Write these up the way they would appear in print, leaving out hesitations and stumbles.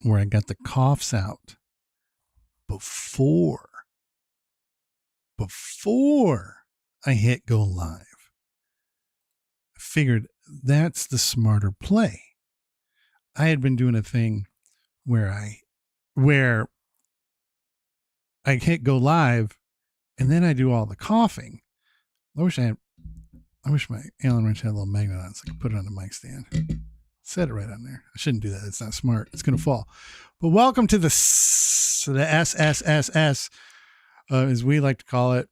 where I got the coughs out before I hit go live. I figured that's the smarter play. I had been doing a thing where I hit go live and then I do all the coughing. I wish my Allen wrench had a little magnet on it so I could put it on the mic stand. Set it right on there. I shouldn't do that. It's not smart. It's going to fall. But welcome to the SSSS, as we like to call it.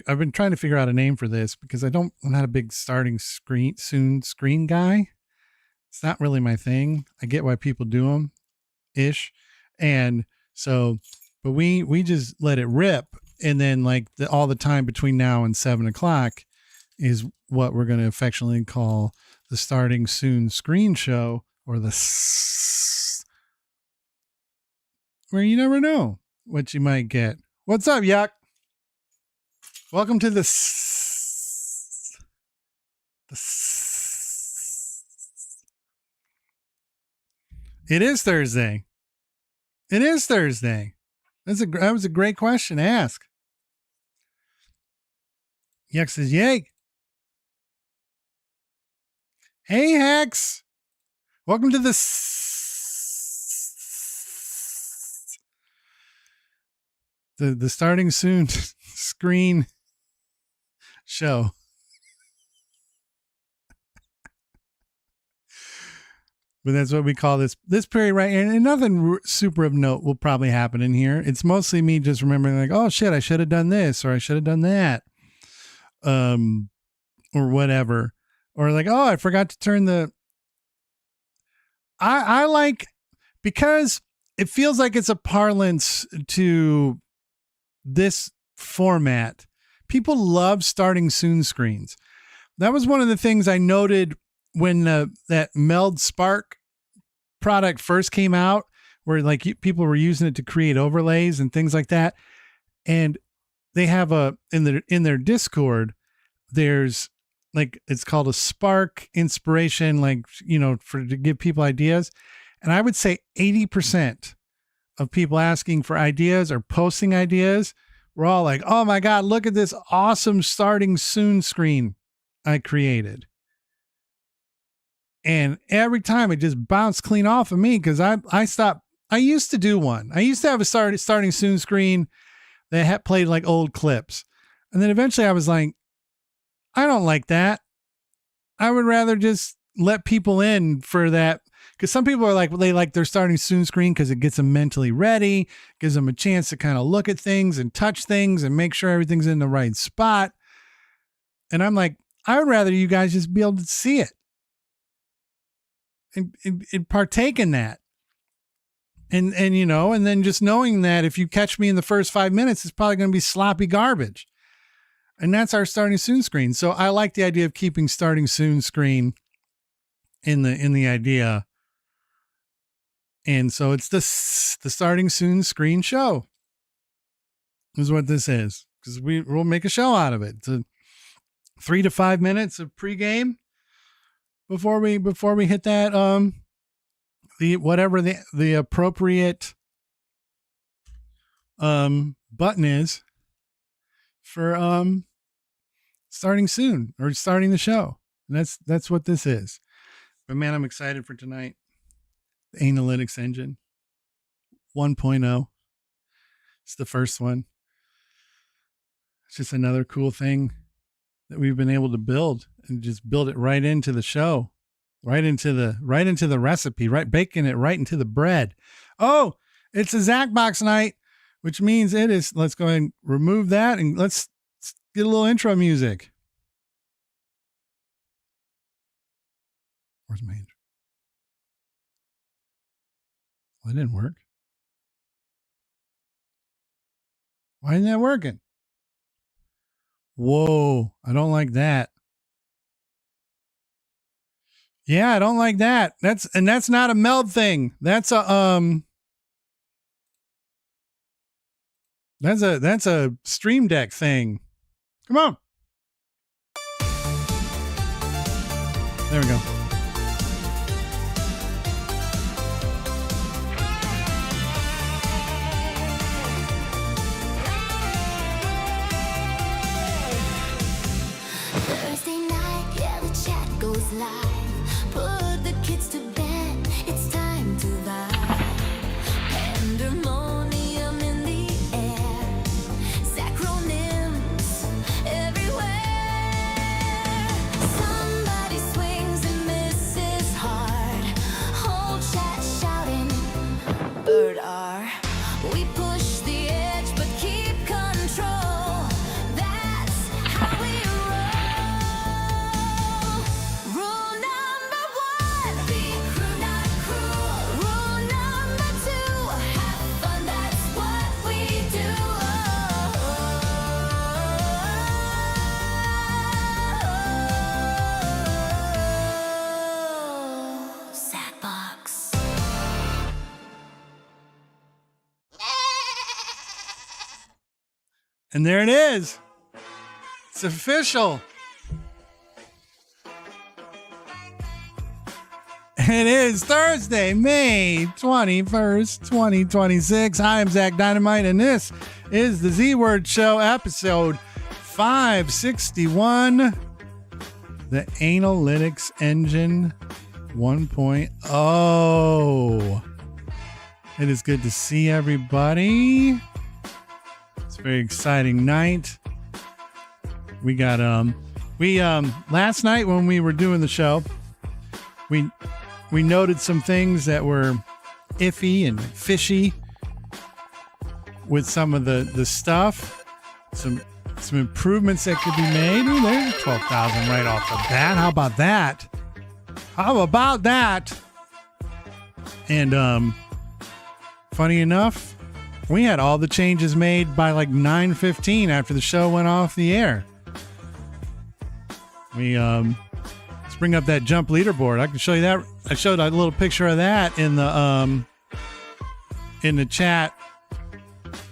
I've been trying to figure out a name for this because I'm not a big starting screen guy. It's not really my thing. I get why people do them ish. And so, but we just let it rip. And then like all the time between now and 7:00 is what we're going to affectionately call the starting soon screen show, or the where you never know what you might get. What's up, Yuck? Welcome to the It is Thursday. It is Thursday. That was a great question to ask. Yuck says, yay. Hey, Hex. Welcome to the starting soon screen show. But that's what we call this period right here. And nothing super of note will probably happen in here. It's mostly me just remembering like, oh shit, I should have done this, or I should have done that. Or whatever. Or like, oh, I forgot to turn I like, because it feels like it's a parlance to this format. People love starting soon screens. That was one of the things I noted when that Meld Spark product first came out, where like people were using it to create overlays and things like that. And they have in their Discord, there's like, it's called a Spark inspiration, like, to give people ideas. And I would say 80% of people asking for ideas or posting ideas were all like, oh my God, look at this awesome starting soon screen I created. And every time it just bounced clean off of me, because I stopped. I used to do one. I used to have a starting soon screen that had played like old clips. And then eventually I was like, I don't like that. I would rather just let people in for that. Because some people are like, well, they like their starting soon screen because it gets them mentally ready, gives them a chance to kind of look at things and touch things and make sure everything's in the right spot. And I'm like, I would rather you guys just be able to see it and partake in that. And then just knowing that if you catch me in the first 5 minutes, it's probably going to be sloppy garbage. And that's our starting soon screen. So I like the idea of keeping starting soon screen in the idea. And so it's the starting soon screen show is what this is, because we'll make a show out of it. It's a 3 to 5 minutes of pregame before we hit that, the appropriate, button is for, starting soon or starting the show. And that's what this is. But man, I'm excited for tonight. The Anal-ytics Engine 1.0. It's the first one. It's just another cool thing that we've been able to build, and just build it right into the show, right into the recipe, right, baking it right into the bread. Oh, it's a Zacbox night, which means it is. Let's go ahead and remove that, and let's get a little intro music. Where's my intro? Well, it didn't work. Why isn't that working? Whoa, I don't like that. Yeah, I don't like that. That's not a Meld thing. That's a that's a Stream Deck thing. Come on. There we go. And there it is. It's official. It is Thursday, May 21st, 2026. I am Zach Dynamite, and this is the Z Word Show, episode 561, the Anal-ytics Engine 1.0. It is good to see everybody. It's a very exciting night. We got last night when we were doing the show, we noted some things that were iffy and fishy with some of the stuff. Some improvements that could be made. Ooh, there's 12,000 right off the bat. How about that? And funny enough, we had all the changes made by like 9:15 after the show went off the air. Let's bring up that jump leaderboard. I can show you that. I showed a little picture of that in the chat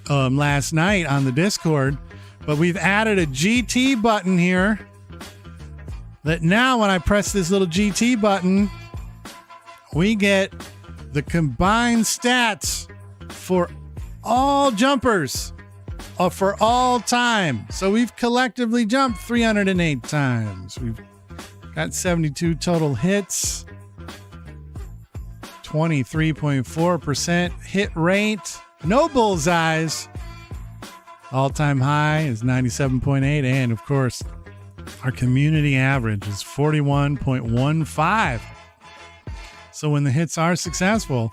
last night on the Discord. But we've added a GT button here that now when I press this little GT button, we get the combined stats for all jumpers for all time. So we've collectively jumped 308 times. We've got 72 total hits, 23.4% hit rate, no bullseyes. All-time high is 97.8, and of course, our community average is 41.15. So when the hits are successful,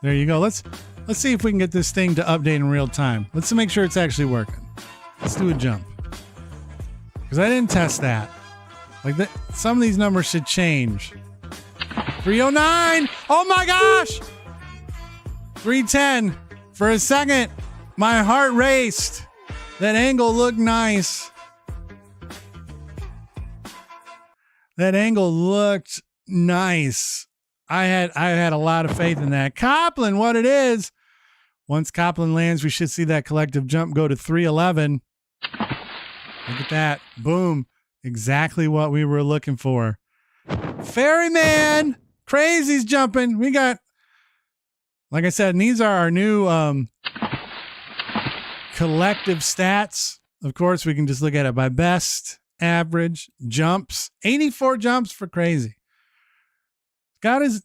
there you go. Let's see if we can get this thing to update in real time. Let's make sure it's actually working. Let's do a jump, because I didn't test that. Like that, some of these numbers should change. 309. Oh my gosh. 310. For a second, my heart raced. That angle looked nice. That angle looked nice. I had a lot of faith in that. Copland, what it is. Once Copland lands, we should see that collective jump go to 311. Look at that. Boom. Exactly what we were looking for. Ferryman. Crazy's jumping. We got, like I said, and these are our new collective stats. Of course, we can just look at it by best, average, jumps. 84 jumps for Crazy. Got his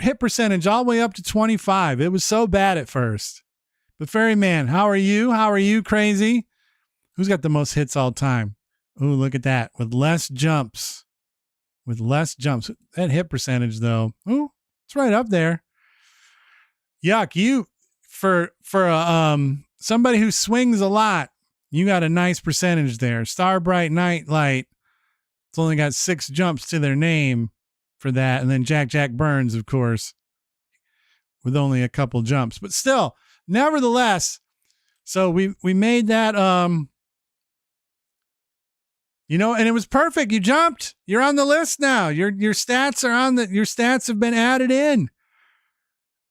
hit percentage all the way up to 25. It was so bad at first. But Ferryman, how are you? How are you, Crazy? Who's got the most hits all time? Ooh, look at that. With less jumps. That hit percentage, though. Ooh, it's right up there. Yuck, you, for somebody who swings a lot, you got a nice percentage there. Star Bright Nightlight, it's only got 6 jumps to their name for that. And then Jack Burns, of course, with only a couple jumps. But still, nevertheless, so we made that, and it was perfect. You jumped. You're on the list now. Your stats are your stats have been added in.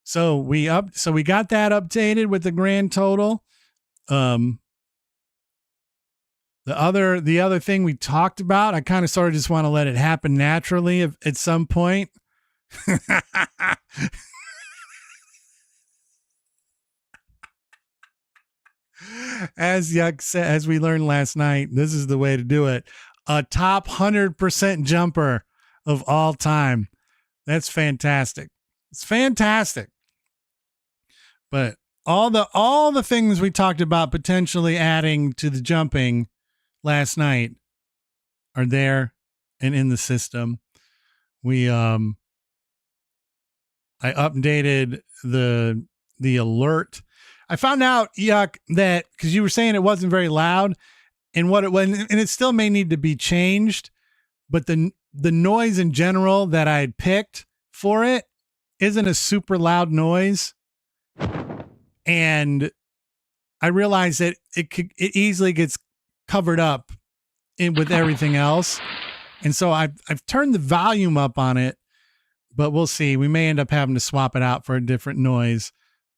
So we got that updated with the grand total. The other thing we talked about, I kind of sort of just want to let it happen naturally at some point. As Yuck said, as we learned last night, this is the way to do it. A top 100% jumper of all time. That's fantastic. It's fantastic. But all the things we talked about potentially adding to the jumping last night are there and in the system. I updated the alert. I found out, Yuck, that because you were saying it wasn't very loud, and it still may need to be changed, but the noise in general that I had picked for it isn't a super loud noise, and I realized that it easily gets covered up with everything else, and so I've turned the volume up on it, but we'll see. We may end up having to swap it out for a different noise.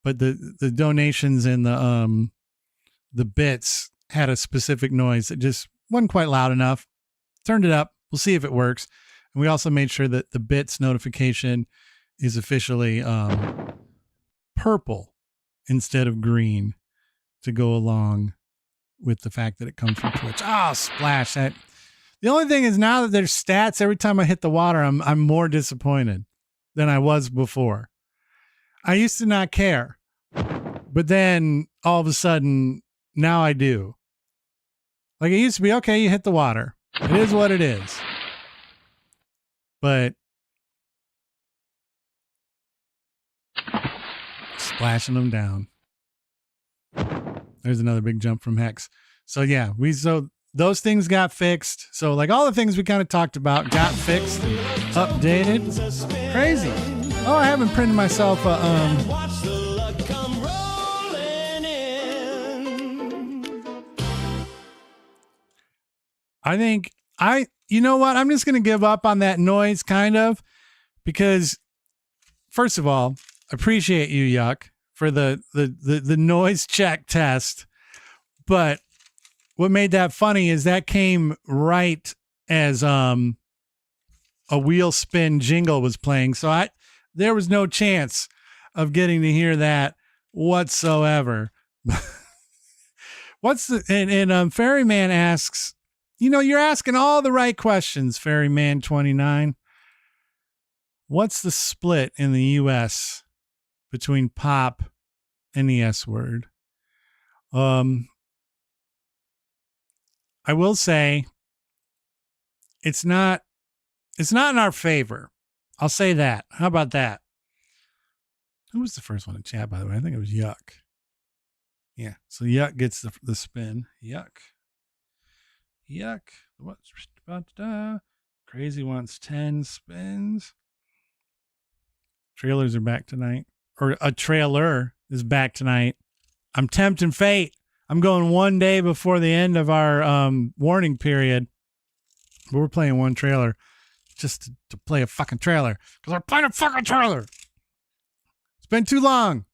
But the donations and the bits had a specific noise that just wasn't quite loud enough. Turned it up. We'll see if it works. And we also made sure that the bits notification is officially purple instead of green to go along with the fact that it comes from Twitch. Oh, splash. The only thing is now that there's stats every time I hit the water, I'm more disappointed than I was before. I used to not care, but then all of a sudden now I do. Like it used to be, okay, you hit the water. It is what it is. But splashing them down. There's another big jump from Hex. So yeah, so those things got fixed. So like all the things we kind of talked about got fixed and updated. Crazy. Oh, I haven't printed myself I think you know what? I'm just going to give up on that noise kind of, because first of all, appreciate you, Yuck, for the noise check test. But what made that funny is that came right as a wheel spin jingle was playing. So there was no chance of getting to hear that whatsoever. Ferryman asks, you know, you're asking all the right questions, Ferryman 29. What's the split in the U.S. between pop and the S word? I will say it's not in our favor. I'll say that. How about that? Who was the first one to chat, by the way? I think it was Yuck. Yeah. So Yuck gets the spin. Yuck. What's Crazy wants 10 spins. Trailers are back tonight. Or a trailer is back tonight. I'm tempting fate. I'm going one day before the end of our warning period. But we're playing one trailer just to play a fucking trailer. Because we're playing a fucking trailer. It's been too long.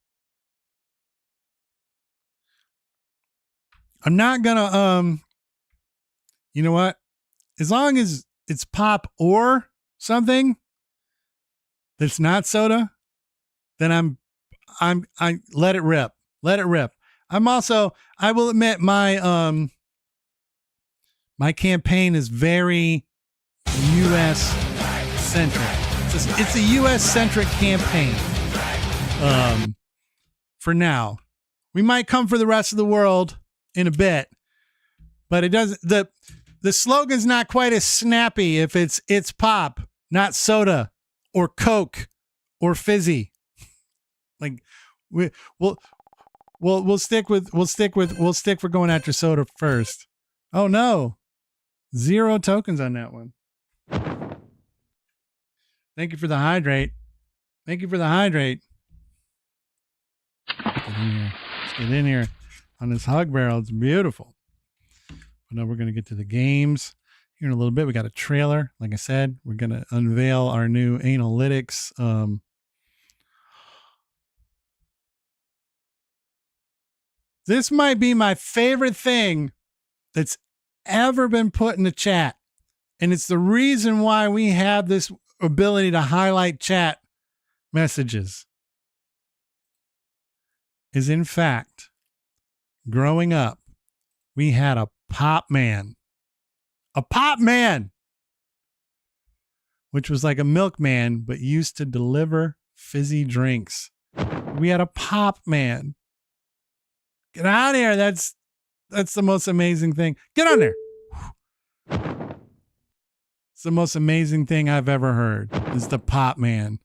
I'm not gonna you know what? As long as it's pop or something that's not soda, then I let it rip. Let it rip. I will admit my my campaign is very US centric. It's a US centric campaign. For now. We might come for the rest of the world in a bit, but it doesn't, the slogan's not quite as snappy if it's pop, not soda or Coke or fizzy. Like we'll stick for going after soda first. Oh no. 0 tokens on that one. Thank you for the hydrate. Thank you for the hydrate. Let's get in here on this hug barrel. It's beautiful. But now we're going to get to the games here in a little bit. We got a trailer. Like I said, we're going to unveil our new Anal-ytics. This might be my favorite thing that's ever been put in the chat. And it's the reason why we have this ability to highlight chat messages. Is in fact, growing up, we had a pop man, which was like a milkman, but used to deliver fizzy drinks. We had a pop man. Get out of here. That's the most amazing thing. Get on there. It's the most amazing thing I've ever heard is the pop man.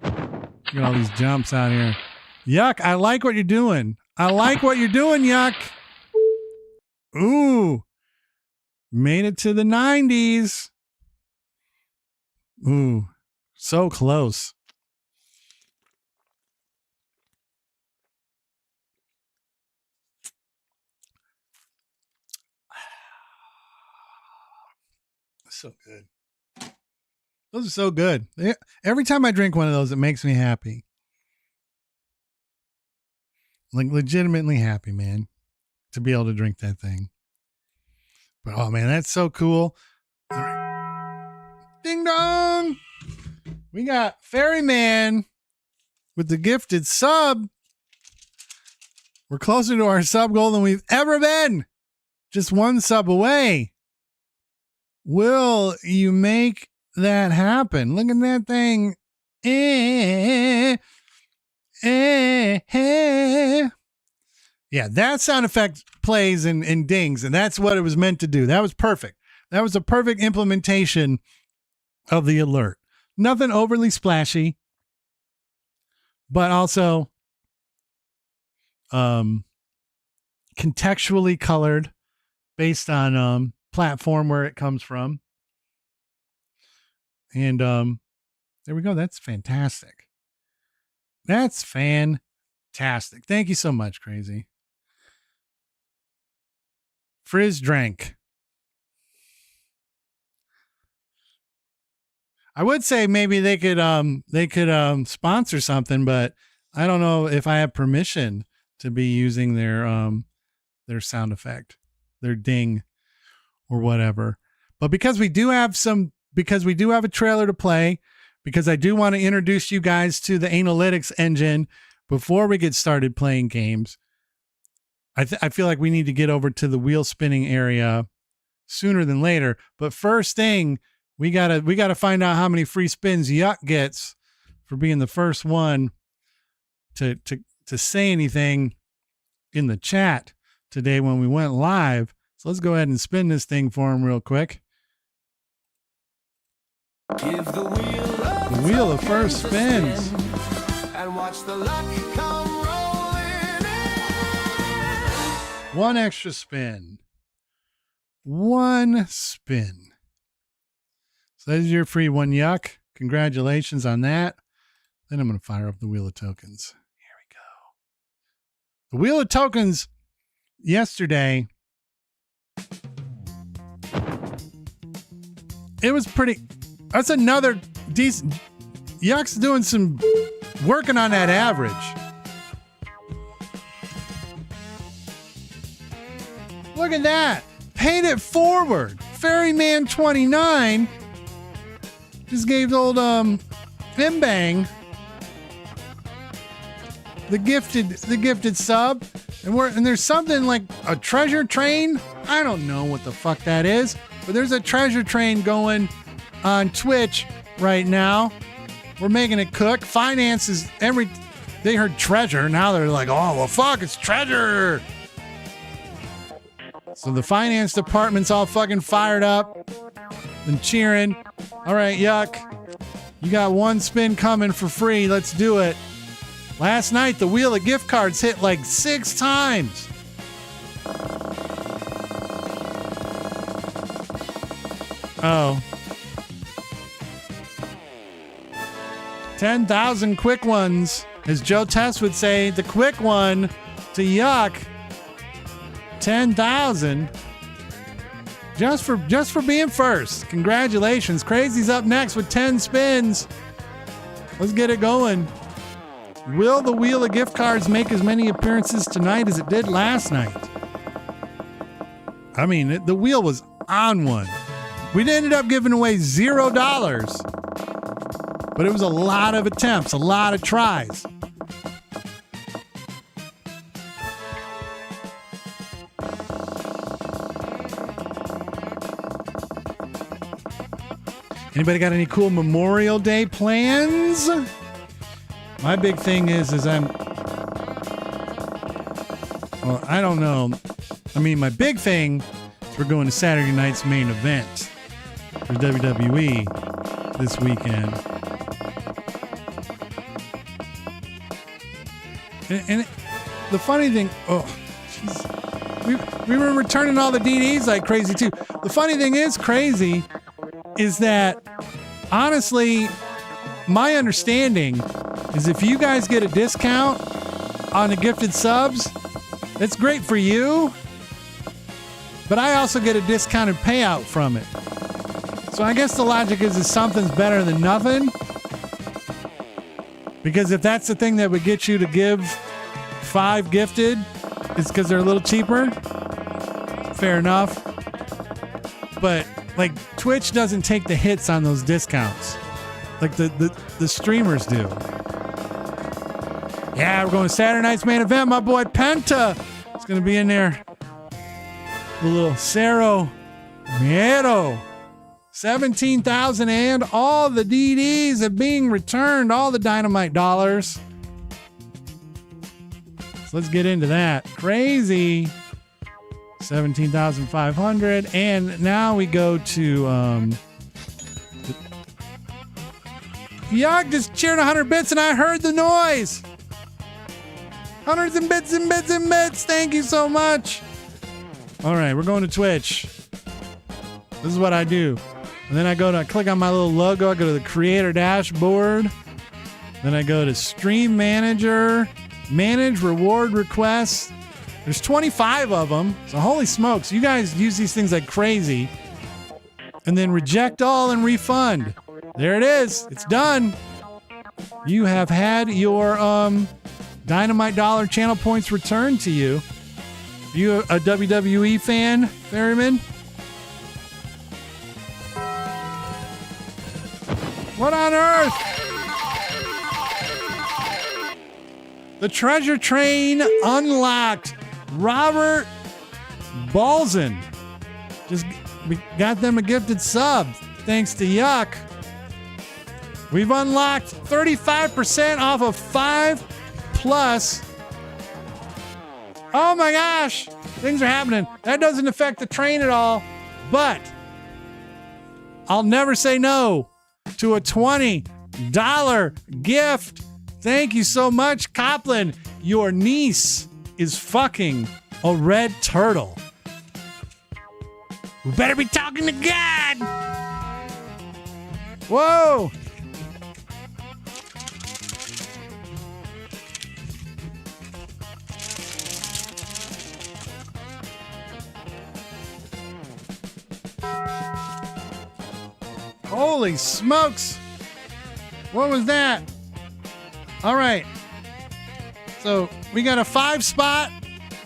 Look at all these jumps out here. Yuck, I like what you're doing. Yuck. Ooh. Made it to the 90s. Ooh. So close. So good. Those are so good. Every time I drink one of those, it makes me happy. Like legitimately happy, man. to be able to drink that thing. But oh man, that's so cool. All right. Ding dong. We got Ferryman with the gifted sub. We're closer to our sub goal than we've ever been. Just one sub away. Will you make that happen? Look at that thing. Yeah, that sound effect plays and dings, and that's what it was meant to do. That was perfect. That was a perfect implementation of the alert. Nothing overly splashy, but also contextually colored based on platform where it comes from. And there we go. That's fantastic. That's fantastic. Thank you so much, Crazy. Frizz drank. I would say maybe they could sponsor something, but I don't know if I have permission to be using their sound effect, their ding or whatever. But because we do have a trailer to play, because I do want to introduce you guys to the Anal-ytics Engine before we get started playing games. I feel like we need to get over to the wheel spinning area sooner than later. But first thing, we gotta find out how many free spins Yuck gets for being the first one to say anything in the chat today when we went live. So let's go ahead and spin this thing for him real quick. Give the wheel of first spins. And watch the luck come rolling in. One extra spin. One spin. So that is your free one, Yuck. Congratulations on that. Then I'm going to fire up the wheel of tokens. Here we go. The wheel of tokens yesterday. It was pretty. That's another decent. Yuck's doing some working on that average. Look at that. Paid it forward. Ferryman 29 just gave the old Bimbang the gifted sub. And there's something like a treasure train. I don't know what the fuck that is, but there's a treasure train going on Twitch right now. We're making it cook. Finances, they heard treasure. Now they're like, oh, well, fuck, it's treasure. So the finance department's all fucking fired up and cheering. All right, Yuck. You got one spin coming for free. Let's do it. Last night, the wheel of gift cards hit like 6 times. Oh. 10,000 quick ones. As Joe Tess would say, the quick one to Yuck. 10,000. Just for being first. Congratulations. Crazy's up next with 10 spins. Let's get it going. Will the wheel of gift cards make as many appearances tonight as it did last night? I mean, the wheel was on one. We ended up giving away $0, but it was a lot of attempts, a lot of tries. Anybody got any cool Memorial Day plans? My big thing is I don't know. I mean, my big thing is we're going to Saturday night's main event for WWE this weekend. And the funny thing, we were returning all the DDs like crazy too. The funny thing is crazy is that honestly, my understanding is if you guys get a discount on the gifted subs, that's great for you, but I also get a discounted payout from it. So I guess the logic is something's better than nothing, because if that's the thing that would get you to give 5 gifted, It's because they're a little cheaper. Fair enough. But like Twitch doesn't take the hits on those discounts like the streamers do. Yeah, we're going to Saturday night's main event. My boy Penta is going to be in there. The little Cerro Miedo. 17,000 and all the DDs are being returned. All the dynamite dollars. So let's get into that. Crazy. 17,500. And now we go to Yuck just cheered 100 bits and I heard the noise. Hundreds and bits and bits and bits. Thank you so much. All right, we're going to Twitch. This is what I do. And then I click on my little logo. I go to the creator dashboard. Then I go to stream manager, manage reward requests. There's 25 of them. So holy smokes, you guys use these things like crazy. And then reject all and refund. There it is. It's done. You have had your Dynamite Dollar channel points returned to you. You a WWE fan, Ferryman? What on earth? The treasure train unlocked. Robert Balzan. We got them a gifted sub. Thanks to Yuck. We've unlocked 35% off of 5+. Oh my gosh. Things are happening. That doesn't affect the train at all. But I'll never say no to a $20 gift. Thank you so much, Copland. Your niece is fucking a red turtle. We better be talking to God. Whoa. Holy smokes. What was that? All right. So we got a 5 spot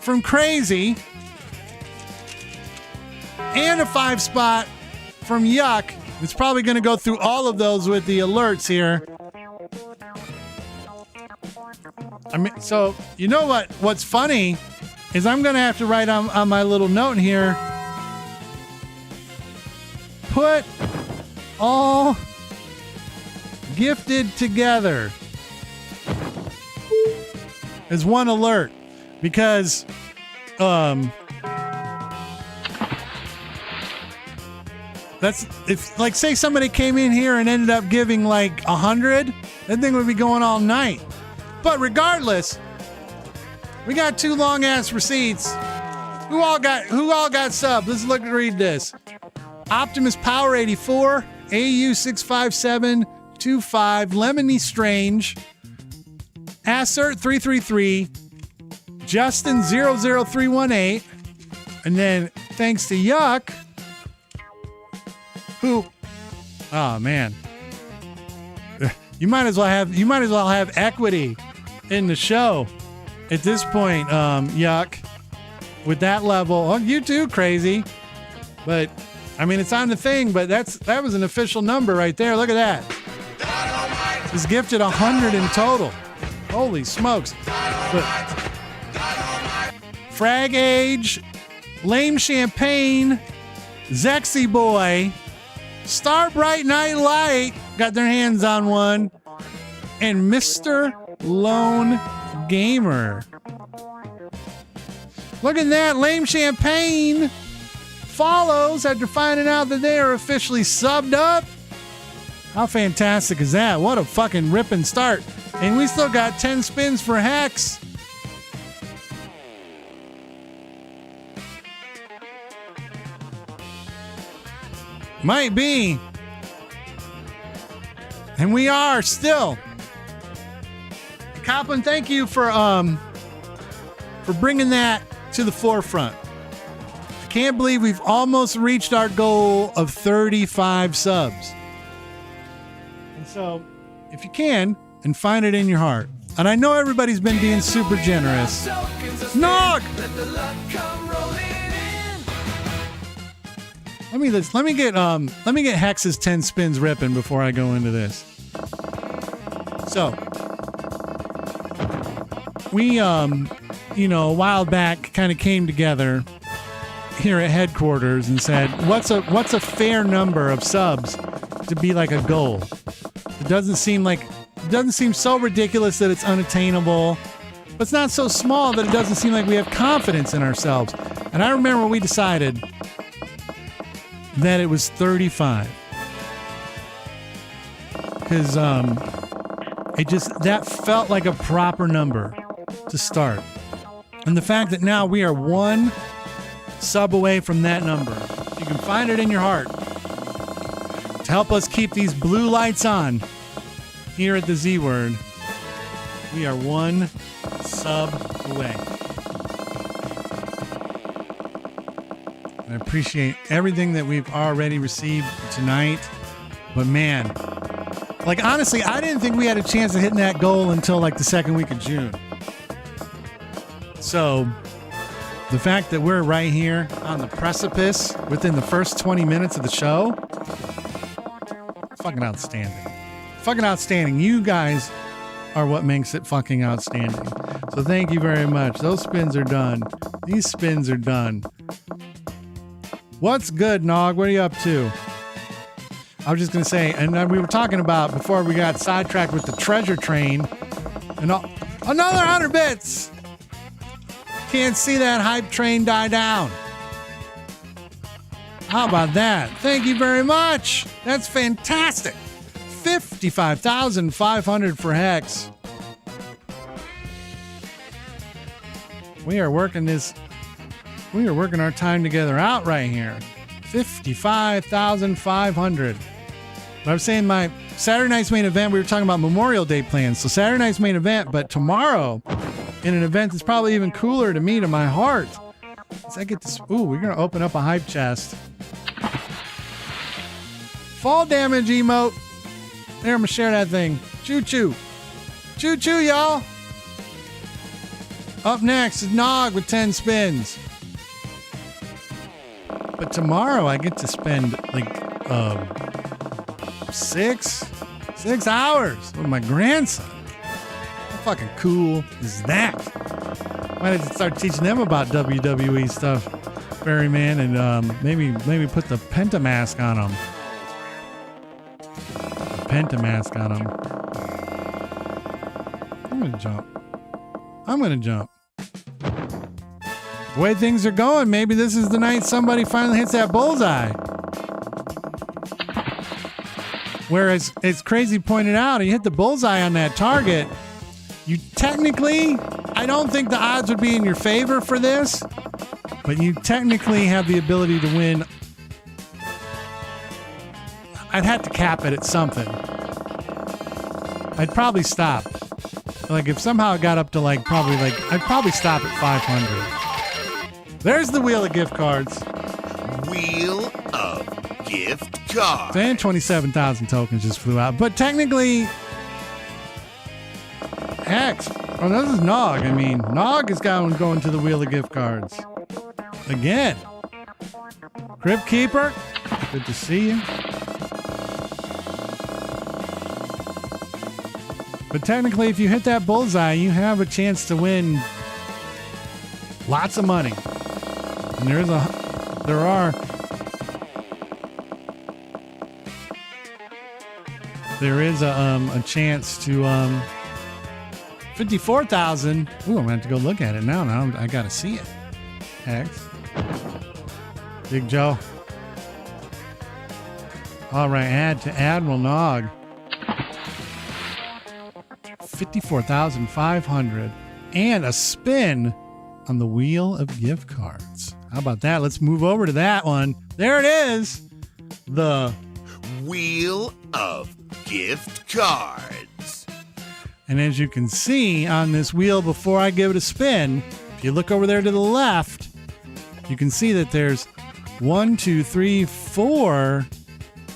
from Crazy and a 5 spot from Yuck. It's probably going to go through all of those with the alerts here. I mean, so you know what's funny is I'm going to have to write on my little note here. Put all gifted together as one alert, because that's if like say somebody came in here and ended up giving like 100, that thing would be going all night. But regardless, we got 2 long ass receipts. Who all got subs? Let's read this. Optimus Power 84, AU 65725, Lemony Strange, Assert 333, Justin 00318, and then thanks to Yuck, who, oh man, you might as well have equity in the show at this point, Yuck, with that level. Oh, you too, Crazy, but I mean it's on the thing, but that was an official number right there. Look at that. He's gifted 100 in total. Holy smokes. But Frag Age, Lame Champagne, Zexy Boy, Star Bright Night Light got their hands on one, and Mr. Lone Gamer. Look at that. Lame Champagne follows after finding out that they are officially subbed up. How fantastic is that? What a fucking ripping start. And we still got 10 spins for Hex. Might be. And we are still. Copland, thank you for bringing that to the forefront. I can't believe we've almost reached our goal of 35 subs. And so, if you can, and find it in your heart, And I know everybody's been being super generous. Nog! Let me get Hex's 10 spins ripping before I go into this. So we a while back kind of came together here at headquarters and said, what's a fair number of subs to be like a goal? It doesn't seem so ridiculous that it's unattainable, but it's not so small that it doesn't seem like we have confidence in ourselves. And I remember we decided that it was 35. Because that felt like a proper number to start. And the fact that now we are one sub away from that number, you can find it in your heart to help us keep these blue lights on here at the Z Word. We are one sub away. I appreciate everything that we've already received tonight. But man, like honestly, I didn't think we had a chance of hitting that goal until like the second week of June. So the fact that we're right here on the precipice within the first 20 minutes of the show, fucking outstanding. Fucking outstanding. You guys are what makes it fucking outstanding. So thank you very much. Those spins are done. These spins are done. What's good, Nog? What are you up to? I was just going to say, and we were talking about before we got sidetracked with the treasure train, and another 100 bits. Can't see that hype train die down. How about that? Thank you very much. That's fantastic. 55,500 for Hex. We are working our time together out right here. 55,500. But I was saying my Saturday night's main event, we were talking about Memorial Day plans. So Saturday night's main event, but tomorrow in an event that's probably even cooler to me, to my heart. As I get this, we're going to open up a hype chest. Fall damage emote. There, I'm going to share that thing. Choo-choo. Choo-choo, y'all. Up next is Nog with 10 spins. But tomorrow I get to spend like 6 hours with my grandson. How fucking cool is that? Might have to start teaching them about WWE stuff, Barry Man, and maybe put the Pentamask on them. Pentamask on them. I'm gonna jump. The way things are going, maybe this is the night somebody finally hits that bullseye. Whereas, as Crazy pointed out, you hit the bullseye on that target, you technically, I don't think the odds would be in your favor for this, but you technically have the ability to win. I'd have to cap it at something. I'd probably stop. Like, if somehow it got up to I'd probably stop at 500. There's the wheel of gift cards. Wheel of gift cards. And 27,000 tokens just flew out. But technically, Hex. Oh, this is Nog. I mean, Nog is going to the wheel of gift cards. Again. Crypt Keeper. Good to see you. But technically, if you hit that bullseye, you have a chance to win lots of money. And there is a chance to 54,000. Ooh, I'm gonna have to go look at it now. Now I gotta see it. Hex. Big Joe. All right, add to Admiral Nog. 54,500 and a spin on the wheel of gift cards. How about that? Let's move over to that one. There it is. The wheel of gift cards. And as you can see on this wheel before I give it a spin, if you look over there to the left, you can see that there's 1, 2, 3, 4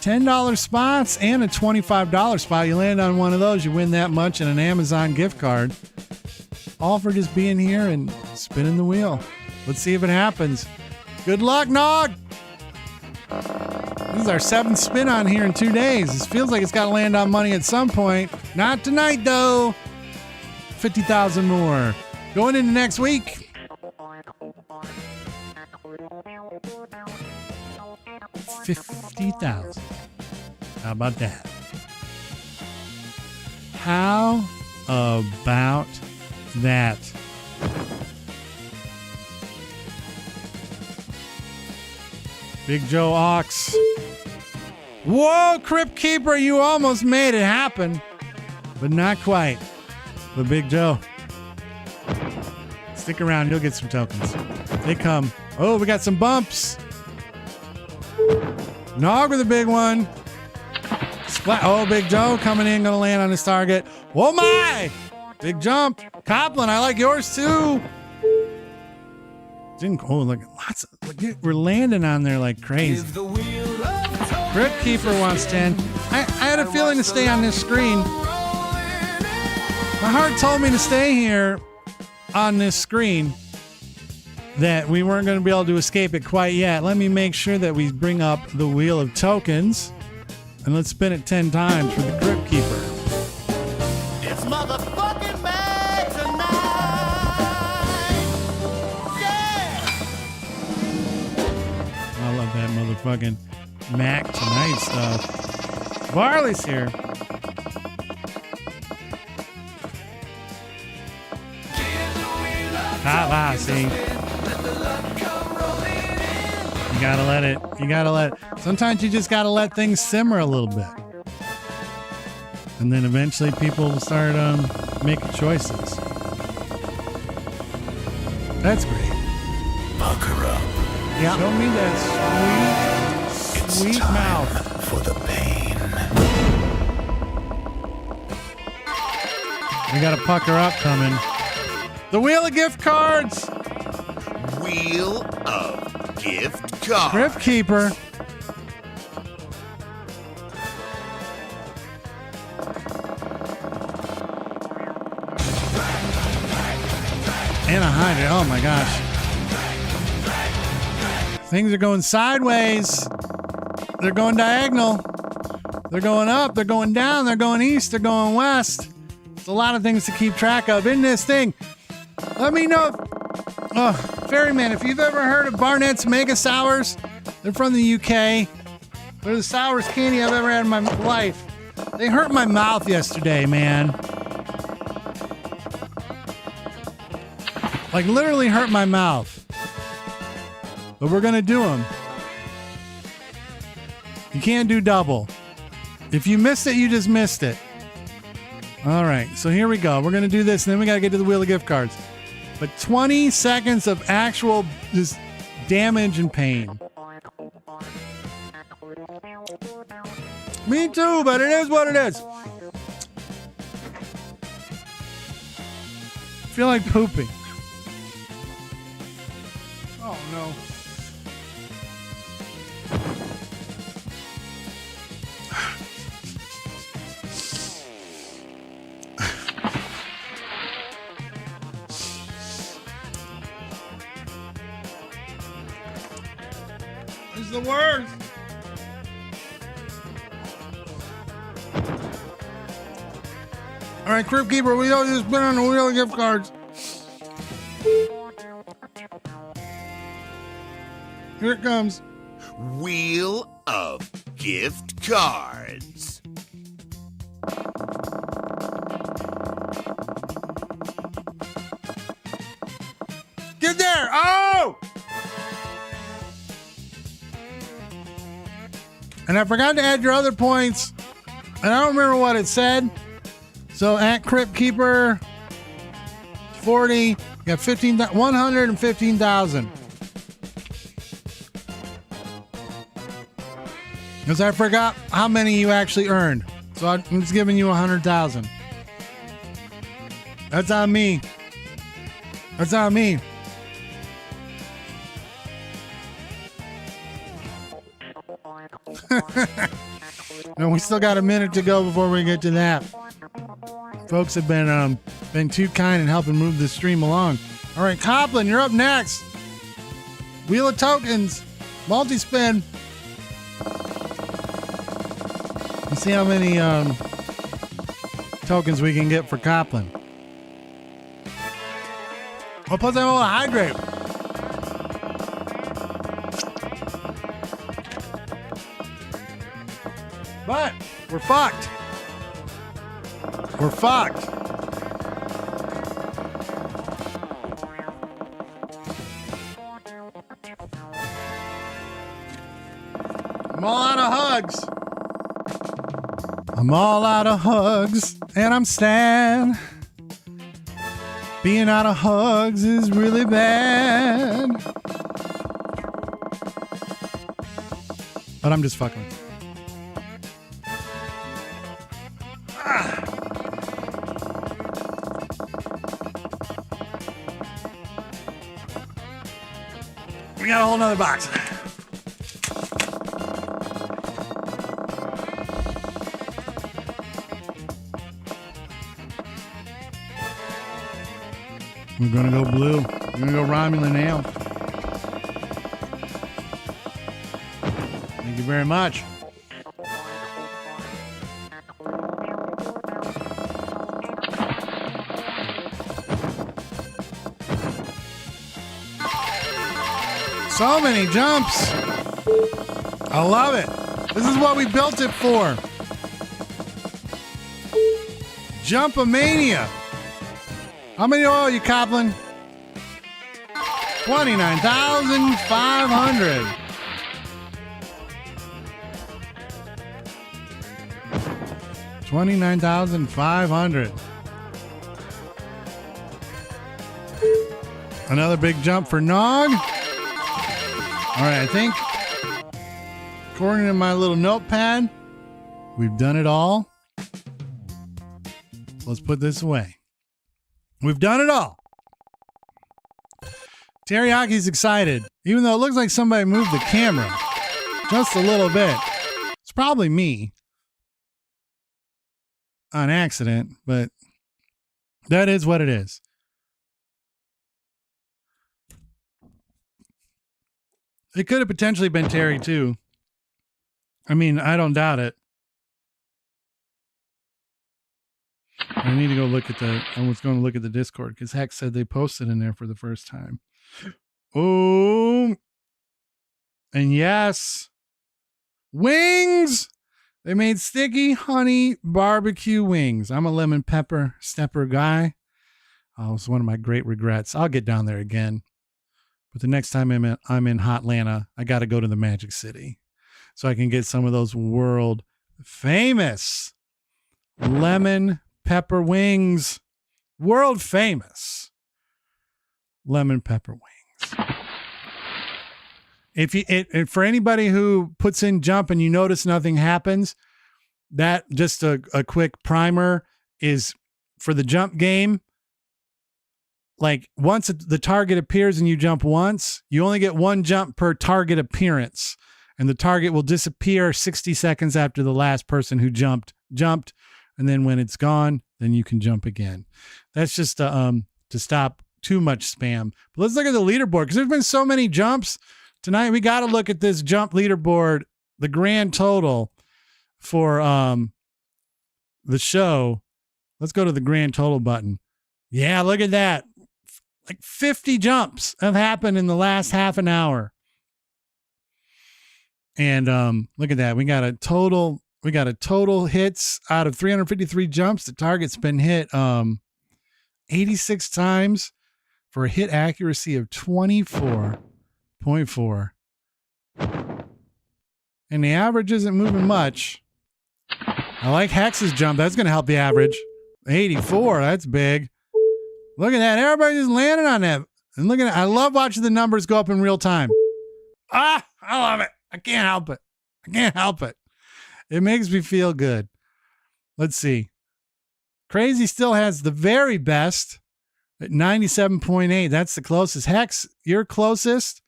$10 spots and a $25 spot. You land on one of those, you win that much and an Amazon gift card. All for just being here and spinning the wheel. Let's see if it happens. Good luck, Nog! This is our 7th spin on here in 2 days. This feels like it's got to land on money at some point. Not tonight, though. 50,000 more. Going into next week. 50,000. How about that? How about that? Big Joe Ox. Whoa, Crypt Keeper, you almost made it happen, but not quite. But Big Joe, stick around, you'll get some tokens. They come. Oh, we got some bumps. Nog with a big one. Splat. Oh, Big Joe coming in, gonna land on his target. Oh my! Big jump. Coplin, I like yours too. Oh, look, we're landing on there like crazy. Crypt Keeper wants 10. I had a feeling to stay on this screen. My heart told me to stay here on this screen, that we weren't going to be able to escape it quite yet. Let me make sure that we bring up the wheel of tokens, and let's spin it 10 times for the Crypt Keeper. It's motherfucking bad tonight. Yeah. I love that motherfucking Mac Tonight stuff. Barley's here. See. You gotta let it. Sometimes you just gotta let things simmer a little bit. And then eventually people will start making choices. That's great. Pucker up. Yeah. Show me that sweet It's time mouth. for the pain. We got a pucker up coming. The wheel of gift cards. Wheel of gift cards. Crypt Keeper. And a 100. Oh my gosh. Things are going sideways. They're going diagonal. They're going up. They're going down. They're going east. They're going west. It's a lot of things to keep track of in this thing. Let me know. Ferryman, if you've ever heard of Barnett's Mega Sours, they're from the UK. They're the sourest candy I've ever had in my life. They hurt my mouth yesterday, man. Like literally hurt my mouth. But we're gonna do them. You can't do double. If you missed it, you just missed it. All right, so here we go. We're gonna do this, and then we gotta get to the wheel of gift cards. But 20 seconds of actual just damage and pain. Me too, but it is what it is. I feel like pooping. Oh no. This is the worst. All right, Crypt Keeper, we all just been on the wheel of gift cards. Here it comes. Wheel of gift cards. Get there! Oh! And I forgot to add your other points, and I don't remember what it said. So at Crypt Keeper 40, you got 115,000. Because I forgot how many you actually earned. So I'm just giving you 100,000. That's on me. That's on me. No, we still got a minute to go before we get to that. Folks have been too kind in helping move the stream along. All right, Copland, you're up next. Wheel of Tokens, multi-spin. Let's see how many tokens we can get for Copland. Oh, plus I want to hydrate. But we're fucked. We're fucked. I'm all out of hugs. I'm all out of hugs, and I'm sad. Being out of hugs is really bad. But I'm just fucking. We got a whole nother box. We're gonna go blue. We're gonna go Romulan ale. Thank you very much. So many jumps. I love it. This is what we built it for. Jump-a-mania. How many oil you coppling? 29,500. $29,500. Another big jump for Nog. All right, I think, according to my little notepad, we've done it all. So let's put this away. We've done it all. Teriyaki's excited, even though it looks like somebody moved the camera just a little bit. It's probably me on accident, but that is what it is. It could have potentially been Terry too. I mean, I don't doubt it. I need to go look at I was going to look at the Discord because Hex said they posted in there for the first time. Oh, and yes, wings. They made sticky honey barbecue wings. I'm a lemon pepper stepper guy. Oh, it's one of my great regrets. I'll get down there again. But the next time I'm in Hotlanta, I got to go to the Magic City so I can get some of those world famous lemon pepper wings. World famous lemon pepper wings. For anybody who puts in jump and you notice nothing happens, that just a quick primer is for the jump game. Like once the target appears and you jump once, you only get one jump per target appearance, and the target will disappear 60 seconds after the last person who jumped. And then when it's gone, then you can jump again. That's just to stop too much spam. But let's look at the leaderboard because there's been so many jumps tonight. We got to look at this jump leaderboard, the grand total for the show. Let's go to the grand total button. Yeah, look at that. Like 50 jumps have happened in the last half an hour. And look at that. We got a total hits out of 353 jumps. The target's been hit 86 times for a hit accuracy of 24.4. And the average isn't moving much. I like Hex's jump. That's going to help the average. 84. That's big. Look at that. Everybody just landed on that. And look at it. I love watching the numbers go up in real time. I love it. I can't help it. It makes me feel good. Let's see. Crazy still has the very best at 97.8. That's the closest. Hex, you're closest.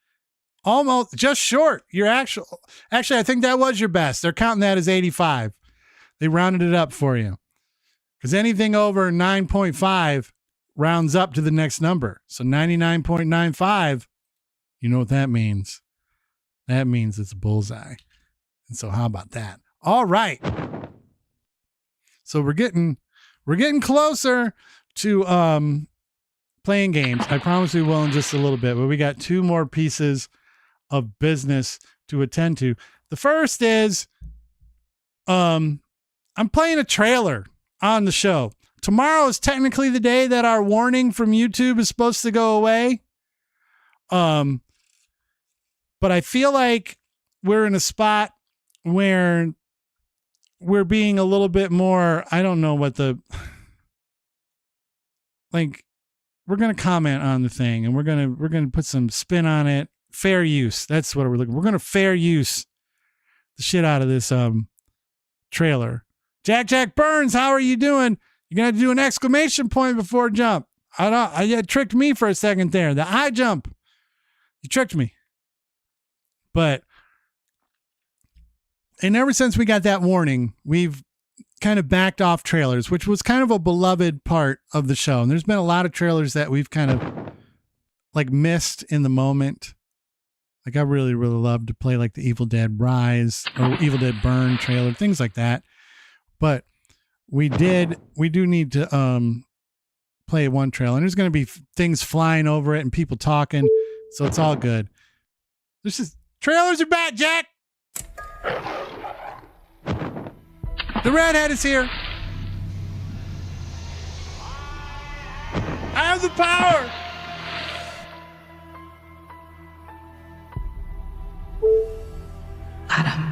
Almost just short. Actually, I think that was your best. They're counting that as 85. They rounded it up for you. Because anything over 9.5 rounds up to the next number. So 99.95, you know what that means. That means it's a bullseye. And so how about that? All right. So we're getting closer to playing games. I promise we will in just a little bit, but we got 2 more pieces of business to attend to. The first is I'm playing a trailer on the show. Tomorrow is technically the day that our warning from YouTube is supposed to go away. But I feel like we're in a spot where we're being a little bit more, I don't know what we're going to comment on the thing and we're going to put some spin on it. Fair use. That's what we're looking. We're going to fair use the shit out of this trailer. Jack Burns, how are you doing? You're going to have to do an exclamation point before jump. You tricked me for a second there. The eye jump. You tricked me. And ever since we got that warning, we've kind of backed off trailers, which was kind of a beloved part of the show. And there's been a lot of trailers that we've kind of like missed in the moment. Like I really, really love to play like the Evil Dead Rise or Evil Dead Burn trailer, things like that. But we do need to play one trailer, and there's going to be things flying over it and people talking. So it's all good. Trailers are back, Jack. The redhead is here. I have the power. Adam,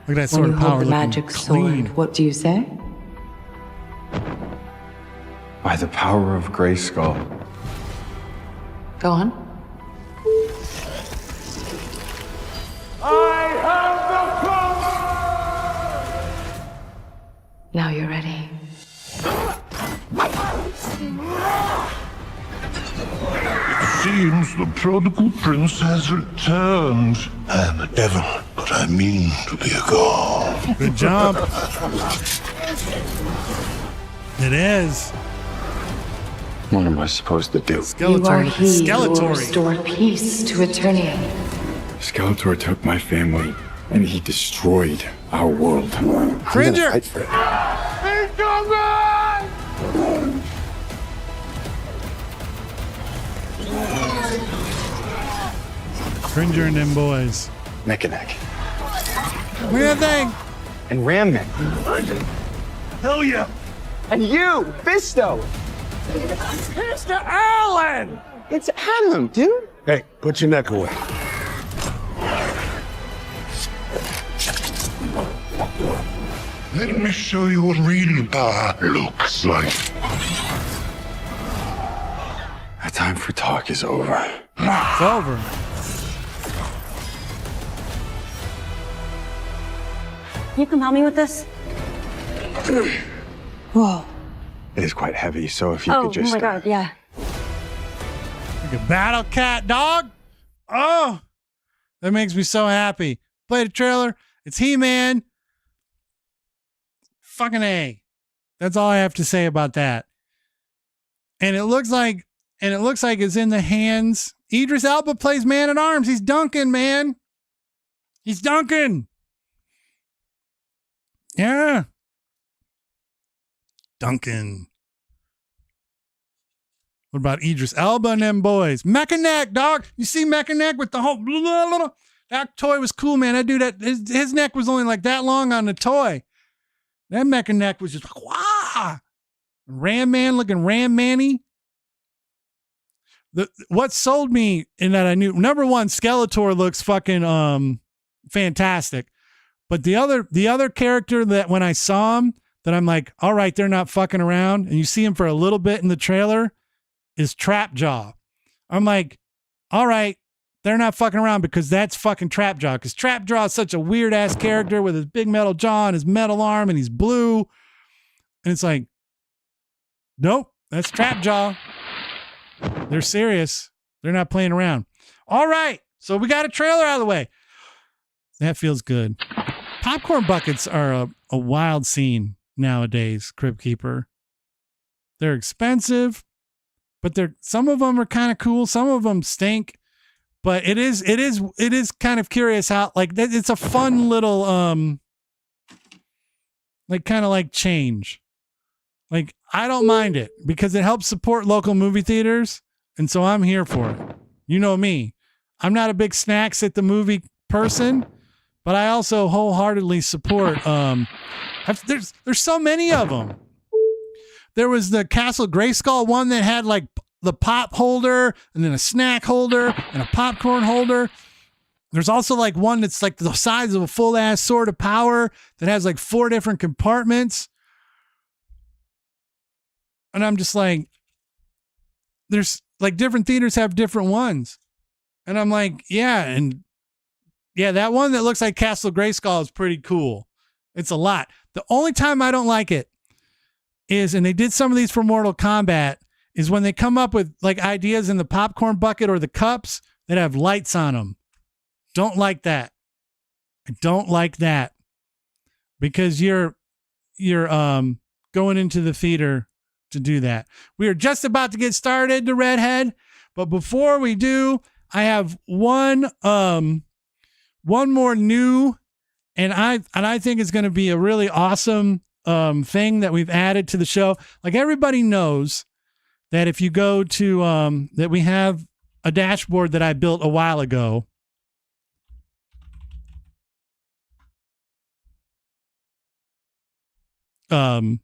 Look at that sword when you of power. hold the looking magic clean. sword, what do you say? By the power of Grayskull. Go on. I have the power! Now you're ready. Seems the prodigal prince has returned. I am a devil, but I mean to be a god. Good job. It is. What am I supposed to do? You are he who will Skeletor. restore peace to Eternia. Skeletor took my family, and he destroyed our world. Cringer. Fight for it. Cringer and them boys. Mechanic. Look at that thing. And Ramman. Hell yeah! And you, Fisto! Mr. Allen! It's Adam, dude! Hey, put your neck away. Let me show you what real power looks like. Our time for talk is over. It's over. Can you come help me with this? Whoa. It is quite heavy, so if you Oh, could just... oh my god, yeah. Like a battle cat dog. Oh, that makes me so happy. Play the trailer. It's He-Man. Fucking A. That's all I have to say about that. And it looks like it's in the hands. Idris Elba plays Man at Arms. He's Duncan, man. He's Duncan. Yeah. Duncan. What about Idris Elba and them boys? Mechanic, dog. You see Mechanic with the whole that toy was cool, man. That dude, his neck was only like that long on the toy. That Mechanic was just like, wow. Ram Man looking Ram Manny. What sold me in that I knew, number one, Skeletor looks fucking fantastic. But the other character that when I saw him, that I'm like, all right, they're not fucking around, and you see him for a little bit in the trailer, is Trapjaw. I'm like, all right, they're not fucking around because that's fucking Trapjaw. Because Trapjaw is such a weird ass character with his big metal jaw and his metal arm, and he's blue. And it's like, nope, that's Trapjaw. They're serious. They're not playing around. All right, so we got a trailer out of the way. That feels good. popcorn buckets are a wild scene nowadays, Crypt Keeper. They're expensive, but some of them are kind of cool. Some of them stink, but it is kind of curious how, like, it's a fun little, like, kind of like change. Like, I don't mind it because it helps support local movie theaters. And so I'm here for it. You know me. I'm not a big snacks at the movie person, but I also wholeheartedly support, there's so many of them. There was the Castle Grayskull one that had like the pop holder and then a snack holder and a popcorn holder. There's also like one that's like the size of a full ass Sword of Power that has like 4 different compartments. And I'm just like, there's like different theaters have different ones. And I'm like, yeah, that one that looks like Castle Grayskull is pretty cool. It's a lot. The only time I don't like it is, and they did some of these for Mortal Kombat, is when they come up with like ideas in the popcorn bucket or the cups that have lights on them. Don't like that. I don't like that because you're going into the theater to do that. We are just about to get started, the Redhead, but before we do, I have one more new, and I think it's going to be a really awesome thing that we've added to the show. Like, everybody knows that if you go to that we have a dashboard that I built a while ago. That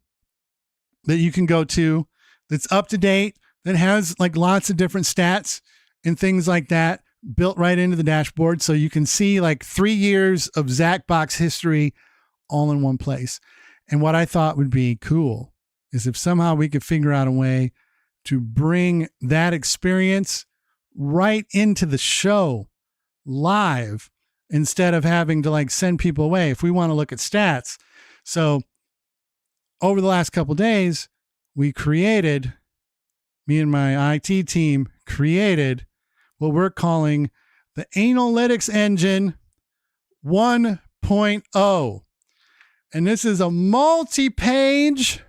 you can go to, that's up to date, that has like lots of different stats and things like that built right into the dashboard. So you can see like 3 years of Zacbox history all in one place. And what I thought would be cool is if somehow we could figure out a way to bring that experience right into the show live instead of having to like send people away if we want to look at stats. So over the last couple of days, me and my IT team created what we're calling the Anal-ytics Engine 1.0. And this is a multi-page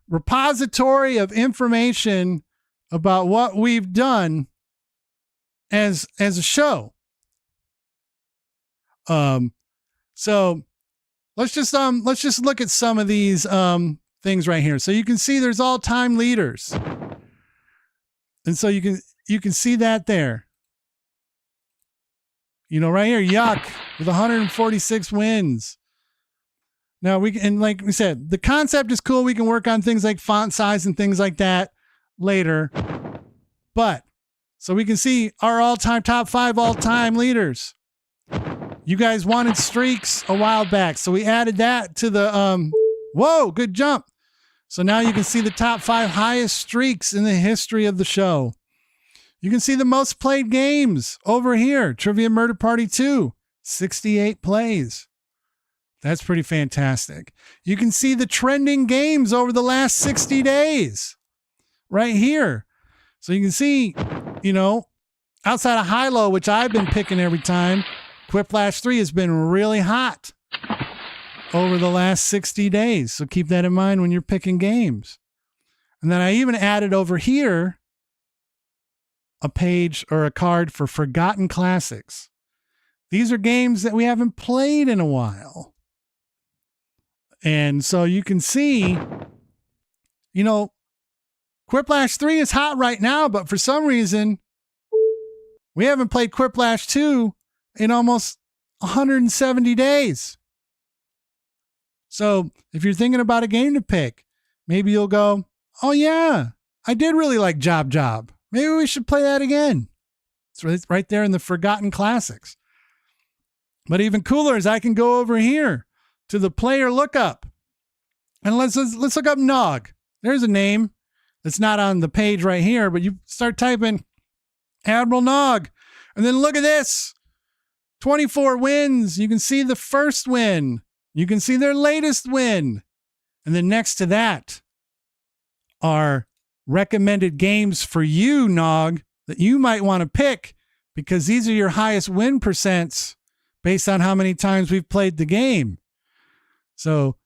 repository of information about what we've done as a show. So let's just look at some of these things right here. So you can see there's all-time leaders. And so you can see that there. You know, right here, Yuck with 146 wins. Now and like we said, the concept is cool. We can work on things like font size and things like that later. But so we can see our all-time top 5 all-time leaders. You guys wanted streaks a while back, so we added that to the whoa, good jump. So now you can see the top 5 highest streaks in the history of the show. You can see the most played games over here. Trivia Murder Party 2, 68 plays. That's pretty fantastic. You can see the trending games over the last 60 days right here. So you can see, you know, outside of Hilo, which I've been picking every time, Quiplash 3 has been really hot over the last 60 days. So keep that in mind when you're picking games. And then I even added over here a page or a card for Forgotten Classics. These are games that we haven't played in a while. And so you can see, you know, Quiplash 3 is hot right now, but for some reason, we haven't played Quiplash 2 in almost 170 days. So if you're thinking about a game to pick, maybe you'll go, oh yeah, I did really like Job. Maybe we should play that again. It's right there in the Forgotten Classics. But even cooler is I can go over here to the player lookup. And let's look up Nog. There's a name that's not on the page right here, but you start typing Admiral Nog. And then look at this. 24 wins. You can see the first win. You can see their latest win. And then next to that are recommended games for you, Nog, that you might want to pick because these are your highest win percents based on how many times we've played the game. So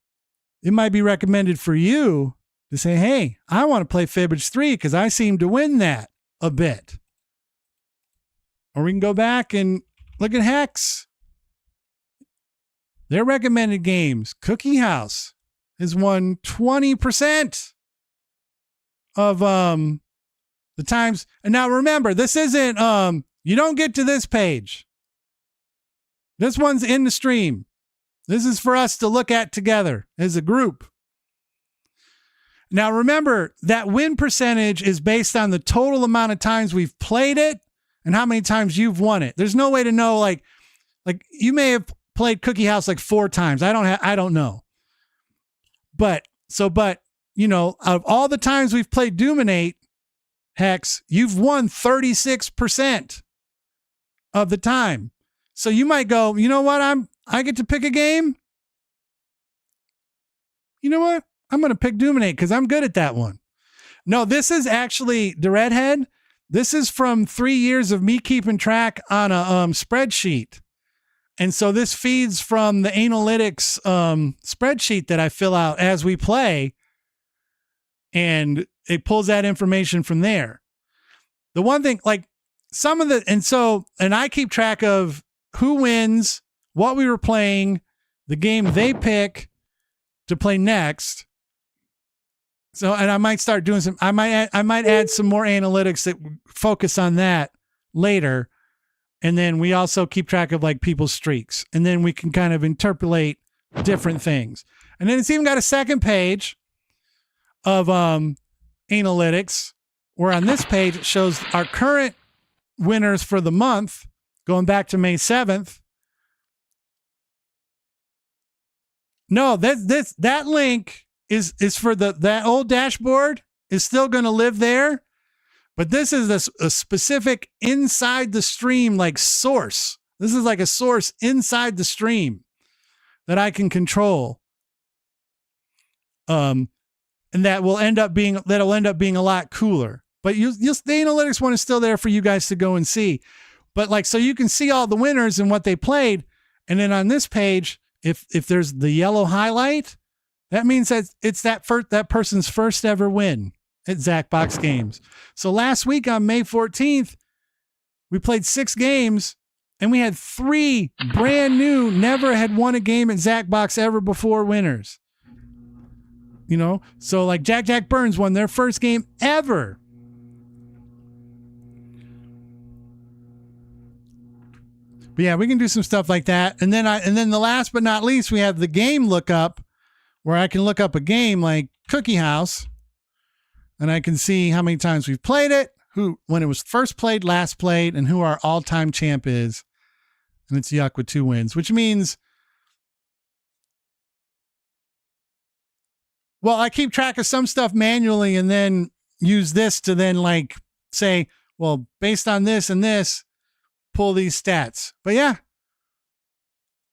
it might be recommended for you to say, hey, I want to play Fibbage 3 because I seem to win that a bit. Or we can go back and look at Hex. Their recommended games, Cookie House, has won 20% of the times. And now remember, this isn't, you don't get to this page. This one's in the stream. This is for us to look at together as a group. Now remember, that win percentage is based on the total amount of times we've played it and how many times you've won it. There's no way to know, like you may have played Cookie House like 4 times. I don't know. But you know, out of all the times we've played Doominate, Hex, you've won 36% of the time. So you might go, you know what? I get to pick a game. You know what? I'm going to pick Doominate because I'm good at that one. No, this is actually the Redhead. This is from 3 years of me keeping track on a spreadsheet. And so this feeds from the Anal-ytics spreadsheet that I fill out as we play. And it pulls that information from there. The one thing, like some of the, and I keep track of who wins, what we were playing, the game they pick to play next. So, and I might start doing I might add some more analytics that focus on that later. And then we also keep track of like people's streaks. And then we can kind of interpolate different things. And then it's even got a second page of analytics, where on this page it shows our current winners for the month, going back to May 7th. No, that link is for that old dashboard is still going to live there, but this is a specific inside the stream like source. This is like a source inside the stream that I can control. And that'll end up being a lot cooler. But the analytics one is still there for you guys to go and see. But like, so you can see all the winners and what they played. And then on this page, if there's the yellow highlight, that means that it's that person's first ever win at Zacbox Games. So last week on May 14th, we played 6 games and we had 3 brand new, never had won a game at Zacbox ever before winners. You know, so like Jack Burns won their first game ever. But yeah, we can do some stuff like that. And then the last but not least, we have the game lookup, where I can look up a game like Cookie House, and I can see how many times we've played it, when it was first played, last played, and who our all-time champ is. And it's Yuck with 2 wins, which means, well, I keep track of some stuff manually and then use this to then like say, well, based on this and this, pull these stats. But yeah.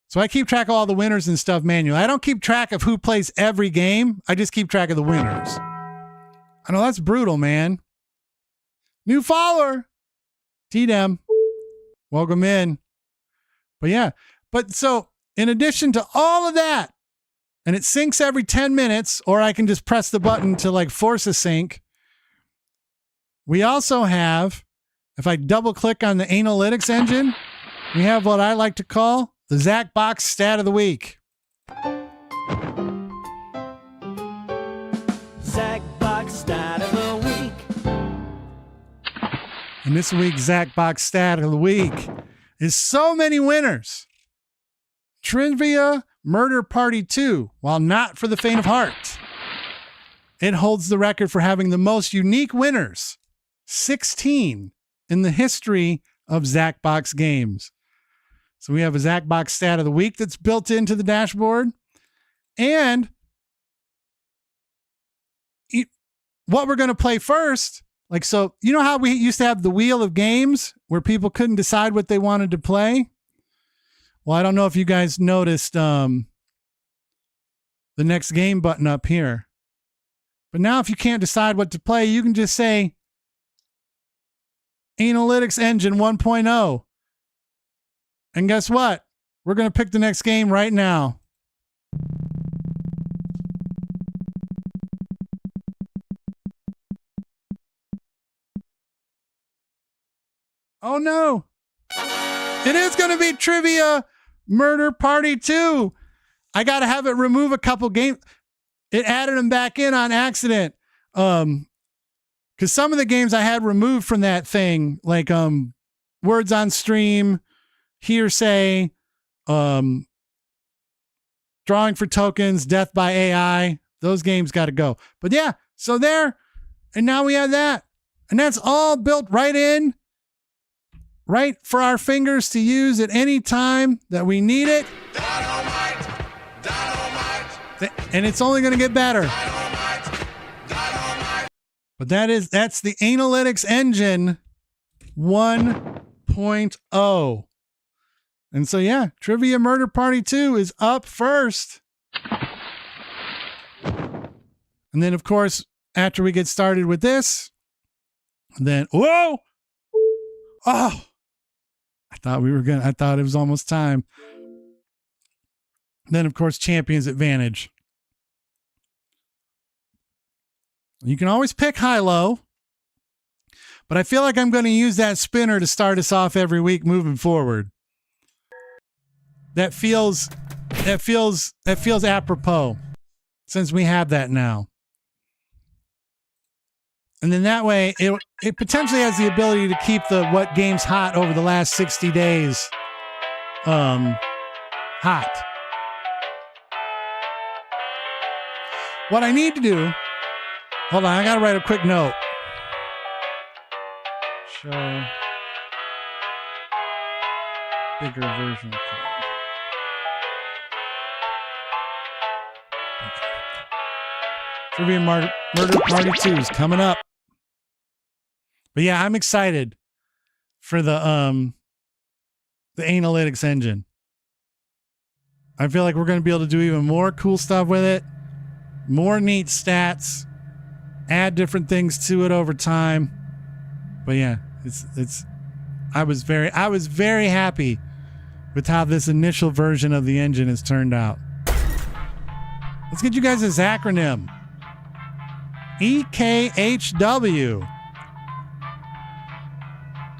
So I keep track of all the winners and stuff manually. I don't keep track of who plays every game. I just keep track of the winners. I know that's brutal, man. New follower. T-Dem. Welcome in. But yeah. But so in addition to all of that, and it syncs every 10 minutes, or I can just press the button to like force a sync. We also have, if I double click on the Anal-ytics Engine, we have what I like to call the Zacbox Stat of the Week. Zacbox Stat of the Week. And this week's Zacbox Stat of the Week is so many winners. Trivia Murder Party 2, while not for the faint of heart. It holds the record for having the most unique winners, 16 in the history of Zacbox Games. So we have a Zacbox Stat of the Week that's built into the dashboard. And what we're going to play first, like, so you know how we used to have the wheel of games where people couldn't decide what they wanted to play? Well, I don't know if you guys noticed the next game button up here. But now if you can't decide what to play, you can just say Anal-ytics Engine 1.0. And guess what? We're going to pick the next game right now. Oh no. It is going to be Trivia Murder Party 2. I got to have it remove a couple games. It added them back in on accident. Because some of the games I had removed from that thing, like Words on Stream, Hearsay, Drawing for Tokens, Death by AI, those games got to go. But yeah, so there, and now we have that. And that's all built right in, right for our fingers to use at any time that we need it. Dynamite! And it's only going to get better. But that's the Anal-ytics Engine 1.0. And so yeah, Trivia Murder Party 2 is up first. And then of course, after we get started with this, then whoa! Oh! I thought it was almost time. Then of course, Champions Advantage. You can always pick high-low, but I feel like I'm going to use that spinner to start us off every week moving forward. That feels apropos since we have that now. And then that way it potentially has the ability to keep the what games hot over the last 60 days hot. What I need to do, hold on, I got to write a quick note. Show bigger version code. Trivia Murder Party 2 is coming up. But yeah, I'm excited for the Anal-ytics Engine. I feel like we're going to be able to do even more cool stuff with it. More neat stats. Add different things to it over time. But yeah, I was very happy with how this initial version of the engine has turned out. Let's get you guys this acronym. EKHW.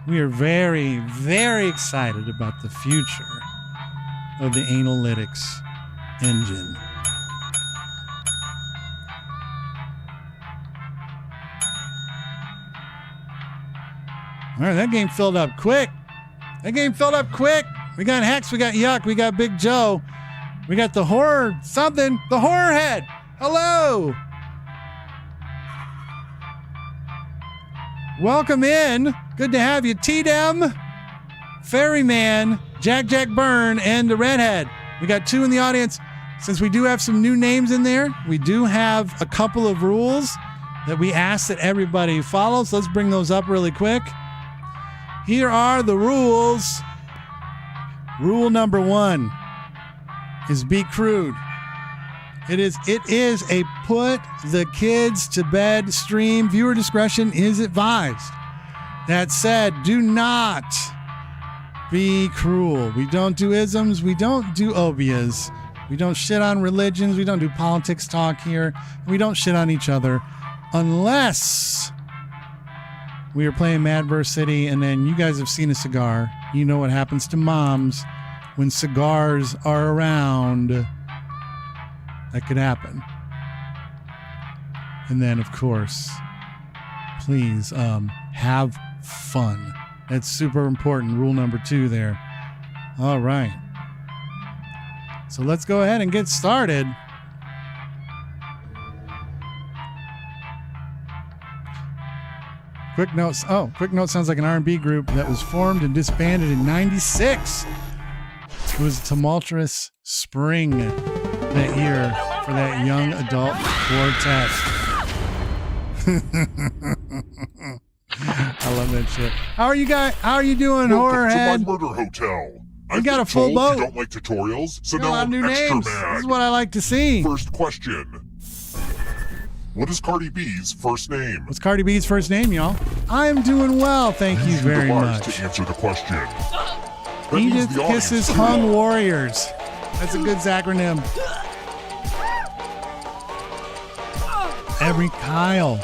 We are very, very excited about the future of the Anal-ytics Engine. All right, that game filled up quick. We got Hex, we got Yuck, we got Big Joe. We got the horror head. Hello. Welcome in. Good to have you. T-Dem, Ferryman, Jack Byrne, and the Redhead. We got 2 in the audience. Since we do have some new names in there, we do have a couple of rules that we ask that everybody follows. Let's bring those up really quick. Here are the rules. Rule number 1 is be crude. It is a put the kids to bed stream. Viewer discretion is advised. That said, do not be cruel. We don't do isms. We don't do obias. We don't shit on religions. We don't do politics talk here. We don't shit on each other unless we are playing Madverse City, and then you guys have seen a cigar. You know what happens to moms when cigars are around. That could happen. And then, of course, please have fun. That's super important. Rule number 2 there. All right. So let's go ahead and get started. Quick Note sounds like an R&B group that was formed and disbanded in '96. It was a tumultuous spring that year for that young adult quartet. I love that shit. How are you guys? How are you doing, Horrorhead? Welcome to my murder hotel. We got a full boat. You don't like tutorials, so Got a now lot of I'm new extra names. mad. This is what I like to see. First question. What is Cardi B's first name? What's Cardi B's first name, y'all? I am doing well, thank you Use your very device much. to answer the question. That means Edith the audience Kisses cheered Hung on. Warriors. That's a good acronym. Every Kyle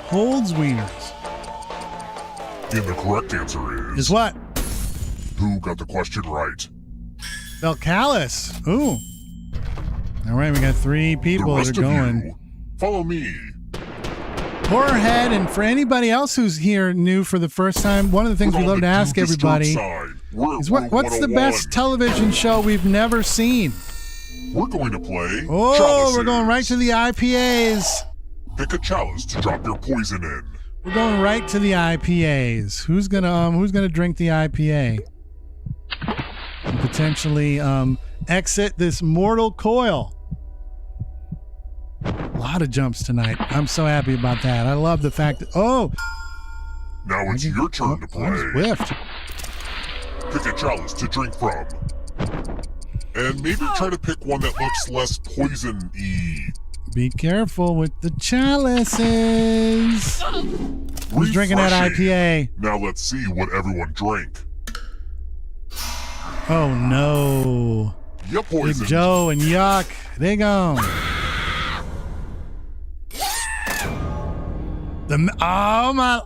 holds wieners. And the correct answer Is what? who got the question right? Belcalis. Ooh. All right, we got 3 The people that rest are of going. you, follow me. Horrorhead, and for anybody else who's here new for the first time, one of the things Put we on love the to ask Do Disturb everybody sign. We're is at what's the Room best 101. television show we've never seen? We're going to play Oh, chalices. we're going right to the IPAs. Pick a chalice to drop your poison in. We're going right to the IPAs. Who's gonna drink the IPA? And potentially exit this mortal coil. A lot of jumps tonight. I'm so happy about that. I love the fact that Now it's your turn to I was play. whiffed. Pick a chalice to drink from. And maybe try to pick one that looks less poison-y. Be careful with the chalices. Who's drinking that Refreshing. IPA? Now let's see what everyone drank. Oh no. You Big poisoned. Joe and Yuck. They gone. Oh my.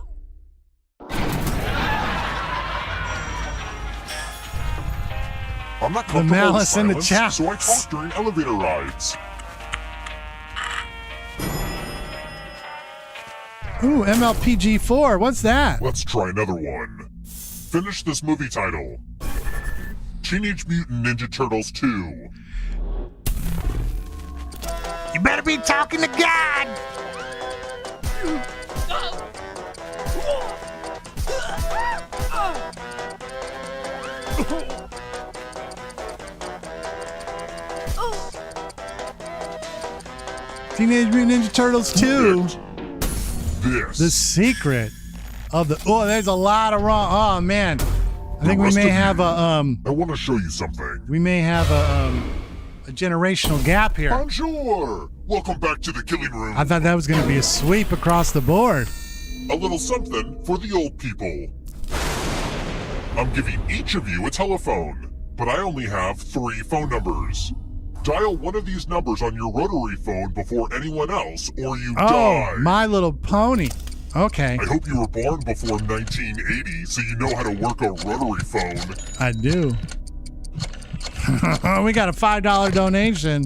I'm not The comfortable malice with in the silence, so I chalice. talk during elevator rides. Ooh, MLPG4. What's that? Let's try another one. Finish this movie title. Teenage Mutant Ninja Turtles 2. You better be talking to God. Teenage Mutant Ninja Turtles 2. This. The secret of the. Oh, there's a lot of wrong. Oh man, I think we rest may of have you, a I want to show you something. We may have a generational gap here. Bonjour! Welcome back to the killing room. I thought that was going to be a sweep across the board. A little something for the old people. I'm giving each of you a telephone, but I only have 3 phone numbers. Dial one of these numbers on your rotary phone before anyone else, or you Oh, die. My Little Pony. Okay, I hope you were born before 1980, so you know how to work a rotary phone. I do. We got a $5 donation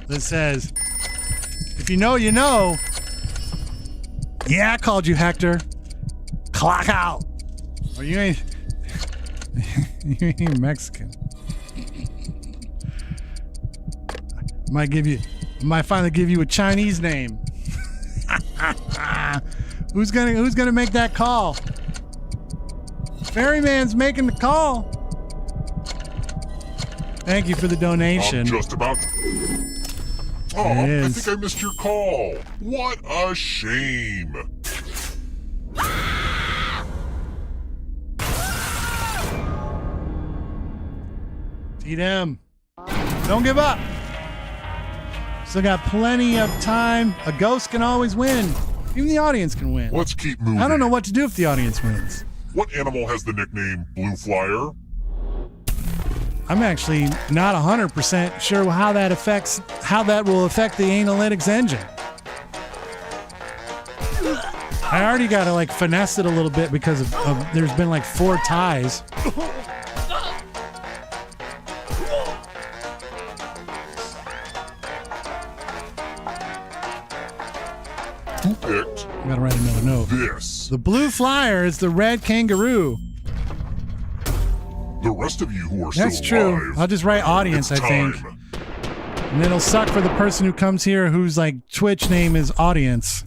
that says, if you know, you know. Yeah, I called you, Hector. Clock out. Or you ain't, you ain't Mexican. Might finally give you a Chinese name. Who's gonna make that call? Ferryman's making the call. Thank you for the donation. I'm just about. Oh, It I is. think I missed your call. What a shame. T-Dem. Don't give up. Still got plenty of time. A ghost can always win. Even the audience can win. Let's keep moving. I don't know what to do if the audience wins. What animal has the nickname Blue Flyer? I'm actually not 100% sure how that will affect the Anal-ytics Engine. I already got to like finesse it a little bit because of there's been like 4 ties. Who picked I gotta write another note. this? The blue flyer is the red kangaroo. The rest of you who are That's still true. alive. I'll just write audience, It's I think. time. And it'll suck for the person who comes here whose like Twitch name is audience.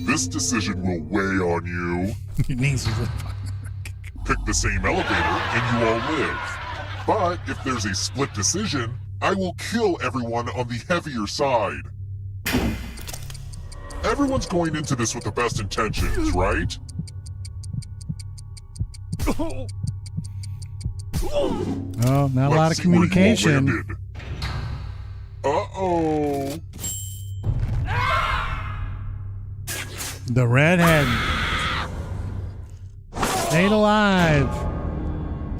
This decision will weigh on you. Your niece is Pick the same elevator and you all live. But if there's a split decision, I will kill everyone on the heavier side. Everyone's going into this with the best intentions, right? Oh, not a lot of Let's see where you all communication. landed. Uh-oh. The redhead. Stayed alive.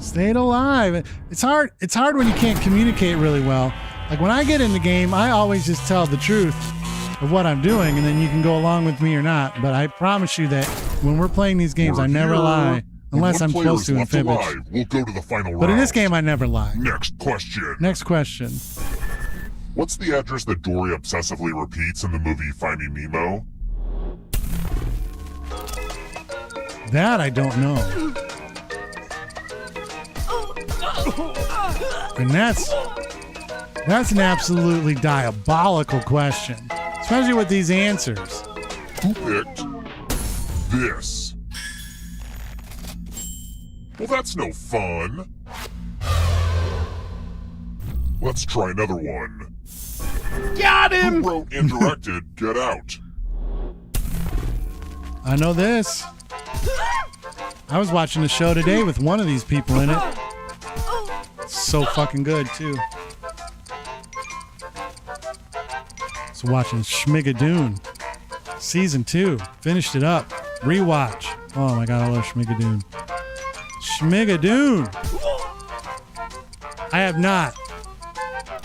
Stayed alive. It's hard when you can't communicate really well. Like when I get in the game, I always just tell the truth of what I'm doing, and then you can go along with me or not. But I promise you that when we're playing these games, I never lie. Unless I'm supposed to in Fibbage. We'll go to the final round. But in this game, I never lie. Next question. Next question. What's the address that Dory obsessively repeats in the movie Finding Nemo? That I don't know. And that's an absolutely diabolical question, especially with these answers. Who picked this? Well, that's no fun. Let's try another one. Got him! Who wrote and directed Get Out? I know this. I was watching a show today with one of these people in it. So fucking good, too. So watching Schmigadoon. Season 2. Finished it up. Rewatch. Oh my god, I love Schmigadoon. Schmigadoon! I have not.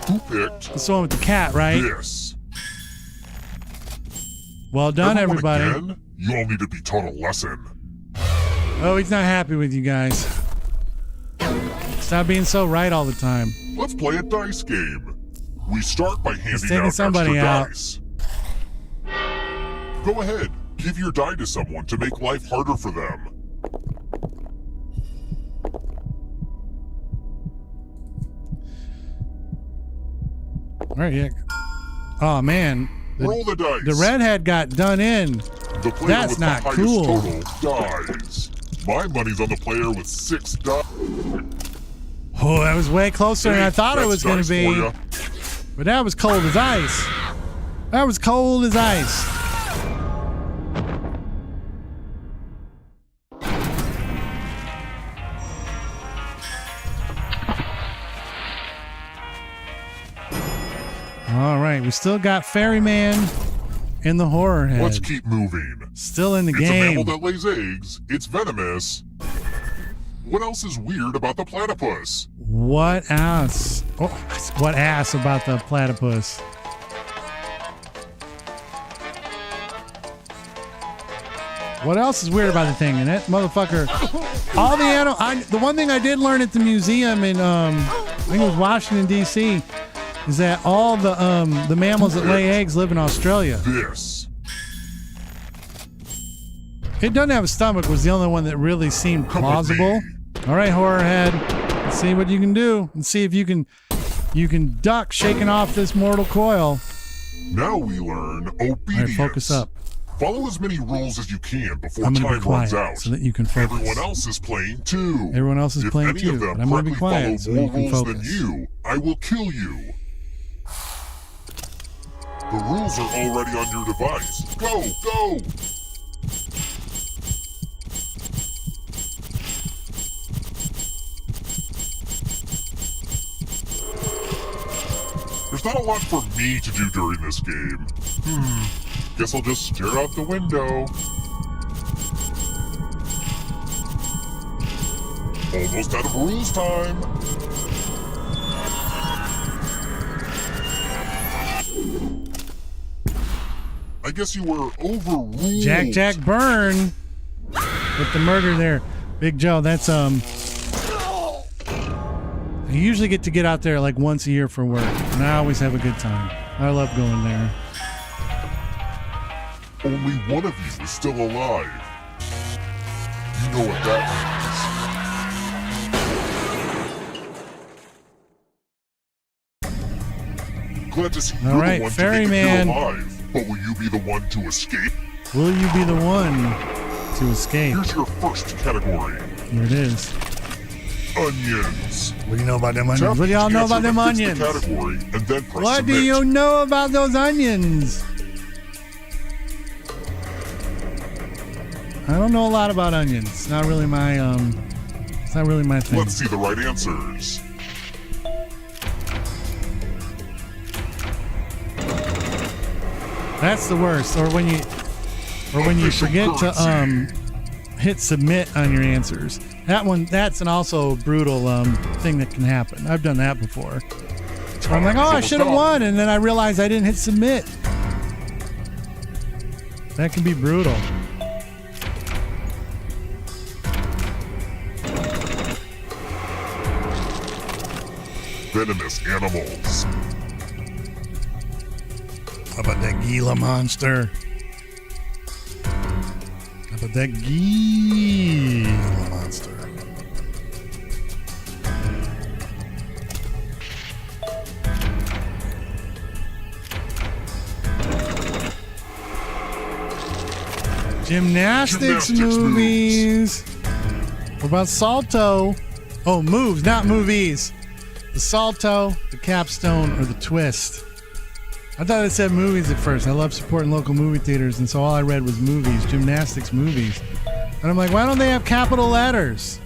Who picked It's the one with the cat, right? this? Well done, Everyone everybody. Again? You all need to be taught a lesson. Oh, he's not happy with you guys. Stop being so right all the time. Let's play a dice game. We start by handing taking out somebody extra out. dice. Go ahead, give your die to someone to make life harder for them. All right, yeah. Oh man, Roll the dice. the redhead got done in. The player That's with not the highest cool. total dies. My money's on the player with 6 dice. Oh, that was way closer than I thought it was going to be. But that was cold as ice. That was cold as ice. All right, we still got Ferryman and the horror head. Let's keep moving. Still in the It's a game. mammal that lays eggs. It's venomous. What else is weird about the platypus? What else? Oh, what ass about the platypus? What else is weird about the thing? And that motherfucker, all the animal. The one thing I did learn at the museum in I think it was Washington D.C. is that all the mammals that lay eggs live in Australia. This. It doesn't have a stomach was the only one that really seemed Come with plausible. me. All right, horror head. Let's see what you can do. Let's see if you can duck shaking off this mortal coil. Now we learn All obedience. right, focus up. Follow as many rules as you can before I'm gonna time be quiet runs out. so that you can focus. Everyone else is playing too. Everyone else is if playing any too, of them but I'm gonna be correctly quiet so follow you more can rules than focus. you, I will kill you. The rules are already on your device. Go, go! There's not a lot for me to do during this game. Guess I'll just stare out the window. Almost out of rules time. I guess you were overruled. Jack Byrne with the murder there. Big Joe, that's I usually get to get out there like once a year for work, and I always have a good time. I love going there. Only one of you is still alive. You know what that means. Glad to see All you're right, the one to Ferryman. make it alive. But will you be the one to escape? Will you be the one to escape? Here's your first category. Here it is. Onions. What do you know about them Tap onions? What do y'all each know answer about them that fits onions? the category and then press What do submit. you know about those onions? I don't know a lot about onions. It's not really my it's not really my thing. Let's see the right answers. That's the worst. Or when you Official forget to currency. hit submit on your answers. That's an also brutal thing that can happen. I've done that before. So I'm like, oh, I should have won, and then I realized I didn't hit submit. That can be brutal. Venomous animals. How about that Gila monster? How about that Gila monster? Gymnastics movies. What about Salto? Oh, moves, not movies. The Salto, the Capstone, or the Twist. I thought it said movies at first. I love supporting local movie theaters, and so all I read was movies, gymnastics movies. And I'm like, why don't they have capital letters?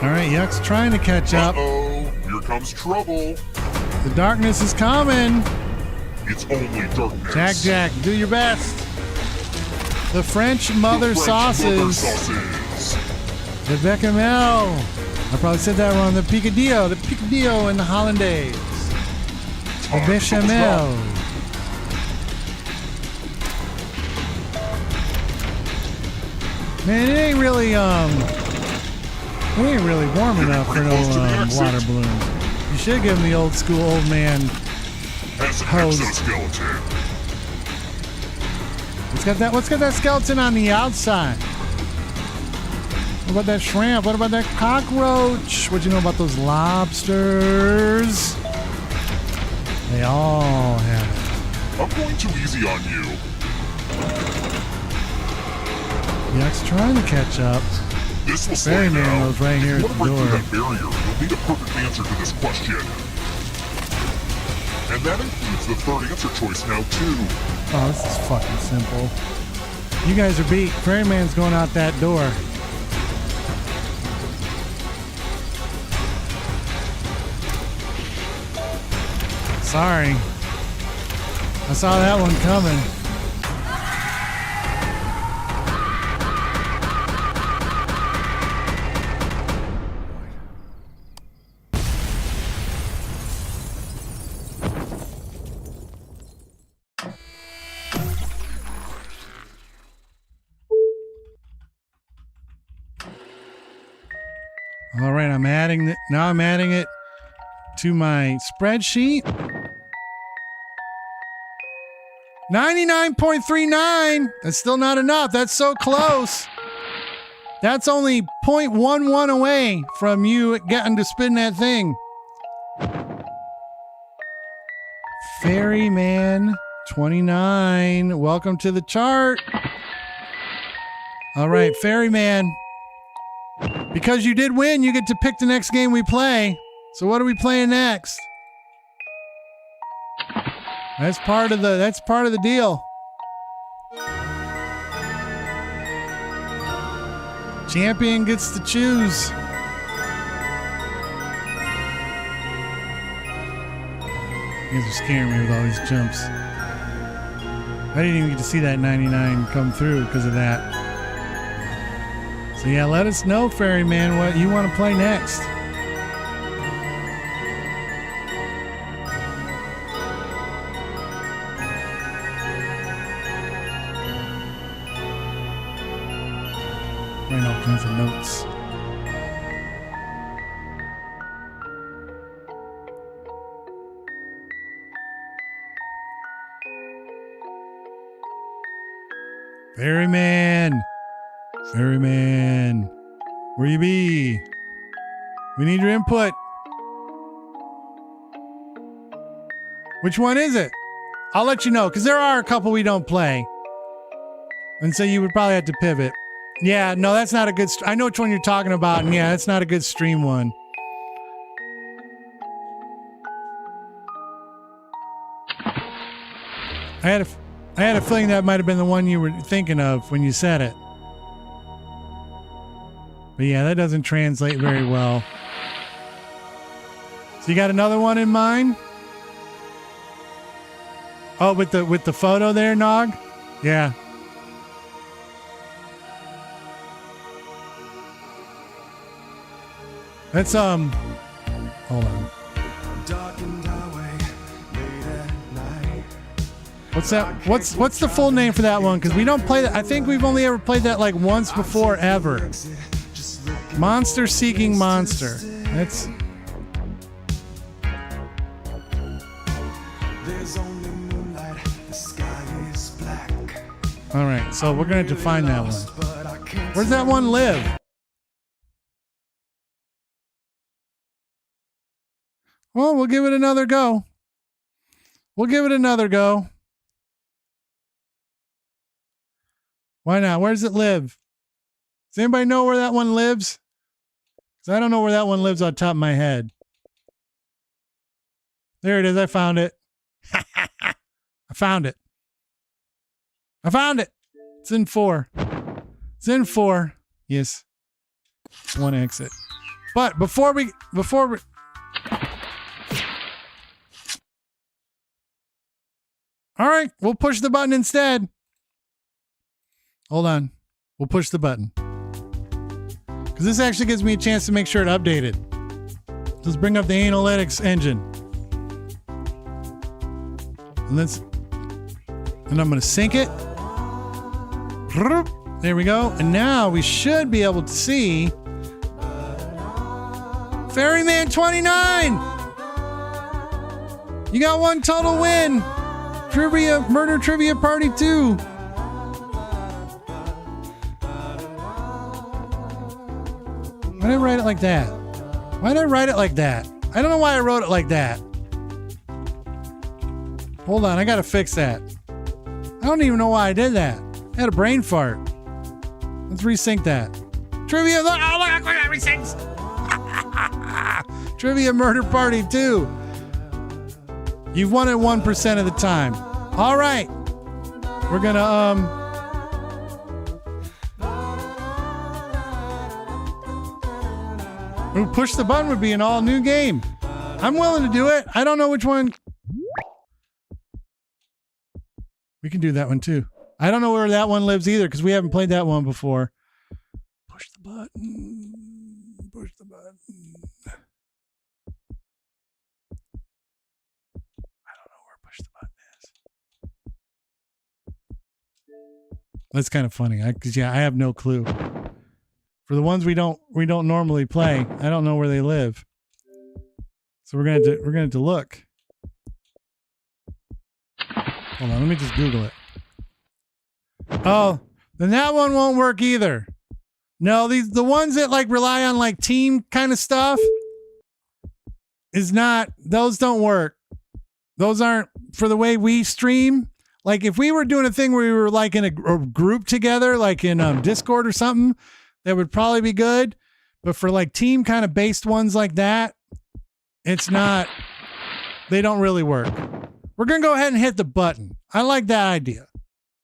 All right, Yuck's trying to catch up. Uh-oh, here comes trouble. The darkness is coming. It's only darkness. Jack, do your best. The French mother sauces. The bechamel. I probably said that wrong. The picadillo and the hollandaise. The bechamel. Man, it ain't really warm enough for no water balloon. You should give him the old school old man hose. Exoskeleton. What's got that skeleton on the outside? What about that shrimp? What about that cockroach? What do you know about those lobsters? They all have it. I'm going too easy on you. Yuck's trying to catch up. This will slow you Ferryman down. was right here at If the you want to door. break through that barrier, you'll need a perfect answer to this question. And that includes the third answer choice now, too. Oh, this is fucking simple. You guys are beat. Ferryman's going out that door. Sorry. I saw that one coming. All right, I'm adding it to my spreadsheet. 99.39. That's still not enough. That's so close. That's only 0.11 away from you getting to spin that thing. Ferryman 29. Welcome to the chart. All right, Ferryman. Because you did win, you get to pick the next game we play. So what are we playing next? That's part of the deal. Champion gets to choose. You guys are scaring me with all these jumps. I didn't even get to see that 99 come through because of that. So yeah, let us know, Ferryman, what you want to play next. Writing all kinds of notes. Ferryman! Ferryman! Where you be? We need your input. Which one is it? I'll let you know, because there are a couple we don't play. And so you would probably have to pivot. Yeah, no, that's not a good... I know which one you're talking about, and yeah, that's not a good stream one. I had a feeling that might have been the one you were thinking of when you said it. But yeah, that doesn't translate very well. So you got another one in mind? Oh, with the photo there, Nog? Yeah. Let's hold on. What's that? What's the full name for that one? Because we don't play that. I think we've only ever played that like once before ever. Monster Seeking Monster. That's. All right, so we're gonna have to find that one. Where's that one live? Well, we'll give it another go. We'll give it another go. Why not? Where does it live? Does anybody know where that one lives? Because I don't know where that one lives on top of my head. There it is. I found it. I found it. I found it. It's in 4. It's in 4. Yes. One exit. But before we all right, we'll push the button instead. Hold on. We'll push the button. Because this actually gives me a chance to make sure it updated. Let's bring up the Anal-ytics Engine. And I'm going to sync it. There we go. And now we should be able to see Ferryman 29. You got one total win. Murder Trivia Party 2. Why did I write it like that? Why did I write it like that? I don't know why I wrote it like that. Hold on, I gotta fix that. I don't even know why I did that. I had a brain fart. Let's resync that. Trivia, look, oh, look how quick that resyncs. Trivia Murder Party 2. You've won it 1% of the time. All right. We're gonna, push the button would be an all new game. I'm willing to do it. I don't know which one. We can do that one too. I don't know where that one lives either because we haven't played that one before. Push the button. Push the button. I don't know where push the button is. That's kind of funny. I have no clue. For the ones we don't normally play, I don't know where they live. So we're gonna have to look. Hold on, let me just Google it. Oh, then that one won't work either. No, the ones that like rely on like team kind of stuff those don't work. Those aren't for the way we stream. Like if we were doing a thing where we were like in a group together, like in Discord or something, that would probably be good. But for like team kind of based ones like that, it's not, they don't really work. We're going to go ahead and hit the button. I like that idea.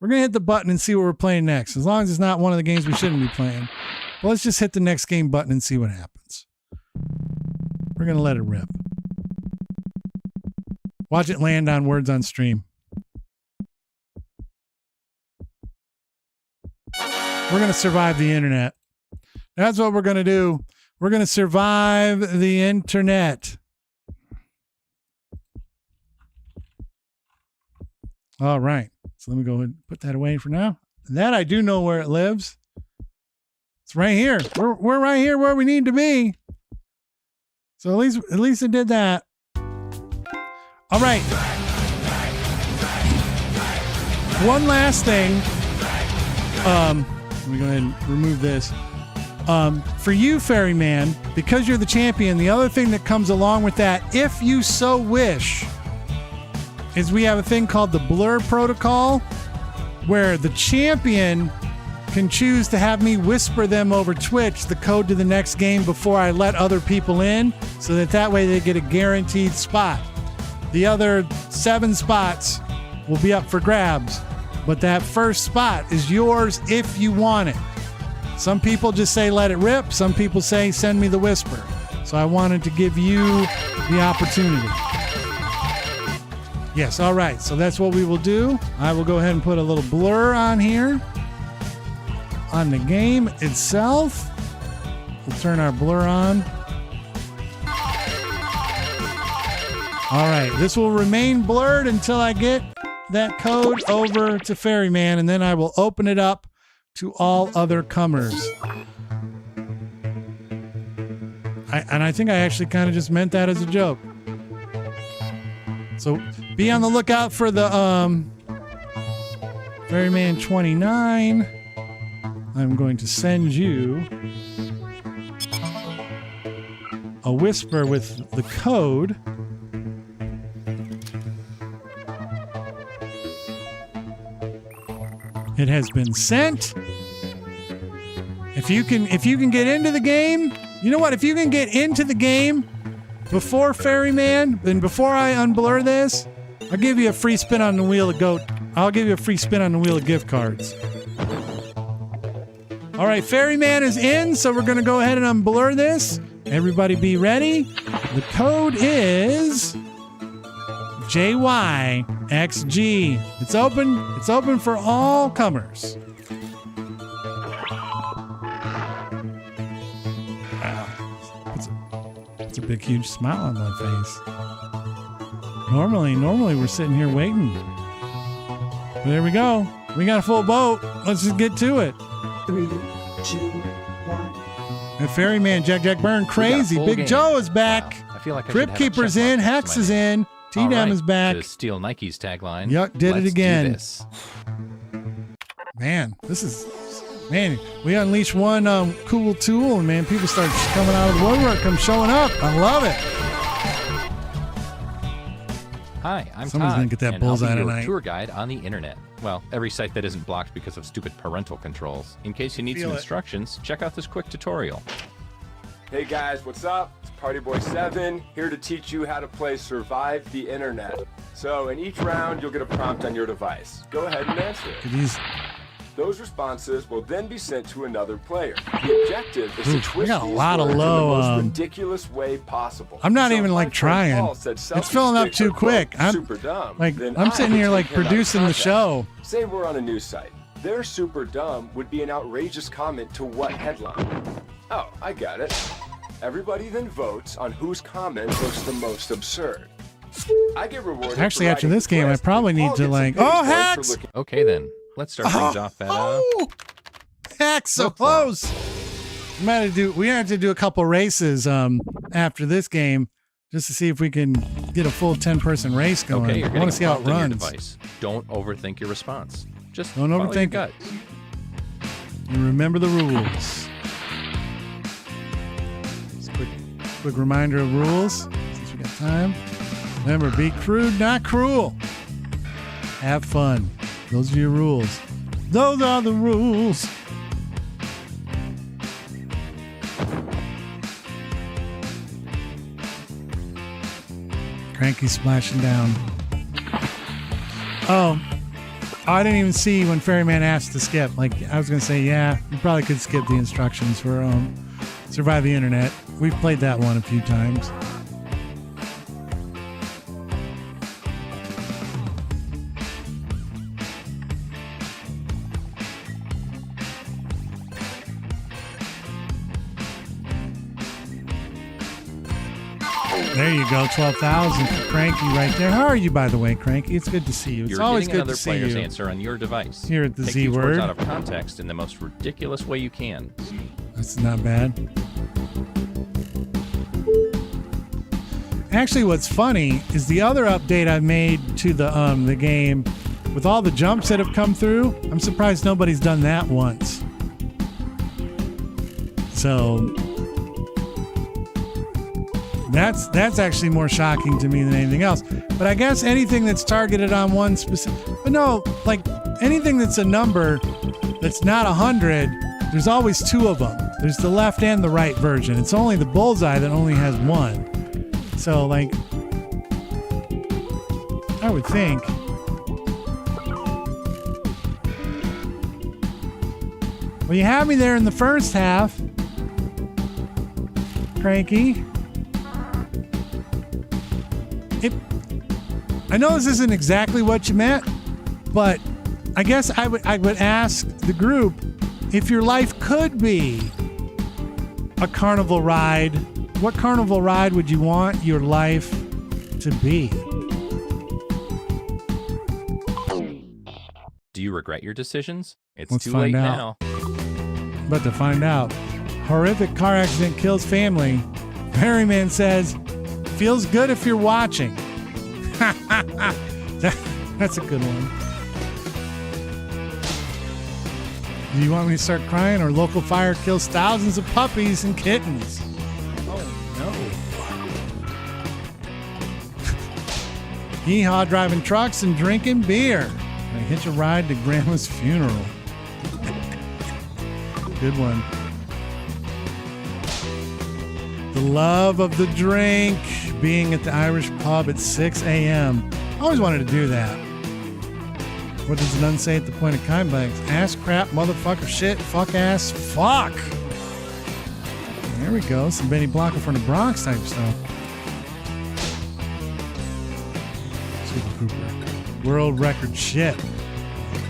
We're going to hit the button and see what we're playing next. As long as it's not one of the games we shouldn't be playing. But let's just hit the next game button and see what happens. We're going to let it rip. Watch it land on words on stream. We're going to survive the internet. That's what we're going to do. We're going to survive the internet. All right. So let me go ahead and put that away for now. That I do know where it lives. It's right here. We're right here where we need to be. So at least it did that. All right. One last thing. Let me go ahead and remove this. For you, Ferryman, because you're the champion, the other thing that comes along with that, if you so wish, is we have a thing called the Blur Protocol, where the champion can choose to have me whisper them over Twitch the code to the next game before I let other people in, so that way they get a guaranteed spot. The other 7 spots will be up for grabs, but that first spot is yours if you want it. Some people just say let it rip. Some people say send me the whisper. So I wanted to give you the opportunity. Yes, all right. So that's what we will do. I will go ahead and put a little blur on here on the game itself. We'll turn our blur on. All right, this will remain blurred until I get that code over to Ferryman, and then I will open it up to all other comers. I think I actually kind of just meant that as a joke. So be on the lookout for the Ferryman 29. I'm going to send you a whisper with the code. It has been sent. If you can get into the game, you know what? If you can get into the game before Ferryman, then before I unblur this, I'll give you a free spin on the wheel of goat. I'll give you a free spin on the wheel of gift cards. All right, Ferryman is in, so we're going to go ahead and unblur this. Everybody be ready. The code is JYXG. It's open. It's open for all comers. Wow. It's a big, huge smile on my face. Normally we're sitting here waiting. But there we go. We got a full boat. Let's just get to it. 3, 2, 1. And Ferryman, Jack Byrne, crazy. Big game. Joe is back. Wow. I feel like I Crypt should have a Keeper's check in. mark Hex next is to my name. in. T-Dam is back. To steal Nike's tagline. Yuck, did Let's it again. Do this. Man, we unleashed one cool tool, and man, people start coming out of the woodwork, come showing up. I love it. Hi, I'm Someone's Todd, gonna get that and I'll bullseye be your tonight. tour guide on the internet. Well, every site that isn't blocked because of stupid parental controls. In case you need Feel some it. instructions, check out this quick tutorial. Hey guys, what's up? It's Partyboy7 here to teach you how to play Survive the Internet. So in each round, you'll get a prompt on your device. Go ahead and answer it. These, Those responses will then be sent to another player. The objective is to we twist got a these lot of words in the low, most ridiculous way possible. I'm not So even if like my friend trying. Paul said It's filling up selfie too sticks are, quote, quick. I'm super dumb, like, then I'm I sitting would here take like him out of producing the context. show. Say we're on a news site. Their super dumb would be an outrageous comment to what headline? Oh, I got it. Everybody then votes on whose comment looks the most absurd. I get rewarded. Actually, for after writing this the game, I twist, probably and need Paul to gets a like, pity oh, point for Hex! looking- Okay then, let's start things off at Hex, so Look for 'em. close. We have to do a couple races after this game just to see if we can get a full 10-person race going. Okay, you're I getting want to see how it prompt on your runs. device. Don't overthink your response. Just Don't follow your overthink it. gut. And remember the rules. Just quick reminder of rules since we got time. Remember, be crude, not cruel. Have fun. Those are your rules. Those are the rules. Cranky splashing down. Oh, I didn't even see when Ferryman asked to skip. Like, I was going to say, yeah, you probably could skip the instructions for Survive the Internet. We've played that one a few times. There you go, 12,000 for Cranky right there. How are you, by the way, Cranky? It's good to see you. It's You're always getting good another to see player's you. answer on your device. Here at the Take Z these words word. out of context in the most ridiculous way you can. That's not bad. Actually, what's funny is the other update I made to the game with all the jumps that have come through. I'm surprised nobody's done that once. So that's actually more shocking to me than anything else. But I guess anything that's targeted on one specific, but no, like anything that's a number that's not 100, there's always two of them. There's the left and the right version. It's only the bullseye that only has one. So, like, I would think. Well, you had me there in the first half, Cranky. I know this isn't exactly what you meant, but I guess I would ask the group, if your life could be a carnival ride, what carnival ride would you want your life to be? Do you regret your decisions? It's Let's too find late out. now. About to find out. Horrific car accident kills family. Ferryman says, feels good if you're watching. That's a good one. Do you want me to start crying, or local fire kills thousands of puppies and kittens? Oh no. Yeehaw, driving trucks and drinking beer. I hitch a ride to grandma's funeral. Good one. The love of the drink, being at the Irish pub at 6 a.m. I always wanted to do that. What does none say at the point of kind blanks? Ass, crap, motherfucker, shit, fuck ass, fuck. There we go. Some Benny Blanco from the Bronx type stuff. Super Group record. World record shit.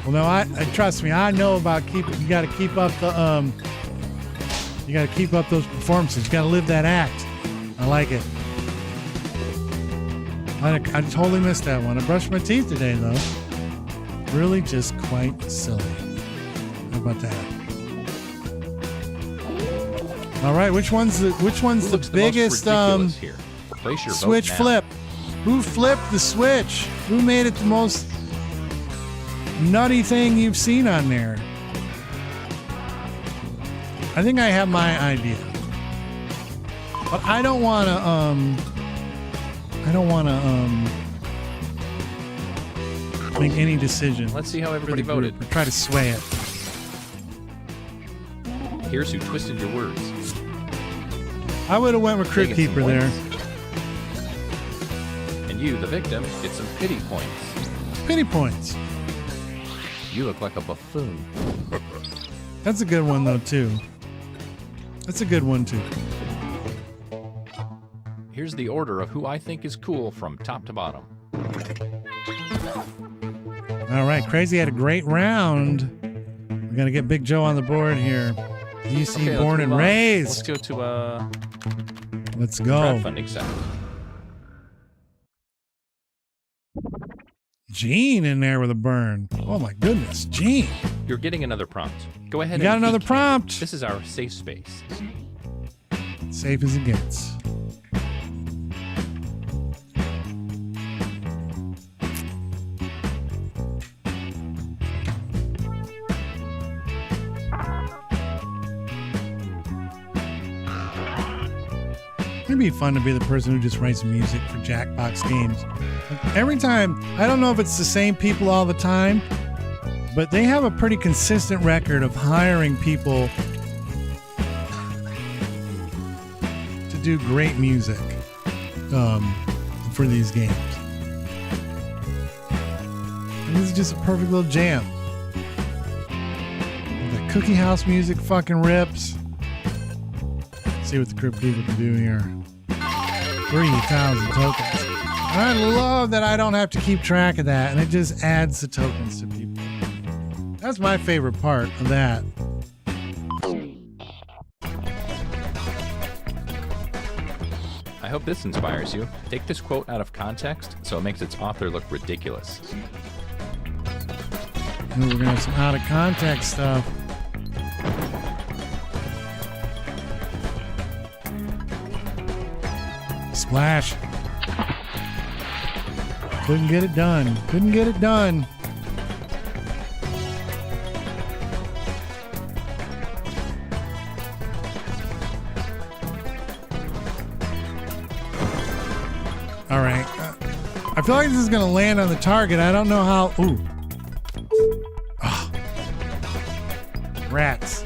Well, no, I trust me. I know about you got to keep up the you got to keep up those performances. You got to live that act. I like it. I totally missed that one. I brushed my teeth today, though. Really just quite silly. How about that? All right, which one's the biggest here? Place your switch vote now. flip? Who flipped the switch? Who made it the most nutty thing you've seen on there? I think I have my idea. But I don't want to make any decision. Let's see how everybody voted. Or try to sway it. Here's who twisted your words. I would have went with Crypt Keeper there. And you, the victim, get some pity points. Pity points. You look like a buffoon. That's a good one, though, too. That's a good one, too. Here's the order of who I think is cool from top to bottom. All right, Crazy had a great round. We're going to get Big Joe on the board here. DC Okay, born and raised. Let's go to Let's go. crowdfunding side. Gene in there with a burn. Oh my goodness, Gene. You're getting another prompt. Go ahead. You got and another peek. prompt. This is our safe space. Safe as it gets. It'd be fun to be the person who just writes music for Zacbox Games. Like, every time, I don't know if it's the same people all the time, but they have a pretty consistent record of hiring people to do great music for these games. And this is just a perfect little jam. The Cookie House music fucking rips. See what the Crypt Keeper can do here. 3,000 tokens. And I love that I don't have to keep track of that, and it just adds the tokens to people. That's my favorite part of that. I hope this inspires you. Take this quote out of context so it makes its author look ridiculous. And we're going to have some out of context stuff. Splash. Couldn't get it done. Couldn't get it done. All right. I feel like this is going to land on the target. I don't know how. Ooh. Oh. Rats.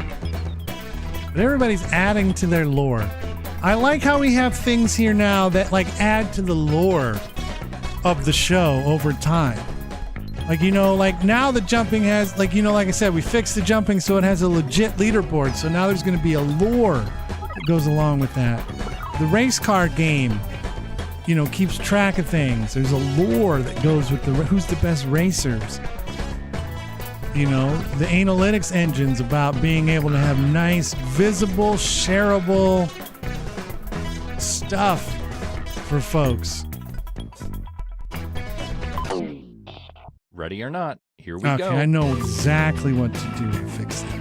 But everybody's adding to their lore. I like how we have things here now that like add to the lore of the show over time. Like, you know, like now the jumping has, like, you know, like I said, we fixed the jumping so it has a legit leaderboard. So now there's going to be a lore that goes along with that. The race car game keeps track of things. There's a lore that goes with who's the best racers. The Anal-ytics Engine's about being able to have nice, visible, shareable stuff for folks. Ready or not, here we go. Okay, I know exactly what to do to fix that.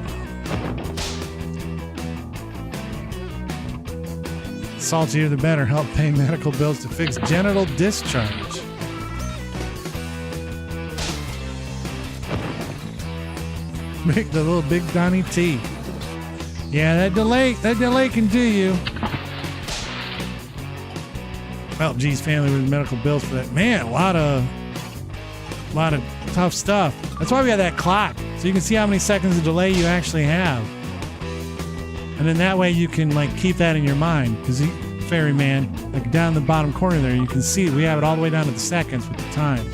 Saltier the better. Help pay medical bills to fix genital discharge. Make the little Big Donnie T. Yeah, that delay can do you. Help G's family with medical bills for that. Man, a lot of tough stuff. That's why we have that clock, so you can see how many seconds of delay you actually have. And then that way you can keep that in your mind, because Ferryman, down in the bottom corner there, you can see we have it all the way down to the seconds with the time.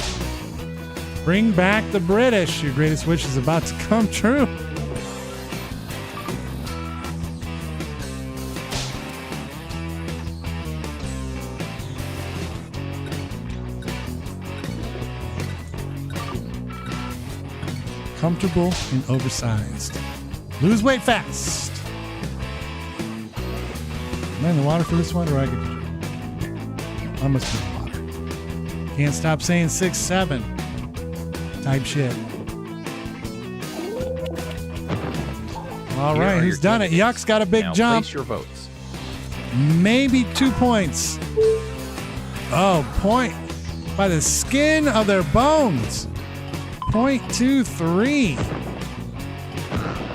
Bring back the British. Your greatest wish is about to come true. Comfortable and oversized. Lose weight fast. Am I in the water for this one, or I get to drink? I must be in the water. Can't stop saying 6-7 type shit. All right, who's done it? Yuck's got a big now jump. Place your votes. Maybe 2 points. Oh, point by the skin of their bones. 0.23.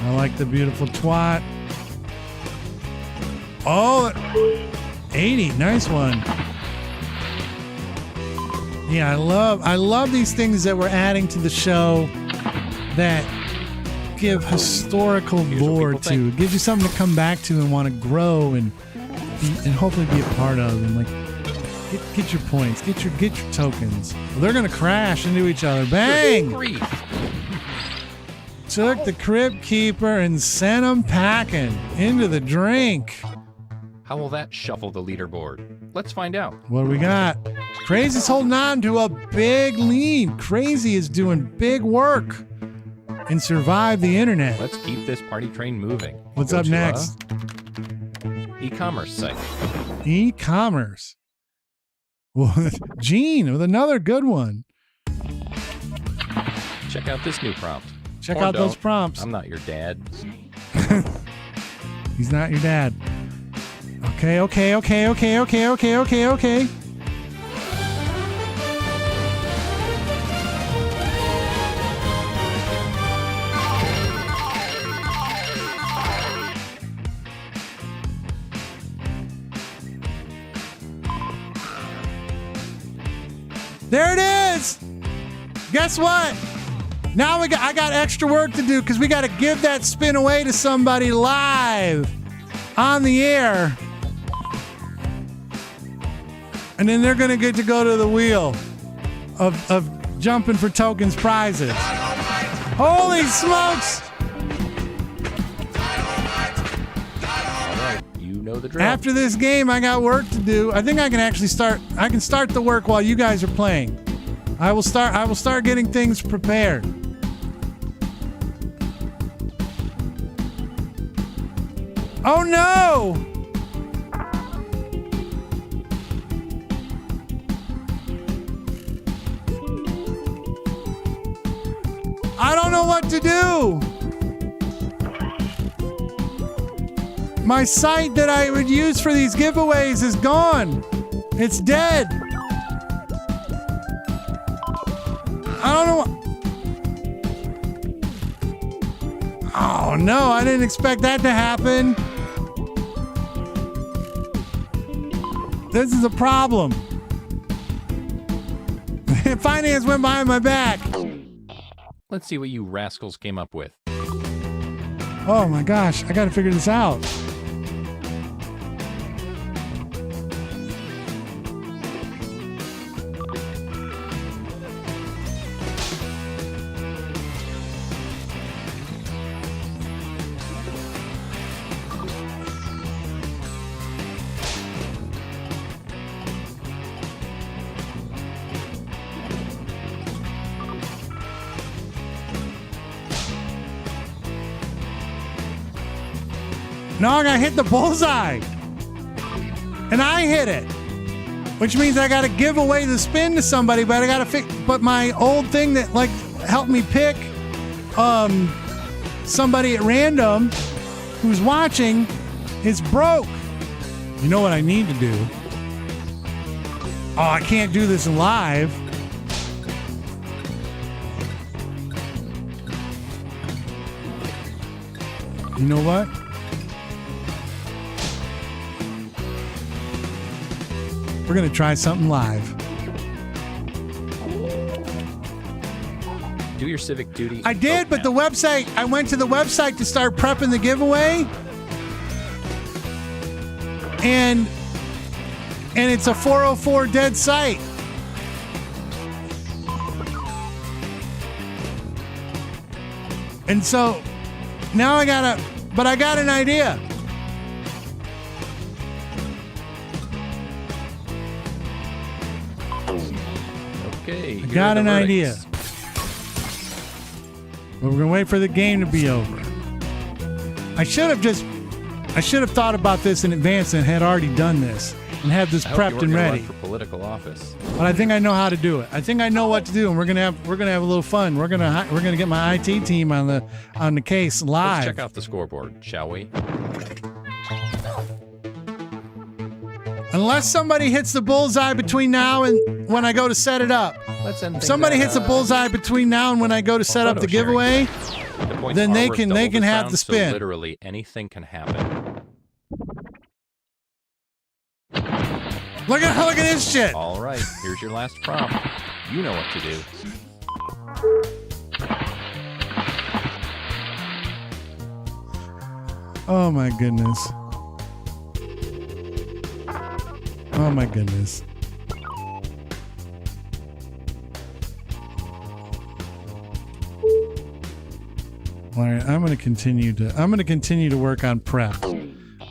I like the beautiful twat. Oh, 80. Nice one. Yeah, I love these things that we're adding to the show that give historical lore to. It gives you something to come back to and want to grow and hopefully be a part of, and get your points, get your tokens. Well, they're gonna crash into each other. Bang! Took the crib keeper and sent him packing into the drink. How will that shuffle the leaderboard? Let's find out. What do we got? Crazy's holding on to a big lead. Crazy is doing big work and survive the internet. Let's keep this party train moving. What's up next? E-commerce site. E-commerce. Well, Gene with another good one. Check out this new prompt. Check Or out those don't. prompts. I'm not your dad. He's not your dad. Okay. There it is. Guess what? Now I got extra work to do because we got to give that spin away to somebody live on the air. And then they're going to get to go to the wheel of jumping for tokens prizes. Holy smokes! You know the drill. After this game, I got work to do. I think I can actually start. I can start the work while you guys are playing. I will start getting things prepared. Oh no! I don't know what to do. My site that I would use for these giveaways is gone. It's dead. I don't know what. Oh no, I didn't expect that to happen. This is a problem. Finance went behind my back. Let's see what you rascals came up with. Oh my gosh, I gotta figure this out. No, I gotta hit the bullseye. And I hit it. Which means I gotta give away the spin to somebody, but I gotta but my old thing that like helped me pick somebody at random who's watching is broke. You know what I need to do? Oh, I can't do this live. You know what? We're going to try something live. Do your civic duty. I did, but the website, I went to the website to start prepping the giveaway. And it's a 404 dead site. And so now I got an idea. Okay. I got an idea. But we're going to wait for the game to be over. I should have thought about this in advance and had already done this and had this prepped and ready. For political office. But I think I know how to do it. I think I know what to do, and we're gonna have a little fun. We're gonna get my IT team on the case live. Let's check out the scoreboard, shall we? Unless somebody hits the bullseye between now and when I go to set it up. If somebody hits the bullseye between now and when I go to set up the giveaway, then they can have the spin. So literally anything can happen. Look at this shit. All right, here's your last prompt. You know what to do. Oh my goodness. Oh my goodness. All right, I'm going to continue to work on prep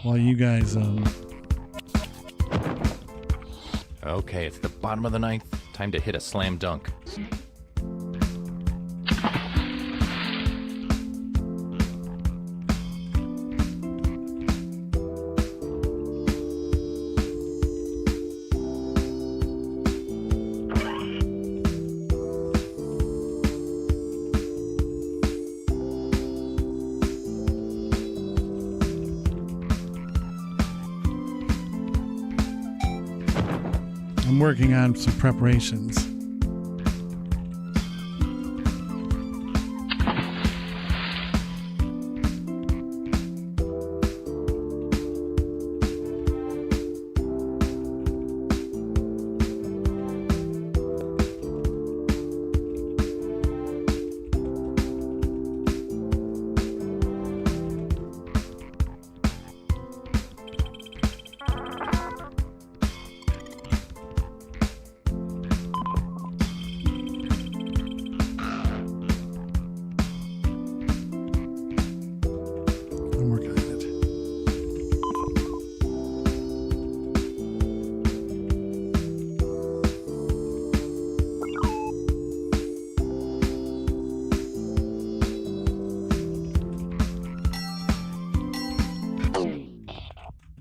while you guys Okay, it's the bottom of the ninth. Time to hit a slam dunk. I'm working on some preparations.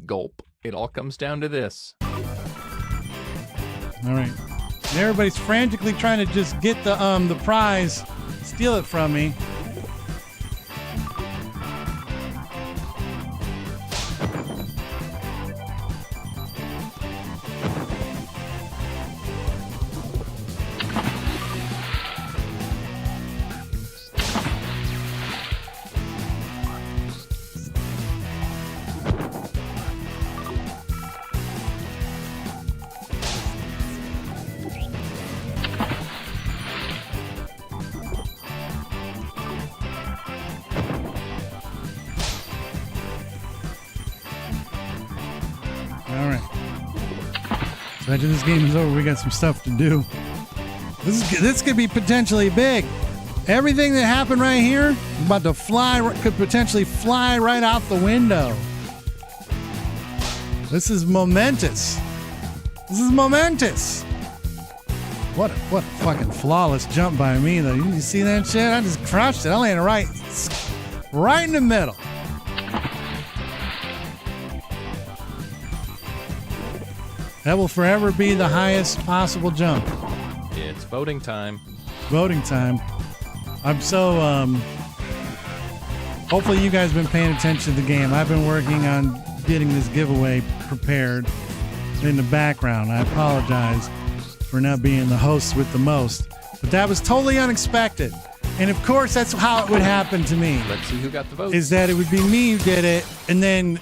Gulp. It all comes down to this. All right. And everybody's frantically trying to just get the prize, steal it from me. After this game is over, we got some stuff to do. This could be potentially big. Everything that happened right here is about to could potentially fly right out the window. This is momentous. This is momentous. What a fucking flawless jump by me, though. You see that shit? I just crushed it. I landed right in the middle. That will forever be the highest possible jump. It's voting time. Voting time. I'm so, hopefully you guys have been paying attention to the game. I've been working on getting this giveaway prepared in the background. I apologize for not being the host with the most, but that was totally unexpected. And of course, that's how it would happen to me. Let's see who got the votes. Is that it would be me who did it, and then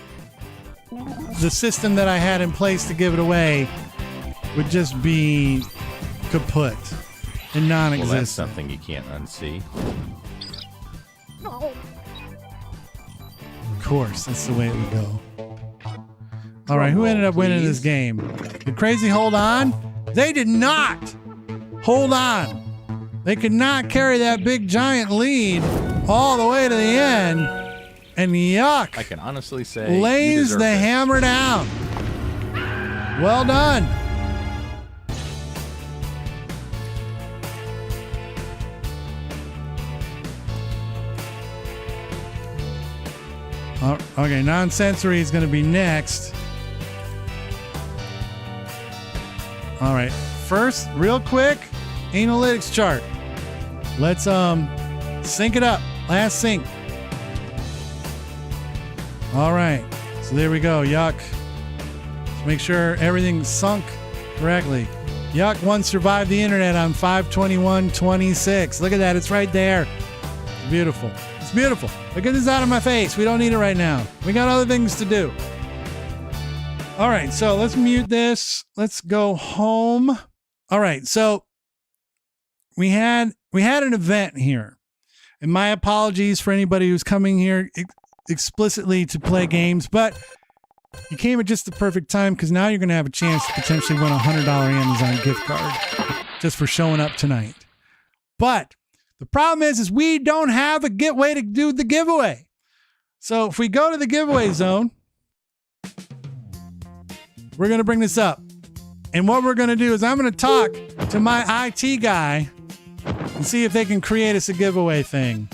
the system that I had in place to give it away would just be kaput and non-existent. Well, that's something you can't unsee. Of course, that's the way it would go. All right, who ended up winning this game? Did Crazy hold on? They did not hold on. They could not carry that big giant lead all the way to the end. And yuck. I can honestly say lays the this. hammer down. Well done. Okay, non-sensory is going to be next. All right, first, real quick, analytics chart. Let's sync it up. Last sync. All right, so there we go. Yuck. Let's make sure everything's sunk correctly. Yuck 1 survived the internet on 5/21/26. Look at that, it's right there. It's beautiful. It's beautiful. Look at this out of my face. We don't need it right now. We got other things to do. All right, so let's mute this. Let's go home. All right, so we had an event here. And my apologies for anybody who's coming here explicitly to play games, but you came at just the perfect time because now you're going to have a chance to potentially win a $100 Amazon gift card just for showing up tonight. But the problem is we don't have a way to do the giveaway. So if we go to the giveaway zone, we're going to bring this up. And what we're going to do is I'm going to talk to my IT guy and see if they can create us a giveaway thing.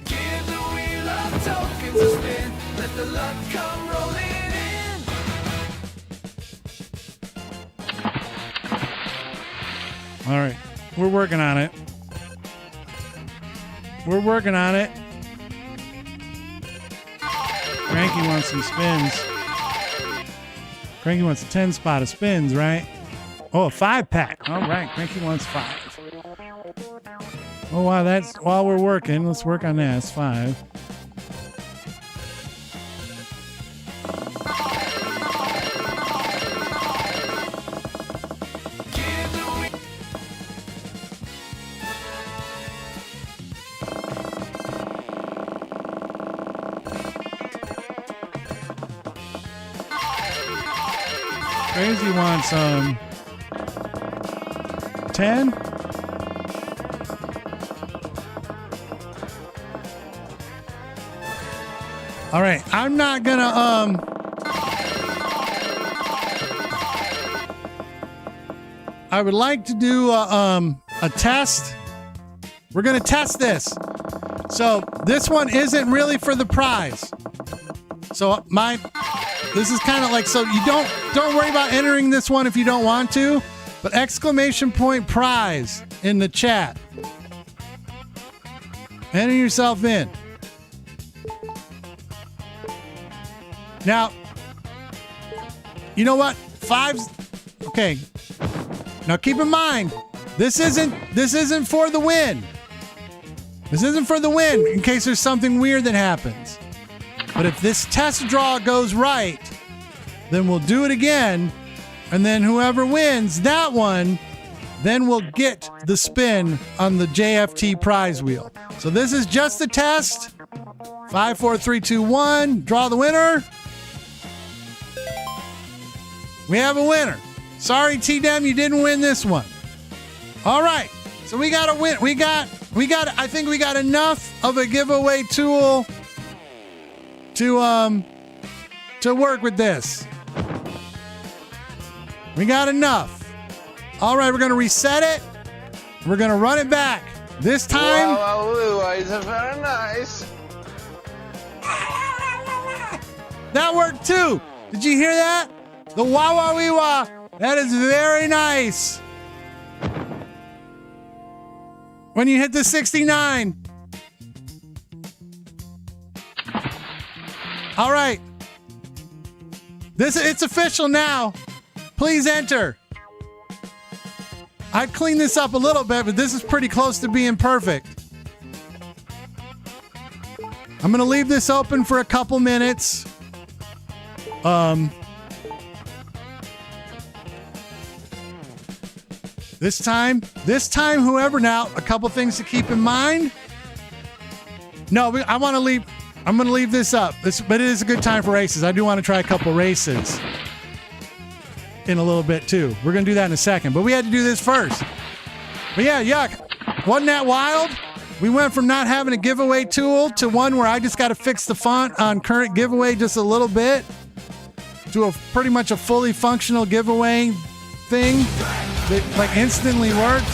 Give the wheel of tokens a spin. Let the luck come rolling in. All right. We're working on it. We're working on it. Cranky wants some spins. Cranky wants a 10 spot of spins, right? Oh, a 5-pack. All right. Cranky wants 5. Oh, wow. That's while we're working. Let's work on that. It's 5. Crazy wants 10. All right, I'm not gonna I would like to do a test. We're gonna test this. So this one isn't really for the prize. So this is kind of like, so you don't worry about entering this one if you don't want to, but exclamation point prize in the chat. Enter yourself in. Now, you know what? 5's okay. Now keep in mind, this isn't for the win. This isn't for the win in case there's something weird that happens. But if this test draw goes right, then we'll do it again. And then whoever wins that one, then we'll get the spin on the JFT prize wheel. So this is just a test. 5, 4, 3, 2, 1. Draw the winner. We have a winner. Sorry, T-Dem, you didn't win this one. All right. So we got a win. I think we got enough of a giveaway tool to work with this. We got enough. All right, we're going to reset it. We're going to run it back. This time, Wow, very nice. that worked too. Did you hear that? The wah wah wee wah. That is very nice. When you hit the 69. All right. It's official now. Please enter. I'd clean this up a little bit, but this is pretty close to being perfect. I'm going to leave this open for a couple minutes. This time, whoever now, a couple things to keep in mind. No, I'm going to leave this up. But it is a good time for races. I do want to try a couple races in a little bit too. We're going to do that in a second, but we had to do this first. But yeah, yuck. Wasn't that wild? We went from not having a giveaway tool to one where I just got to fix the font on current giveaway just a little bit to a pretty much a fully functional giveaway thing that like instantly worked.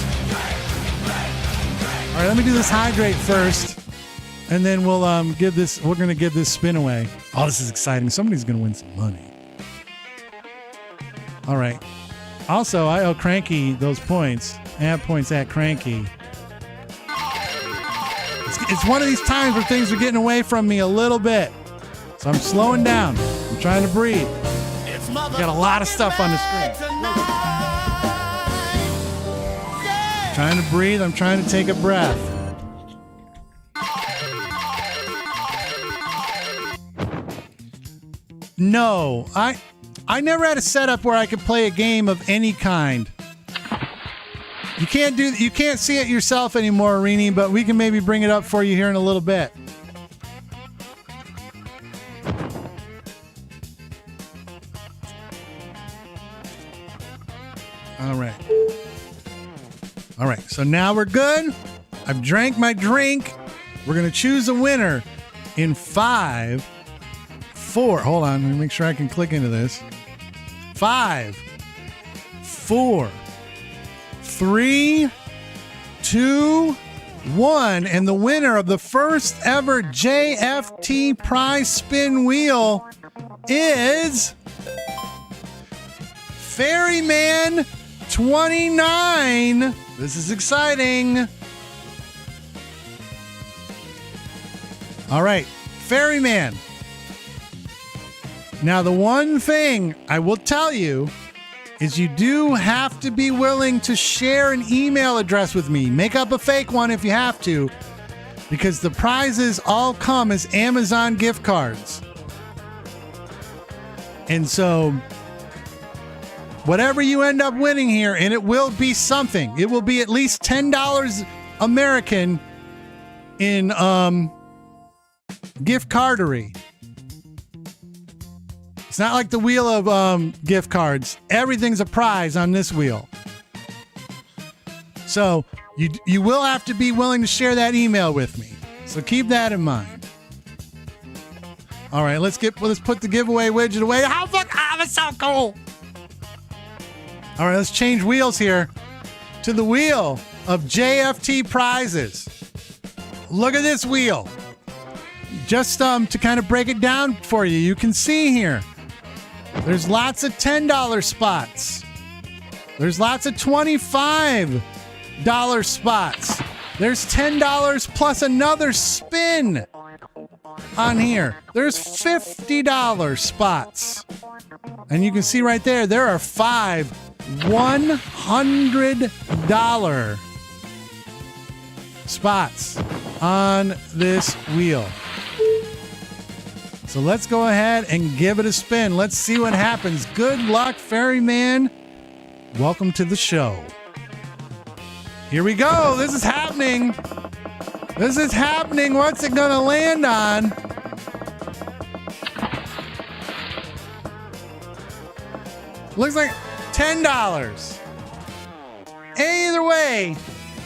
All right, let me do this hydrate first, and then we're going to give this spin away. Oh, this is exciting. Somebody's going to win some money. All right. Also, I owe Cranky those points. Add points at Cranky. It's one of these times where things are getting away from me a little bit. So I'm slowing down. I'm trying to breathe. Got a lot of stuff on the screen. Trying to breathe. I'm trying to take a breath. No, I never had a setup where I could play a game of any kind. You can't see it yourself anymore, Arini, but we can maybe bring it up for you here in a little bit. All right, so now we're good. I've drank my drink. We're going to choose a winner in 5, 4. Hold on, let me make sure I can click into this. 5, 4, 3, 2, 1. And the winner of the first ever JFT prize spin wheel is Ferryman 29. This is exciting. All right, Ferryman. Now, the one thing I will tell you is you do have to be willing to share an email address with me. Make up a fake one if you have to, because the prizes all come as Amazon gift cards. And so, whatever you end up winning here, and it will be something. It will be at least $10 American in gift cardery. It's not like the wheel of gift cards. Everything's a prize on this wheel. So you will have to be willing to share that email with me. So keep that in mind. All right, let's put the giveaway widget away. That's so cool. All right, let's change wheels here to the wheel of JFT prizes. Look at this wheel. Just to kind of break it down for you, you can see here, there's lots of $10 spots. There's lots of $25 spots. There's $10 plus another spin on here. There's $50 spots. And you can see right there are 5 $100 spots on this wheel. So let's go ahead and give it a spin. Let's see what happens. Good luck, Ferryman. Welcome to the show. Here we go. This is happening. This is happening. What's it going to land on? Looks like $10. Either way,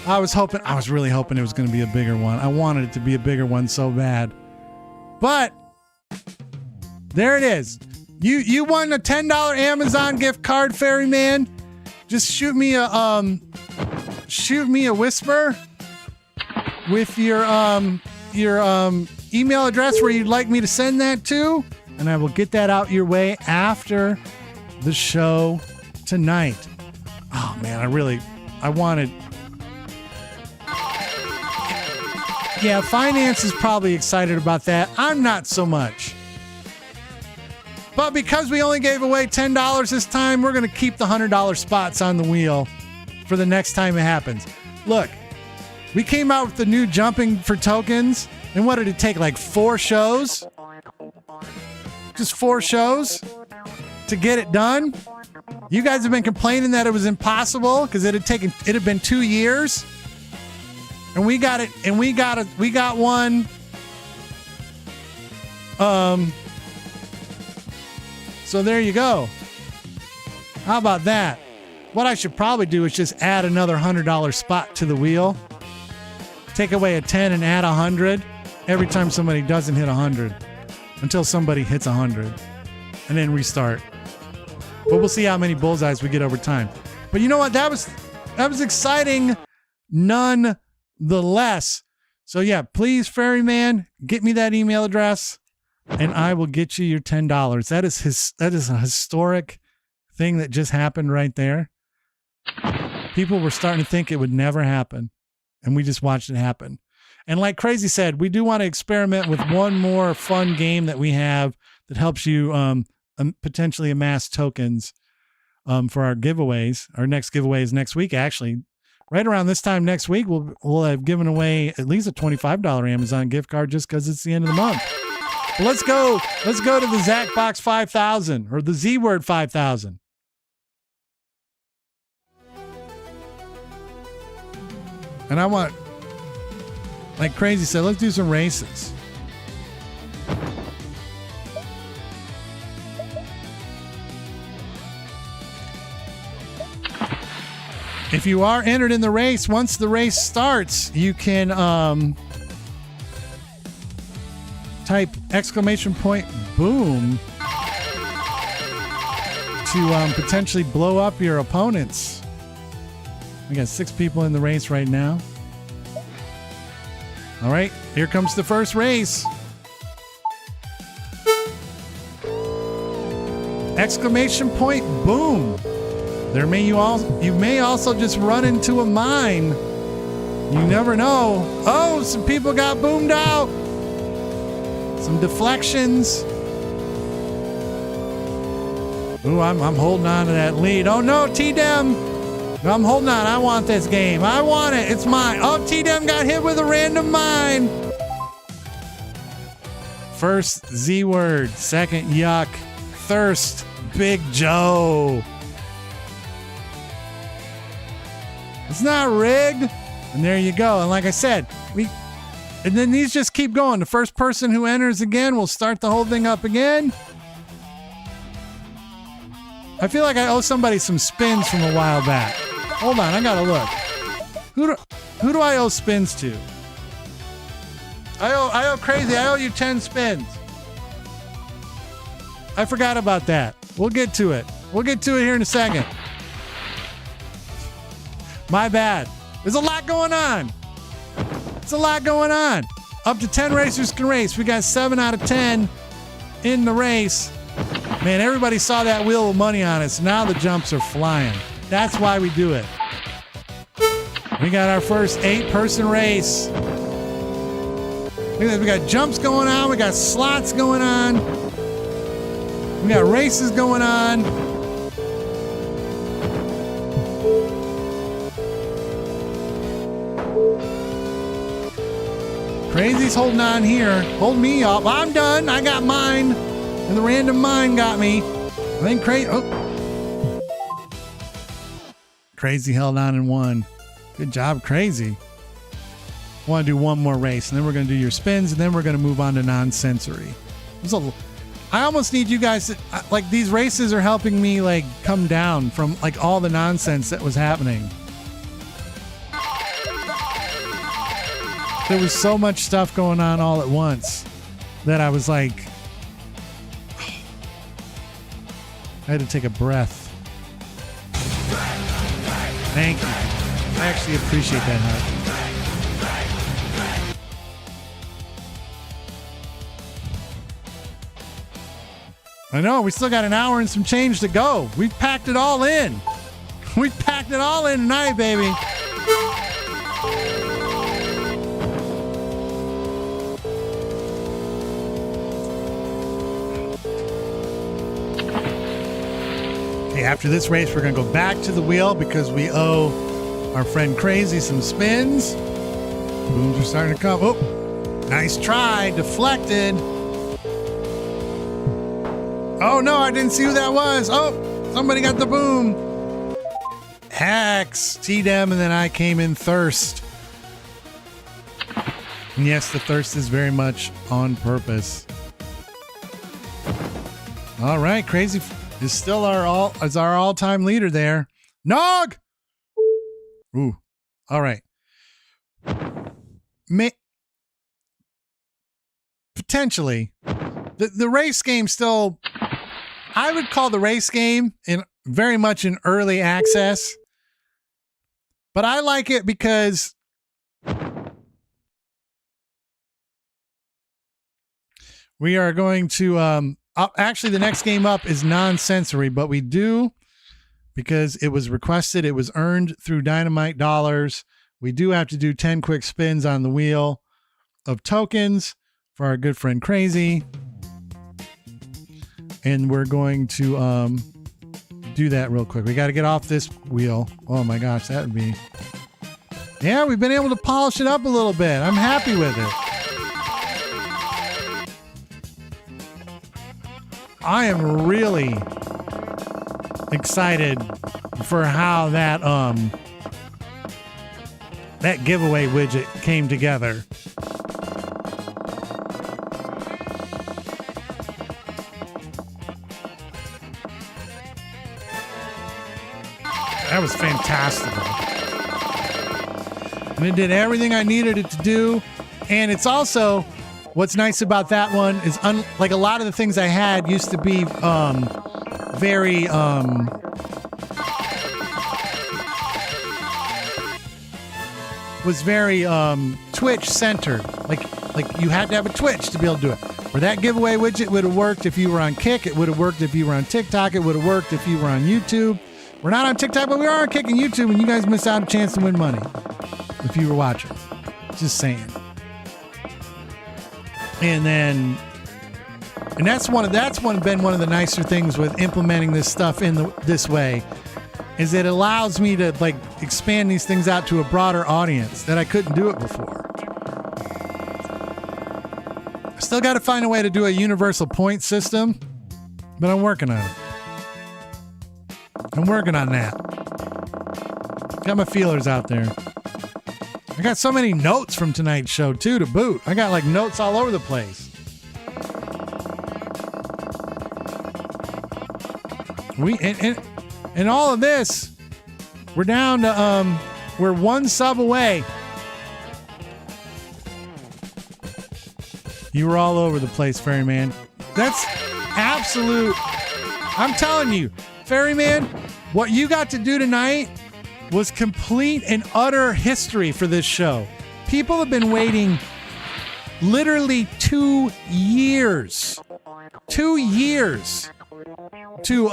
I was really hoping it was going to be a bigger one. I wanted it to be a bigger one so bad. But there it is. You won a $10 Amazon gift card, Ferryman. Just shoot me a whisper with your email address where you'd like me to send that to, and I will get that out your way after the show tonight. Oh man, I wanted. Yeah, finance is probably excited about that. I'm not so much. But because we only gave away $10 this time, we're going to keep the $100 spots on the wheel for the next time it happens. Look, we came out with the new jumping for tokens, and what did it take, like 4 shows? Just 4 shows to get it done? You guys have been complaining that it was impossible because it had been 2 years. And we got it, and we got one. So there you go. How about that? What I should probably do is just add another $100 spot to the wheel. Take away a 10 and add 100 every time somebody doesn't hit 100 until somebody hits 100 and then restart. But we'll see how many bullseyes we get over time. But you know what? That was exciting nonetheless. So yeah, please, Ferryman, get me that email address and I will get you your $10. That is a historic thing that just happened right there. People were starting to think it would never happen, and we just watched it happen. And like Crazy said, we do want to experiment with one more fun game that we have that helps you potentially amass tokens for our giveaways. Our next giveaway is next week, actually. Right around this time next week, we'll have given away at least a $25 Amazon gift card just because it's the end of the month. But let's go to the Zacbox 5000 or the Z-Word 5000. And I want, like Crazy said, let's do some races. If you are entered in the race, once the race starts, you can type !boom to potentially blow up your opponents. We got 6 people in the race right now. All right, here comes the first race. !boom. You may also just run into a mine. You never know. Oh, some people got boomed out. Some deflections. Ooh, I'm holding on to that lead. Oh no, T-Dem. I'm holding on. I want this game. I want it. It's mine. Oh, T-Dem got hit with a random mine. First, Z-Word. Second, Yuck. Thirst, Big Joe. It's not rigged. And there you go. And like I said, and then these just keep going. The first person who enters again will start the whole thing up again. I feel like I owe somebody some spins from a while back. Hold on, I gotta look. Who do I owe spins to? I owe Crazy. I owe you 10 spins. I forgot about that. We'll get to it. We'll get to it here in a second. My bad. There's a lot going on. It's a lot going on. Up to 10 racers can race. We got 7 out of 10 in the race. Man, everybody saw that wheel of money on it, so now the jumps are flying. That's why we do it. We got our first 8-person race. Look at this. We got jumps going on. We got slots going on. We got races going on. Crazy's holding on here. Hold me up. I'm done. I got mine. And the random mine got me. I think Crazy held on and won. Good job, Crazy. I want to do one more race, and then we're going to do your spins, and then we're going to move on to non-sensory. I almost need you guys to, like, these races are helping me, like, come down from, like, all the nonsense that was happening. There was so much stuff going on all at once that I was like, I had to take a breath. Thank you. I actually appreciate that, Hut. I know, we still got an hour and some change to go. We've packed it all in. We've packed it all in tonight, baby. Okay, after this race, we're going to go back to the wheel because we owe our friend Crazy some spins. Booms are starting to come. Oh, nice try. Deflected. Oh, no, I didn't see who that was. Oh, somebody got the boom. Hex, T-Dem, and then I came in thirst. And yes, the thirst is very much on purpose. All right, Crazy is still our all-time leader there. Nog! Ooh, all right. Potentially, the race game still, I would call the race game in very much in early access, but I like it because we are going to actually the next game up is non-sensory, but we do, because it was requested, it was earned through Dynamite dollars. We do have to do 10 quick spins on the wheel of tokens for our good friend Crazy. And we're going to do that real quick. We got to get off this wheel. Oh my gosh, that would be... Yeah, we've been able to polish it up a little bit. I'm happy with it. I am really excited for how that that giveaway widget came together. That was fantastical. And it did everything I needed it to do. And it's also, what's nice about that one is like a lot of the things I had used to be very was very Twitch centered. Like you had to have a Twitch to be able to do it. Where that giveaway widget would have worked if you were on Kick, it would have worked if you were on TikTok, it would have worked if you were on YouTube. We're not on TikTok, but we are on Kick and YouTube, and you guys missed out a chance to win money if you were watching. Just saying. And then, and that's been one of the nicer things with implementing this stuff in this way, is it allows me to like expand these things out to a broader audience that I couldn't do it before. I still got to find a way to do a universal point system, but I'm working on it. I'm working on that. Got my feelers out there. I got so many notes from tonight's show too to boot. I got like notes all over the place. And all of this, we're down to we're one sub away. You were all over the place, Ferryman. That's absolute. I'm telling you, Ferryman, what you got to do tonight was complete and utter history for this show. People have been waiting literally 2 years. 2 years to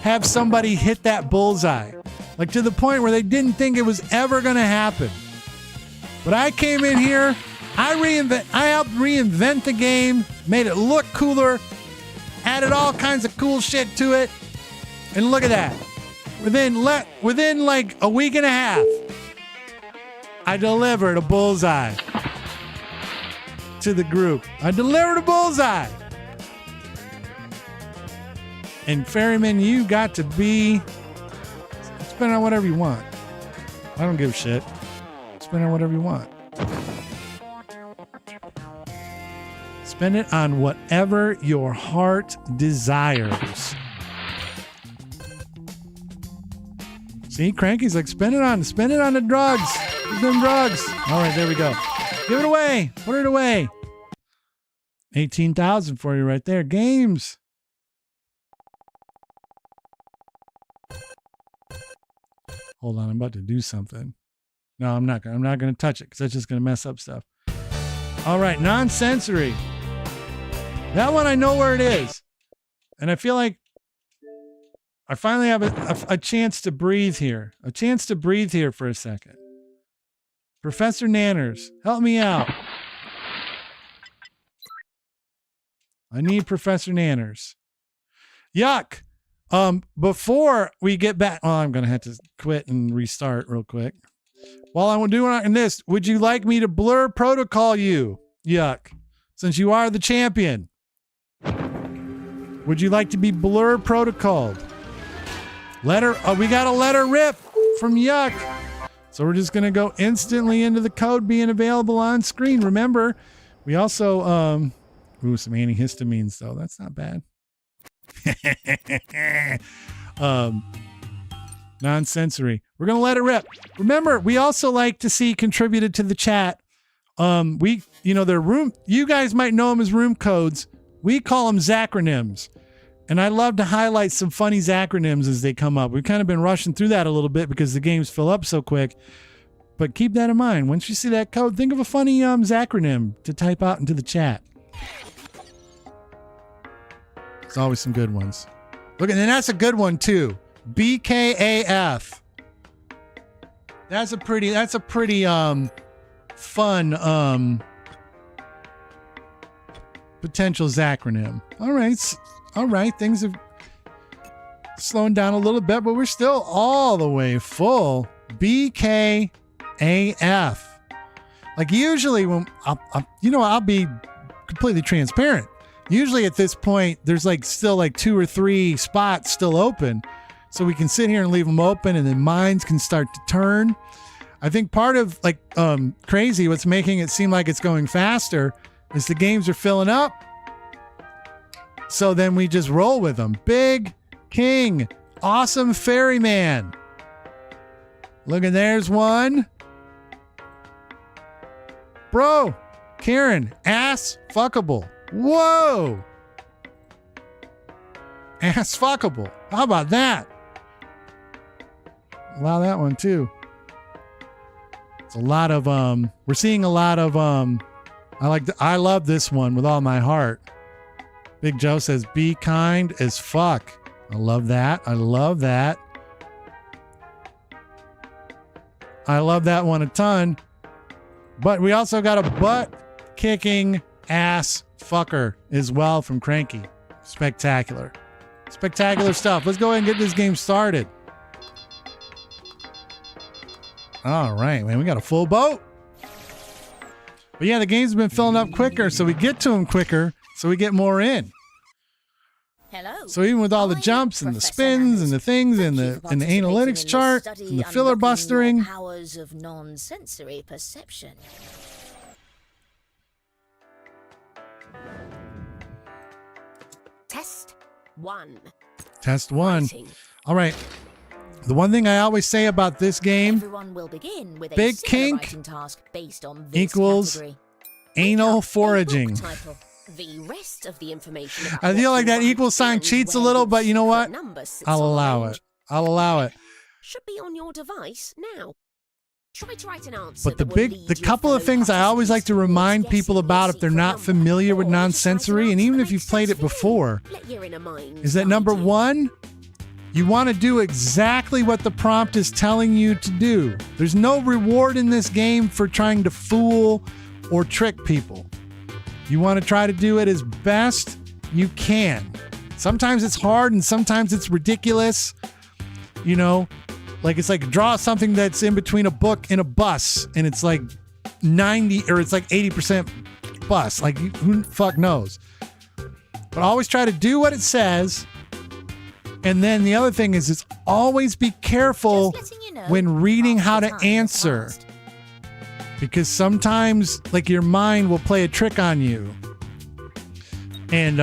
have somebody hit that bullseye. Like to the point where they didn't think it was ever going to happen. But I came in here, I helped reinvent the game, made it look cooler, added all kinds of cool shit to it. And look at that. Within like a week and a half, I delivered a bullseye to the group. I delivered a bullseye. And Ferryman, you got to be spend on whatever you want. I don't give a shit. Spend on whatever you want. Spend it on whatever your heart desires. See, Cranky's like, spend it on the drugs. Give them drugs. All right, there we go. Give it away. Put it away. 18,000 for you right there. Games. Hold on, I'm about to do something. No, I'm not going to touch it because that's just going to mess up stuff. All right, non-sensory. That one I know where it is. And I feel like I finally have a chance to breathe here. A chance to breathe here for a second. Professor Nanners, help me out. I need Professor Nanners. Yuck. Before we get back, I'm going to have to quit and restart real quick. While I'm doing this, would you like me to blur protocol you? Yuck. Since you are the champion. Would you like to be blur protocoled? We got a letter rip from Yuck. So we're just going to go instantly into the code being available on screen. Remember, we also, some antihistamines though. That's not bad. Non-sensory. We're going to let it rip. Remember, we also like to see contributed to the chat. You guys might know them as room codes. We call them zacronyms. And I love to highlight some funny zacronyms as they come up. We've kind of been rushing through that a little bit because the games fill up so quick. But keep that in mind. Once you see that code, think of a funny zacronym to type out into the chat. There's always some good ones. Look, and that's a good one too. BKAF. That's a pretty fun potential zacronym. All right, things have slowing down a little bit, but we're still all the way full. BKAF. Like usually when I'll be completely transparent. Usually at this point, there's still 2 or 3 spots still open. So we can sit here and leave them open and then minds can start to turn. I think part of crazy, what's making it seem like it's going faster is the games are filling up. So then we just roll with them. Big King, awesome ferryman. Look, and there's one. Bro, Karen, ass fuckable. Whoa. Ass fuckable. How about that? Allow that one too. It's a lot of we're seeing a lot of I love this one with all my heart. Big Joe says be kind as fuck. I love that. I love that. I love that one a ton. But we also got a butt kicking ass fucker as well from Cranky. Spectacular. Spectacular stuff. Let's go ahead and get this game started. All right, man, we got a full boat. But yeah, the games have been filling up quicker, so we get to them quicker, so we get more in. Hello. So even with all the jumps and the spins and the things and the analytics chart and the filibustering. Powers of non-sensory perception. Test 1. Test 1. All right. The one thing I always say about this game, Everyone will begin with a Big similar Kink task based on this equals category. anal Book foraging. title. The rest of the information about I feel what like you that want equal sign and cheats a where little, your but you know what? secret number sits I'll on the allow range it. I'll allow it. Should be on your device now. Try to write an answer. But the that will lead the your couple of fellow things I always like to participants remind towards people guessing about your if they're secret not number. familiar with Or just write an non-sensory, and answer even that if you've makes played sense it for you. before, Let your inner mind is that guide number you. 1, you want to do exactly what the prompt is telling you to do. There's no reward in this game for trying to fool or trick people. You want to try to do it as best you can. Sometimes it's hard and sometimes it's ridiculous. You know, it's like draw something that's in between a book and a bus and it's like 90 or it's like 80% bus. Like who the fuck knows? But always try to do what it says. And then the other thing is always be careful Just letting you know, when reading half how the to time has answer. passed. Because sometimes your mind will play a trick on you. And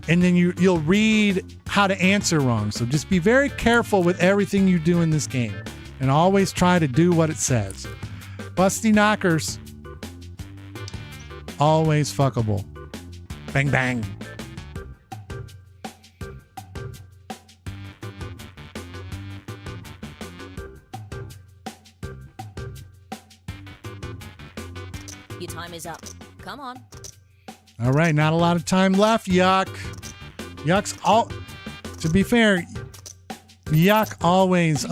then you'll read how to answer wrong. So just be very careful with everything you do in this game. And always try to do what it says. Busty knockers. Always fuckable. Bang bang. Your time is up. Come on. All right, not a lot of time left, Yuck. Yuck's all... To be fair, Yuck always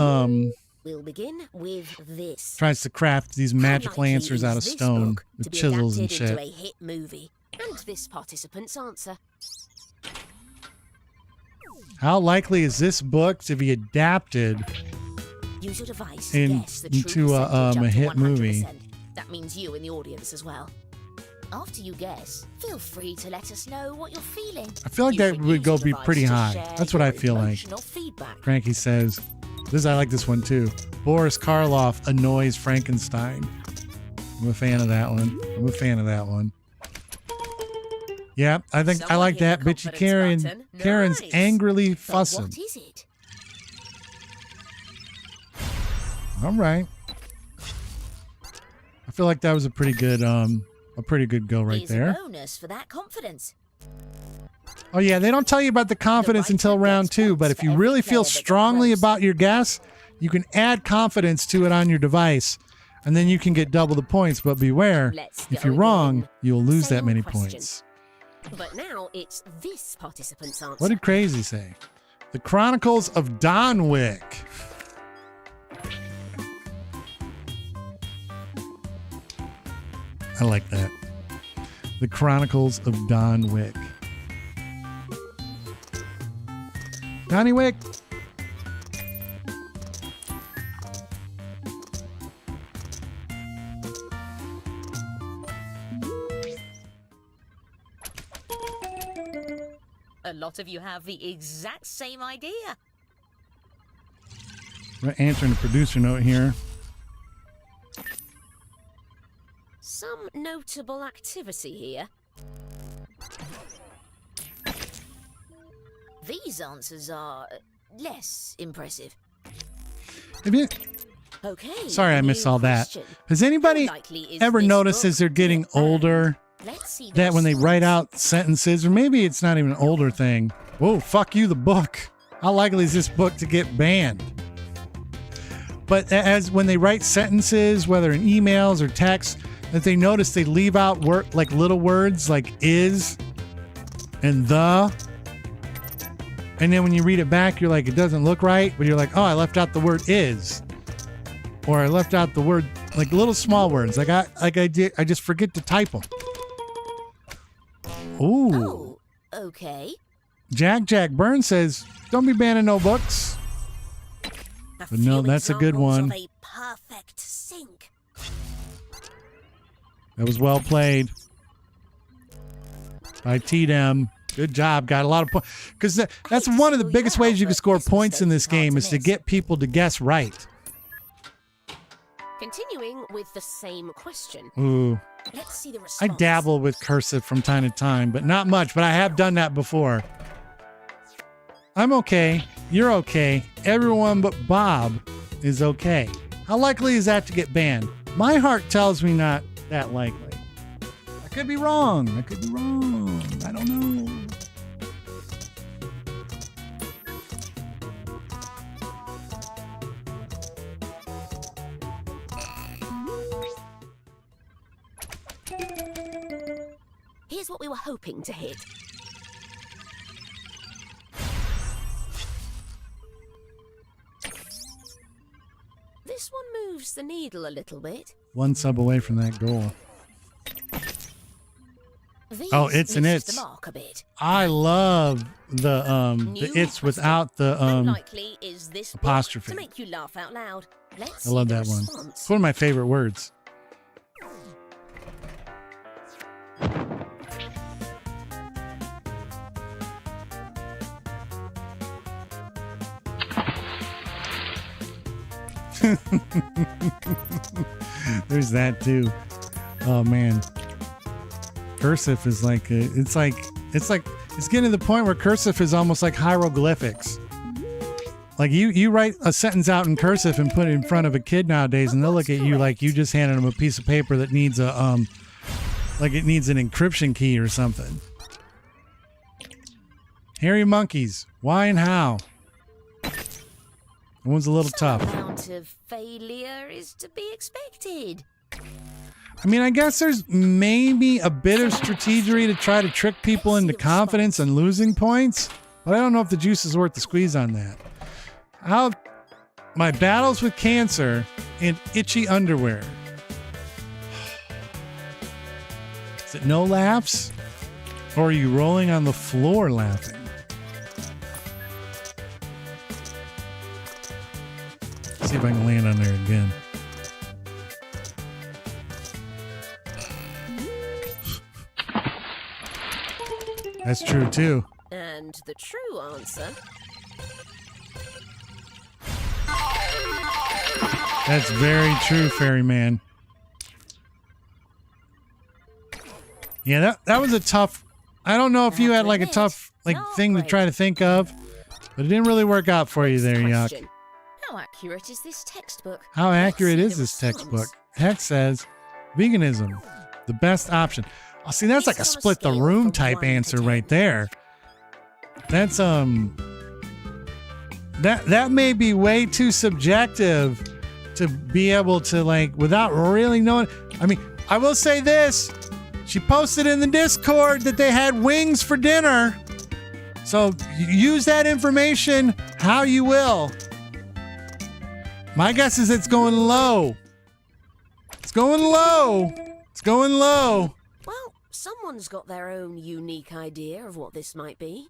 We'll begin with this. tries to craft these magical How likely answers is out of this stone book with to be chisels and adapted shit. into a hit movie? And this participant's answer. How likely is this book to be adapted Use your device. into into a hit movie? That means you in the audience as well. After you guess, feel free to let us know what you're feeling. I feel like that would go be pretty high. That's what I feel like. Feedback. Frankie says, I like this one too. Boris Karloff annoys Frankenstein. I'm a fan of that one. Yeah, I think I like that. Bitchy Karen. Karen's angrily fussing. What is it? All right. I feel like that was a pretty good go right Here's there. a bonus for that confidence. Oh yeah, they don't tell you about the confidence until round 2, but if you really feel strongly about your guess, you can add confidence to it on your device, and then you can get double the points. But beware, if you're wrong, you'll lose that many points. But now it's this participant's answer. What did Crazy say? The Chronicles of Donwick. I like that. The Chronicles of Donwick. Donnywick. A lot of you have the exact same idea. We're answering the producer note here. Some notable activity here. These answers are less impressive. Have you, Okay. sorry, I missed all that. question. Has anybody How likely is ever this noticed book as they're to getting get banned? older Let's see the that when they write response. out sentences, or maybe it's not even an older thing. Whoa, fuck you, the book. How likely is this book to get banned? But as when they write sentences, whether in emails or text, that they notice they leave out like little words like is and the. And then when you read it back, you're like, it doesn't look right, but you're like, oh, I left out the word is. Or I left out the word, like little small words. I just forget to type them. Ooh. Oh, okay. Jack Burns says, don't be banning no books. But no, that's a good one. Of a perfect sync. That was well played by T-Dem. Good job. Got a lot of points. Because that's one of the biggest ways you can score points in this game is to get people to guess right. Continuing with the same question. Ooh. Let's see the I response. dabble with cursive from time to time, but not much. But I have done that before. I'm okay. You're okay. Everyone but Bob is okay. How likely is that to get banned? My heart tells me not that likely. I could be wrong. I don't know. Here's what we were hoping to hit. This one moves the needle a little bit. One sub away from that goal. These Oh, it's an misses it's. the mark a bit. I love the it's without the How likely is this book apostrophe. to make you laugh out loud? Let's I love see the that one. response. It's one of my favorite words. There's that too. Oh man, cursive is like it's getting to the point where cursive is almost like hieroglyphics. Like you write a sentence out in cursive and put it in front of a kid nowadays, and they'll look at you like you just handed them a piece of paper that needs a like it needs an encryption key or something. Hairy monkeys, why and how? That one's a little tough. Some amount of failure is to be expected. I mean, I guess there's maybe a bit of strategery to try to trick people into confidence and losing points, but I don't know if the juice is worth the squeeze on that. My battles with cancer and itchy underwear. Is it no laughs? Or are you rolling on the floor laughing? Let's see if I can land on there again. That's true too. And the true answer. That's very true, Ferryman. Yeah, that was a tough. I don't know if you had like a tough thing to try to think of, but it didn't really work out for you there, Yuck. How accurate is this textbook? How accurate is this textbook? Hex says veganism, the best option. Oh, see, that's like a split the room type answer right there. That's that may be way too subjective to be able to like without really knowing. I mean, I will say this. She posted in the Discord that they had wings for dinner. So use that information how you will. My guess is it's going low. It's going low. It's going low. Well, someone's got their own unique idea of what this might be.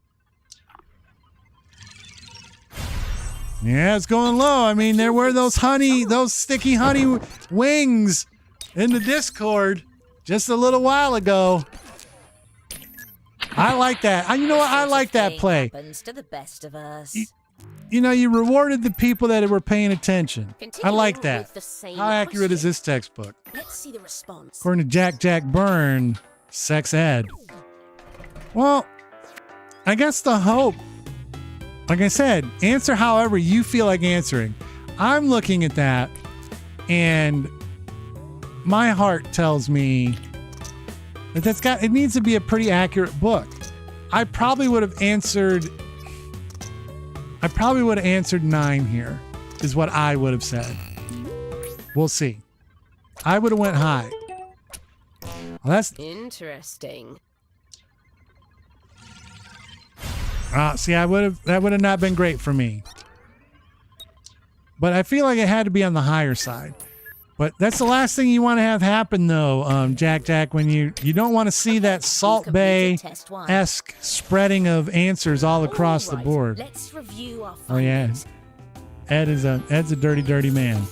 Yeah, it's going low. I mean, there were those sticky honey wings in the Discord just a little while ago. I like that. You know what? I like that play. Happens to the best of us. You know, you rewarded the people that were paying attention. I like that. How accurate is this textbook? Let's see the response. According to Jack Byrne, sex ed. Well, I guess the hope, like I said, answer however you feel like answering. I'm looking at that, and my heart tells me that it needs to be a pretty accurate book. I probably would have answered 9 here, is what I would have said. We'll see. I would have went high. Well, that's interesting. See, that would have not been great for me. But I feel like it had to be on the higher side. But that's the last thing you want to have happen, though, Jack, when you don't want to see that Salt Bay-esque spreading of answers all across the board. Let's review our findings. Oh, yeah. Ed's a dirty, dirty man.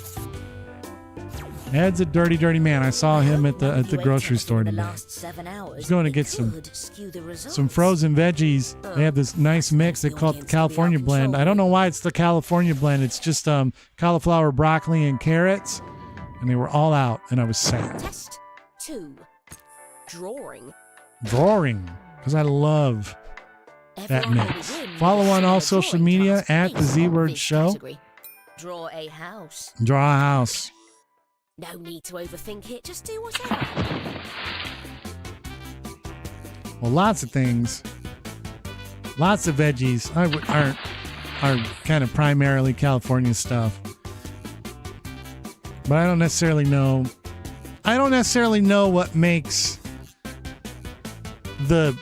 Ed's a dirty, dirty man. I saw him at the grocery store today. He's going to get some frozen veggies. They have this nice mix. They call it the California blend. I don't know why it's the California blend. It's just cauliflower, broccoli, and carrots. And they were all out, and I was sad. Test 2. Drawing. Because I love that mix. Follow on all social media at the Z Word Show. Draw a house. Draw a house. No need to overthink it. Just do whatever. Well, lots of things. Lots of veggies are kind of primarily California stuff. But I don't necessarily know what makes and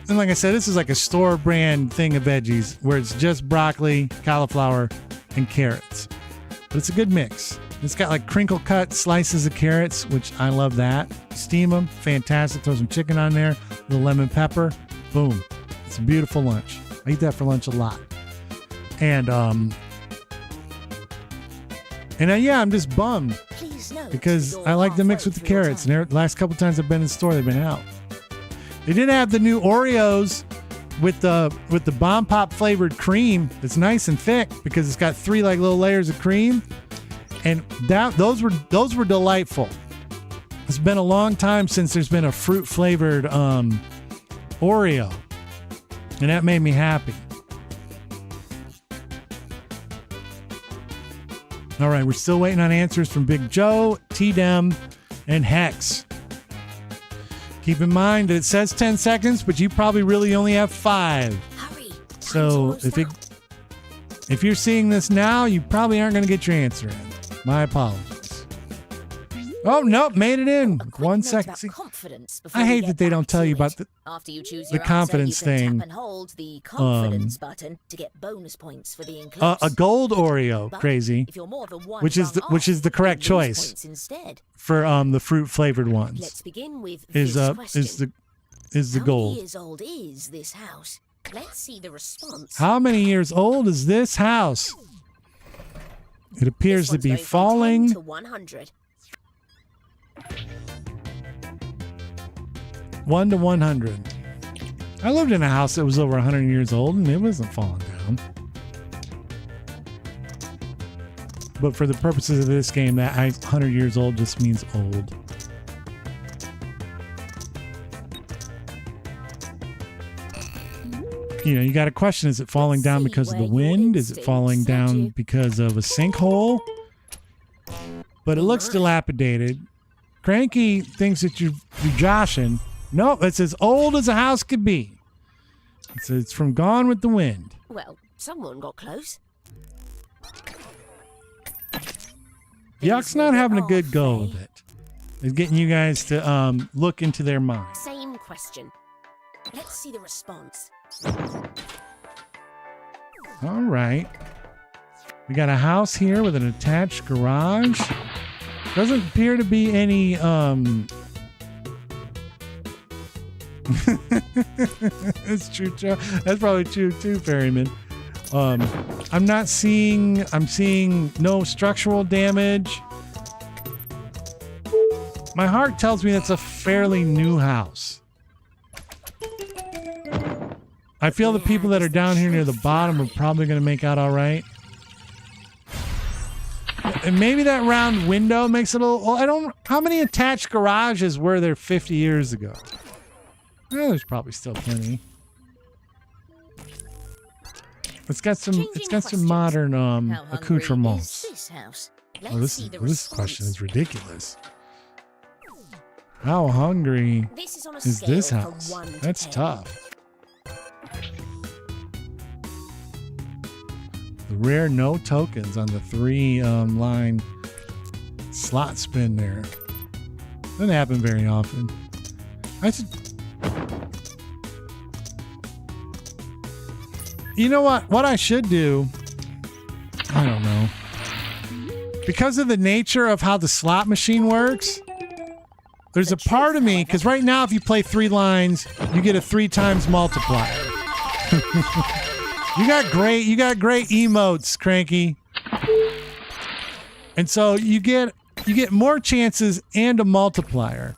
like I said, this is like a store brand thing of veggies where it's just broccoli, cauliflower, and carrots. But it's a good mix. It's got like crinkle cut slices of carrots, which I love that. Steam them, fantastic. Throw some chicken on there, a little lemon pepper, boom. It's a beautiful lunch. I eat that for lunch a lot. And yeah, I'm just bummed because I like the mix with the carrots. And the last couple times I've been in the store, they've been out. They did have the new Oreos with the Bomb Pop flavored cream. It's nice and thick because it's got 3 like little layers of cream, and those were delightful. It's been a long time since there's been a fruit flavored Oreo, and that made me happy. All right, we're still waiting on answers from Big Joe, T-Dem, and Hex. Keep in mind that it says 10 seconds, but you probably really only have 5. Hurry. So if you're seeing this now, you probably aren't going to get your answer in. My apologies. Oh, nope, made it in. A quick 1 note second. about See, confidence before I we hate get that they back don't tell to you it. about the After you choose the your confidence answer, you can thing. tap and hold the confidence button to get bonus points for being close. a gold Oreo, But crazy, if you're more than one which is rung the off, correct you lose choice points instead. for the fruit flavored ones. Let's begin with Is this the question. is the How gold. many years old is this house? Let's see the response. How many years old is this house? It appears This to one's be going from 10 falling. to 100. 1 to 100. I lived in a house that was over 100 years old and it wasn't falling down. But for the purposes of this game, that 100 years old just means old. You know, you got to question, is it falling down because of the wind? Is it falling down because of a sinkhole? But it looks dilapidated. Cranky thinks that you're joshing. No, it's as old as a house could be. It's from Gone with the Wind. Well, someone got close. Yuck's not having a good go of it. It's getting you guys to look into their mind. Same question. Let's see the response. All right. We got a house here with an attached garage. Doesn't appear to be any It's true, Joe. That's probably true too, Ferryman. I'm seeing no structural damage. My heart tells me that's a fairly new house. I feel the people that are down here near the bottom are probably going to make out all right. And maybe that round window makes it a little... Well, how many attached garages were there 50 years ago? Well, there's probably still plenty. It's got some modern accoutrements. This question is ridiculous. How hungry is this house? That's tough. The rare no tokens on the 3 line slot spin there. Doesn't happen very often. You know what? What I should do, I don't know. Because of the nature of how the slot machine works, there's a part of me, because right now if you play 3 lines, you get a 3 times multiplier. You got great emotes, Cranky. And so you get more chances and a multiplier.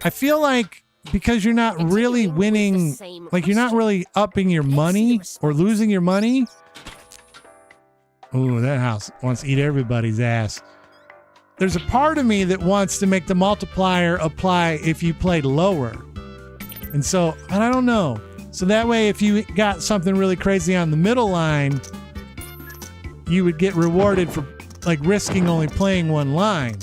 I feel like because you're not really winning, like you're not really upping your money or losing your money. Ooh, that house wants to eat everybody's ass. There's a part of me that wants to make the multiplier apply if you played lower. And so, I don't know. So that way, if you got something really crazy on the middle line, you would get rewarded for like risking only playing 1 line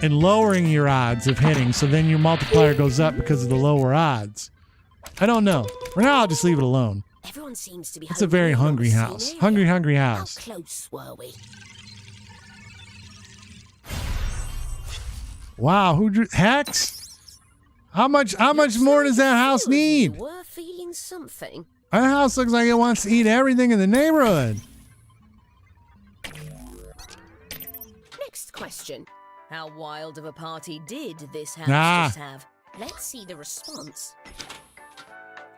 and lowering your odds of hitting. So then your multiplier goes up because of the lower odds. I don't know. For now, I'll just leave it alone. Everyone seems to be It's a very hungry house. Hungry house. How close were we? Wow, who drew Hex? How much more does that house need? You were feeling something. That house looks like it wants to eat everything in the neighborhood. Next question. How wild of a party did this house just have? Let's see the response.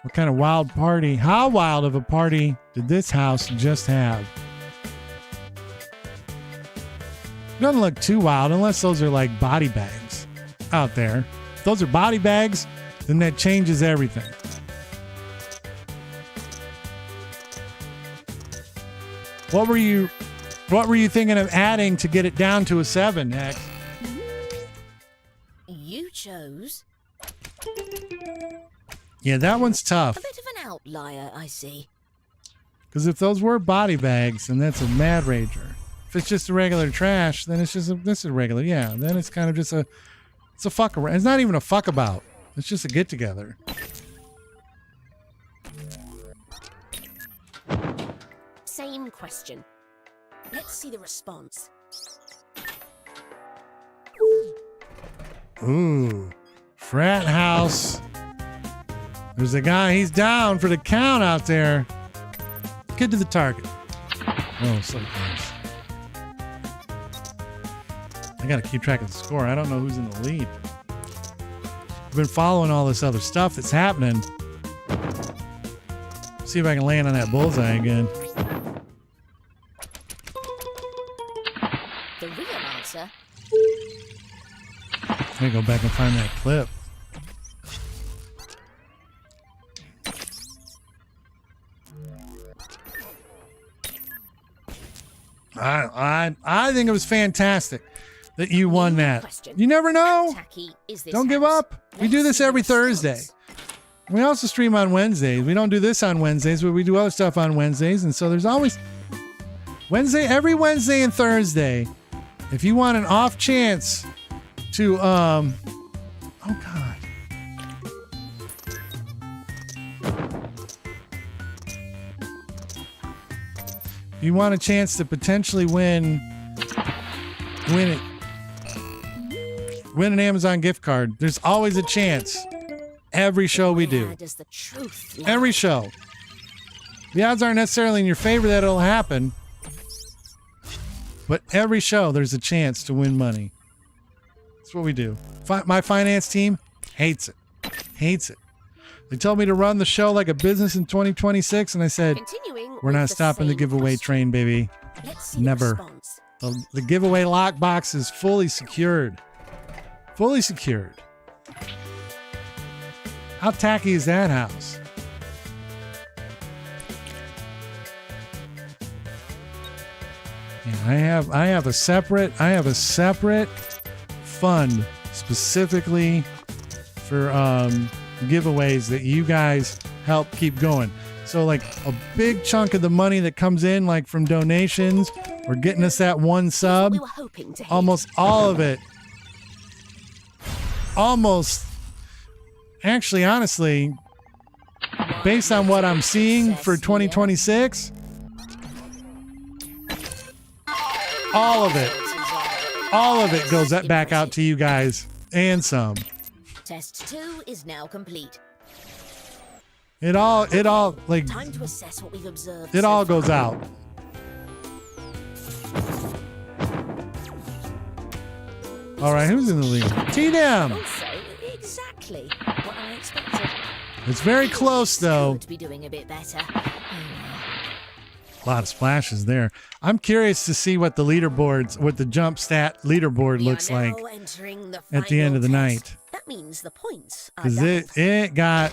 What kind of wild party? How wild of a party did this house just have? Doesn't look too wild unless those are like body bags out there. If those are body bags, then that changes everything. What were you thinking of adding to get it down to a 7, Hex? You chose Yeah, that one's tough. a bit of an outlier, I see. Because if those were body bags, then that's a mad rager. If it's just a regular trash, then it's just this is regular. Yeah, then it's kind of just it's a fuck around. It's not even a fuck about. It's just a get together. Same question. Let's see the response. Ooh. Frat house. There's a guy, he's down for the count out there. Get to the target. Oh, so close. I gotta keep track of the score. I don't know who's in the lead. I've been following all this other stuff that's happening. See if I can land on that bullseye again. The real answer. Let me go back and find that clip. I think it was fantastic that you won that. You never know. Don't give up. We do this every Thursday. We also stream on Wednesdays. We don't do this on Wednesdays, but we do other stuff on Wednesdays. And so there's always every Wednesday and Thursday. If you want an off chance to, oh God. You want a chance to potentially win an Amazon gift card. There's always a chance. Every show we do. Every show. The odds aren't necessarily in your favor that it'll happen. But every show there's a chance to win money. That's what we do. My finance team hates it. Hates it. They told me to run the show like a business in 2026, and I said, we're not stopping the giveaway train, baby. Never. The giveaway lockbox is fully secured. Fully secured. How tacky is that house? Yeah, I have a separate fund specifically for giveaways that you guys help keep going. So like a big chunk of the money that comes in, like from donations or getting us that one sub, almost all of it, actually, honestly, based on what I'm seeing for 2026, all of it goes back out to you guys and some. Test 2 is now complete. It all like Time to assess what we've observed. It all goes out. All right, who's in the lead? T-Dem. Also, exactly what I expected. It's very close though. To be doing a bit better. A lot of splashes there. I'm curious to see what the jump stat leaderboard looks like at the end of the night. That means the points are Because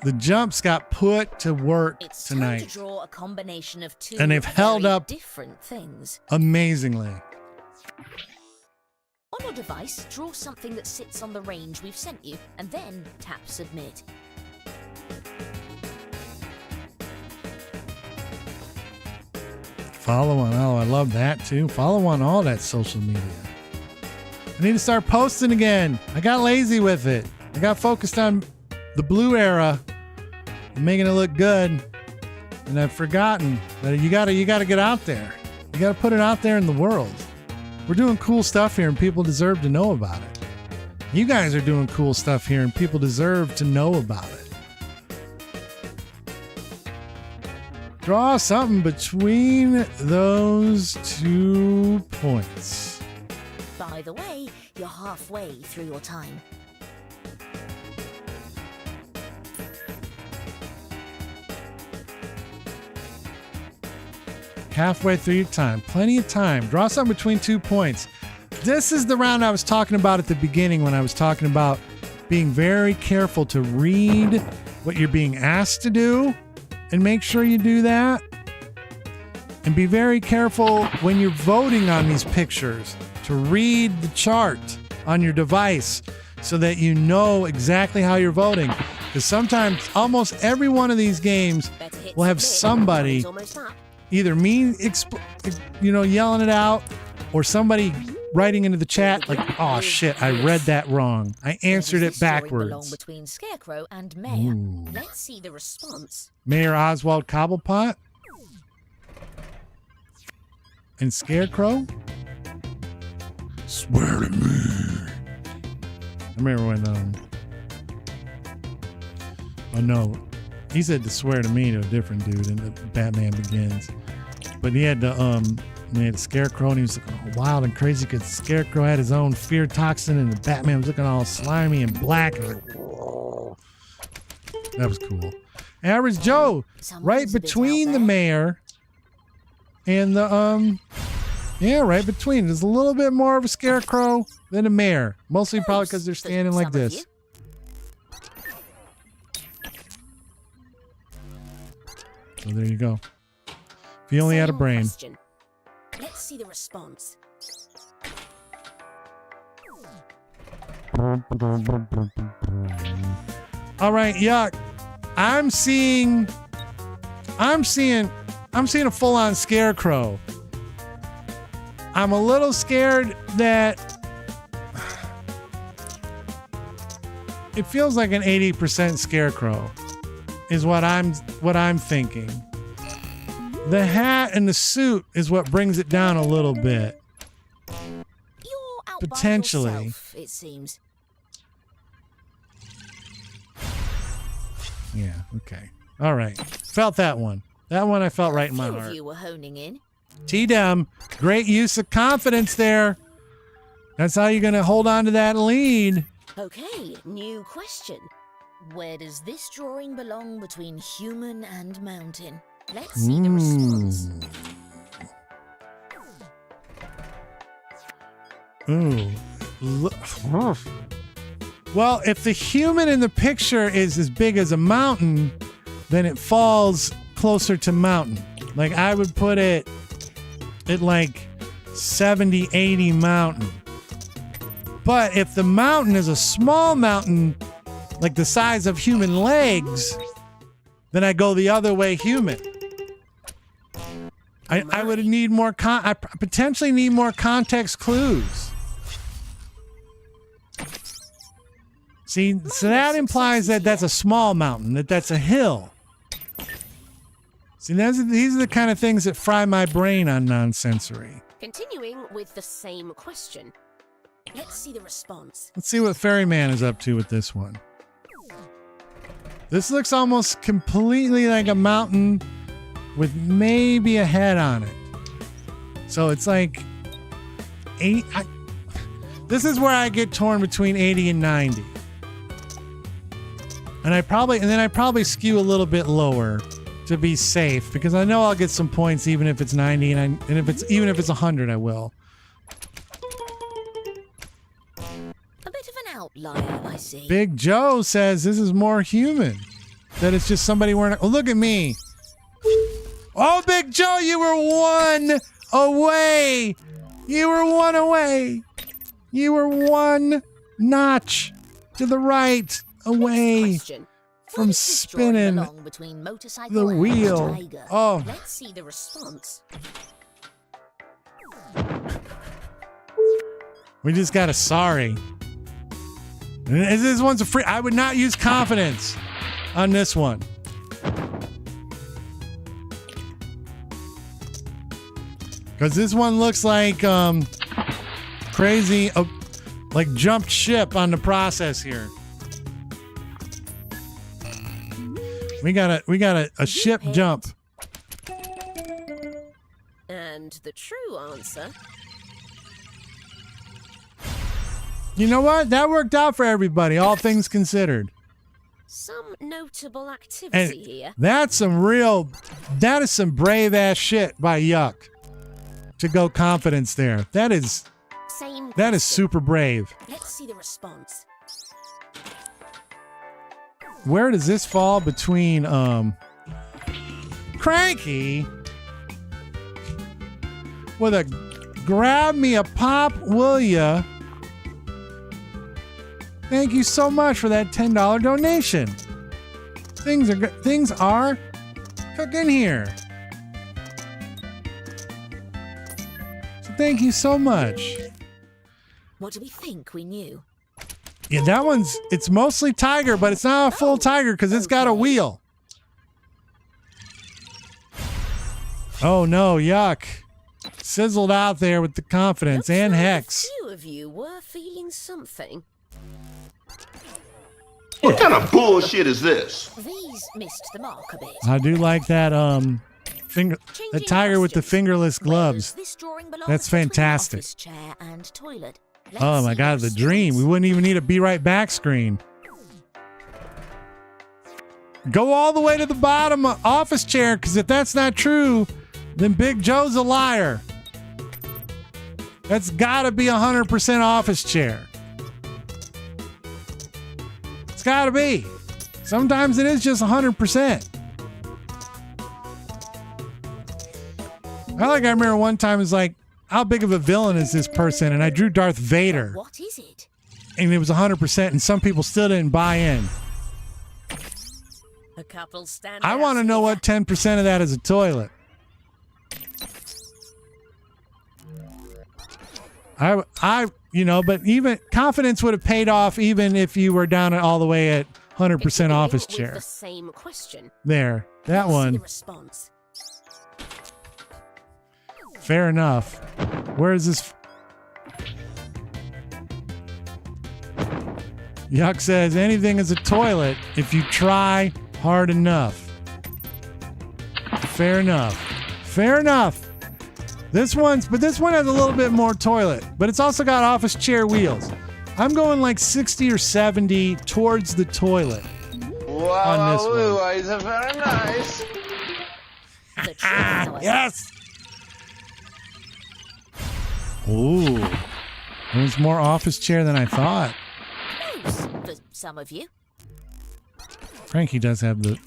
the jumps got put to work tonight. Time to draw a combination of two And they've held up different things. Amazingly. On your device, draw something that sits on the range we've sent you, and then tap submit. Follow on. Oh, I love that too. Follow on all that social media. I need to start posting again. I got lazy with it. I got focused on the blue era and making it look good. And I've forgotten that you gotta get out there. You gotta put it out there in the world. We're doing cool stuff here and people deserve to know about it. You guys are doing cool stuff here and people deserve to know about it. Draw something between those 2 points. By the way, you're halfway through your time. Halfway through your time. Plenty of time. Draw something between 2 points. This is the round I was talking about at the beginning when I was talking about being very careful to read what you're being asked to do and make sure you do that. And be very careful when you're voting on these pictures to read the chart on your device so that you know exactly how you're voting. Because sometimes almost every one of these games will have somebody either yelling it out or somebody writing into the chat like, oh shit, I read that wrong. I answered it backwards. Between Scarecrow and Mayor. Let's see the response. Mayor Oswald Cobblepot and Scarecrow. Swear to me. remember when oh no, he said to swear to me to a different dude in the Batman Begins. But he had the Scarecrow, and he was looking all wild and crazy because Scarecrow had his own fear toxin, and the Batman was looking all slimy and black. And like, that was cool. Average Joe, right between the mayor and the yeah, right between. There's a little bit more of a Scarecrow than a mayor, mostly probably because they're standing like this. So there you go. If you only had a brain. Question. Let's see the response. All right, yuck. I'm seeing a full-on Scarecrow. I'm a little scared that it feels like an 80% Scarecrow is what I'm thinking. The hat and the suit is what brings it down a little bit. You're out Potentially. by yourself, it seems. Yeah, okay. All right. Felt that one. That one I felt right in my Few of heart. you were honing in. T-Dem, great use of confidence there. That's how you're going to hold on to that lead. Okay, new question. Where does this drawing belong between human and mountain? Let's see the response. Ooh. Well, if the human in the picture is as big as a mountain, then it falls closer to mountain. Like I would put it at like 70, 80 mountain. But if the mountain is a small mountain, like the size of human legs, then I go the other way human. I would need more I potentially need more context clues. See, so that implies that that's a small mountain, that's a hill. See, these are the kind of things that fry my brain on non-sensory. Continuing with the same question. Let's see the response. Let's see what Ferryman is up to with this one. This looks almost completely like a mountain with maybe a head on it. So it's like this is where I get torn between 80 and 90. And I probably skew a little bit lower to be safe because I know I'll get some points even if it's 90 and if it's 100 I will. A bit of an outlier, I see. Big Joe says this is more human. That it's just somebody wearing oh, look at me. Oh, Big Joe, you were one away. You were one away. You were one notch to the right away from spinning the wheel. Oh. Let's see the response. We just got a sorry. This one's a free. I would not use confidence on this one. Because this one looks like crazy, like jumped ship on the process here. We got a ship jump. And the true answer. You know what? That worked out for everybody, all things considered. Some notable activity And here. that is some brave ass shit by Yuck to go confidence there. That is super brave. Let's see the response. Where does this fall between Cranky with a grab me a pop, will ya? Thank you so much for that $10 donation. Things are cooking here. So thank you so much. What do we think we knew? Yeah, that it's mostly tiger, but it's not a full tiger because it's got a wheel. Oh no, Yuck. Sizzled out there with the confidence and Hex. A few of you were feeling something. What kind of bullshit is this? These missed the mark a bit. I do like that the tiger with the fingerless gloves. This drawing belongs That's between fantastic. office chair and toilet. Oh my God, the dream. We wouldn't even need a be right back screen. Go all the way to the bottom office chair, because if that's not true, then Big Joe's a liar. That's gotta be 100% office chair. It's gotta be. Sometimes it is just 100%. I remember one time it was like, how big of a villain is this person? And I drew Darth Vader. What is it? And it was 100%, and some people still didn't buy in. A couple stand. I want to know what 10% of that is a toilet. But even confidence would have paid off even if you were down all the way at 100% office chair. The same question. There, that Let's see one. the response. Fair enough. Where is this? Yuck says anything is a toilet if you try hard enough. Fair enough. Fair enough. This one has a little bit more toilet, but it's also got office chair wheels. I'm going like 60 or 70 towards the toilet. Wow, on this one. you guys are very nice. Yes. Ooh, it was more office chair than I thought. For some of you. Frankie does have the.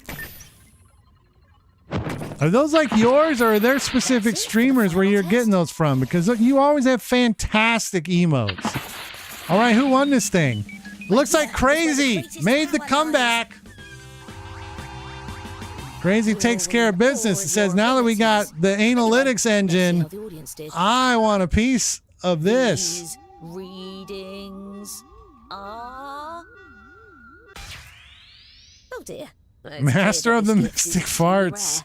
Are those like yours, or are there specific streamers where you're getting those from? Because you always have fantastic emotes. All right, who won this thing? It looks like Crazy made the comeback. Crazy takes care of business. It says, now that we got the Anal-ytics Engine, I want a piece of this. These readings are... Oh dear. It's Master clear of that the this gift Mystic is Farts.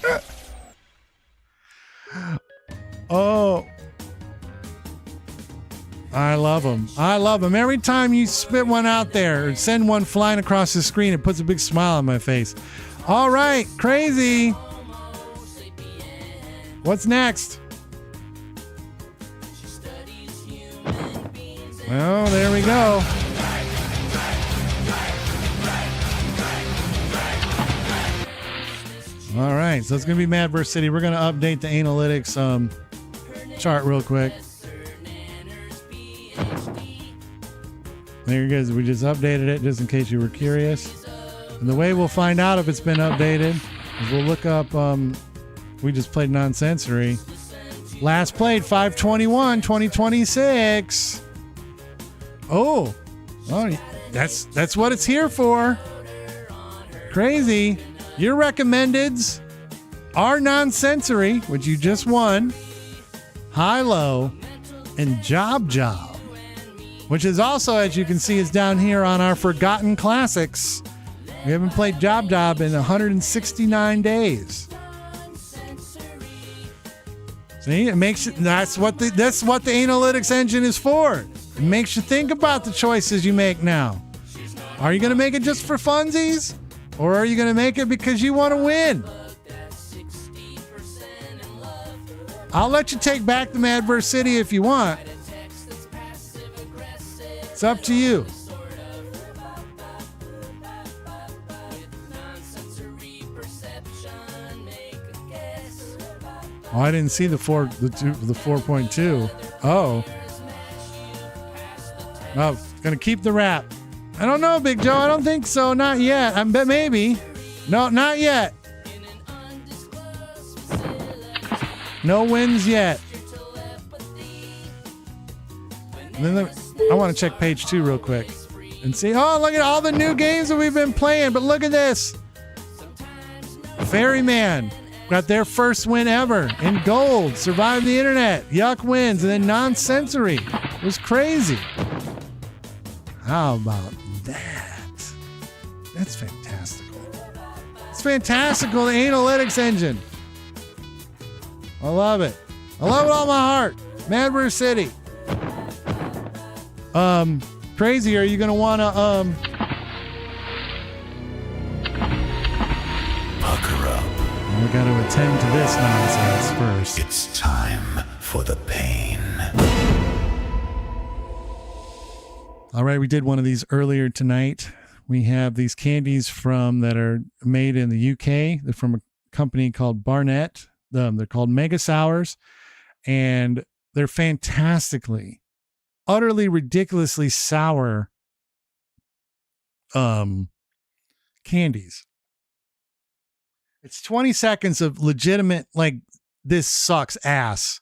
rare. Oh. I love them. I love them. Every time you spit one out there or send one flying across the screen, it puts a big smile on my face. All right, Crazy. What's next? Well, there we go. All right, so it's going to be Mad vs. City. We're going to update the Anal-ytics chart real quick. There it is. We just updated it just in case you were curious. And the way we'll find out if it's been updated is we'll look up, we just played Non-Sensory. Last played 5/21/2026. Oh, that's what it's here for. Crazy. Your recommendeds are Non-Sensory, which you just won, High-Low, and Job, which is also, as you can see, is down here on our Forgotten Classics. We haven't played Job in 169 days. See, it makes it. That's what the Anal-ytics Engine is for. It makes you think about the choices you make now. Are you going to make it just for funsies? Or are you going to make it because you want to win? I'll let you take back the Mad vs. City if you want. It's up to you. Oh, I didn't see the 4.2. Oh, gonna keep the rap. I don't know, Big Joe. I don't think so. Not yet. I bet maybe. No, not yet. No wins yet. And then I want to check page 2 real quick and see. Oh, look at all the new games that we've been playing. But look at this. Ferryman got their first win ever in gold. Survived the internet. Yuck wins. And then Non-Sensory. It was crazy. How about that? That's fantastical. It's fantastical, the Anal-ytics Engine. I love it. I love it all my heart. Mad vs. City. Crazy, are you going to want to Pucker up. we got to attend to this nonsense first. It's time for the pain. All right, we did one of these earlier tonight. We have these candies that are made in the UK. They're from a company called Barnett. They're called Mega Sours, and they're fantastically, utterly, ridiculously sour candies. It's 20 seconds of legitimate, like, this sucks ass.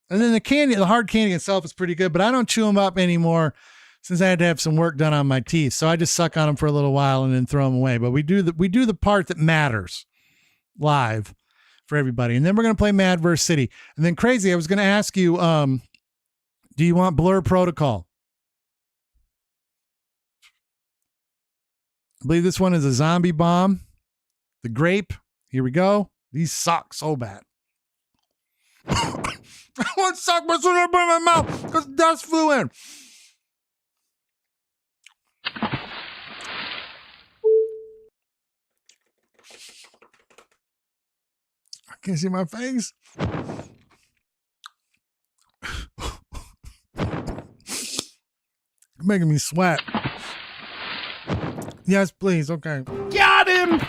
And then the hard candy itself is pretty good, but I don't chew them up anymore since I had to have some work done on my teeth. So I just suck on them for a little while and then throw them away. But we do the part that matters live for everybody. And then we're going to play Mad vs. City. And then Crazy, I was going to ask you, do you want Blur Protocol? I believe this one is a zombie bomb. The grape. Here we go. These suck so bad. One suck, but soon I burn my mouth because dust flew in. I can't see my face. Making me sweat. Yes, please. Okay. Got him.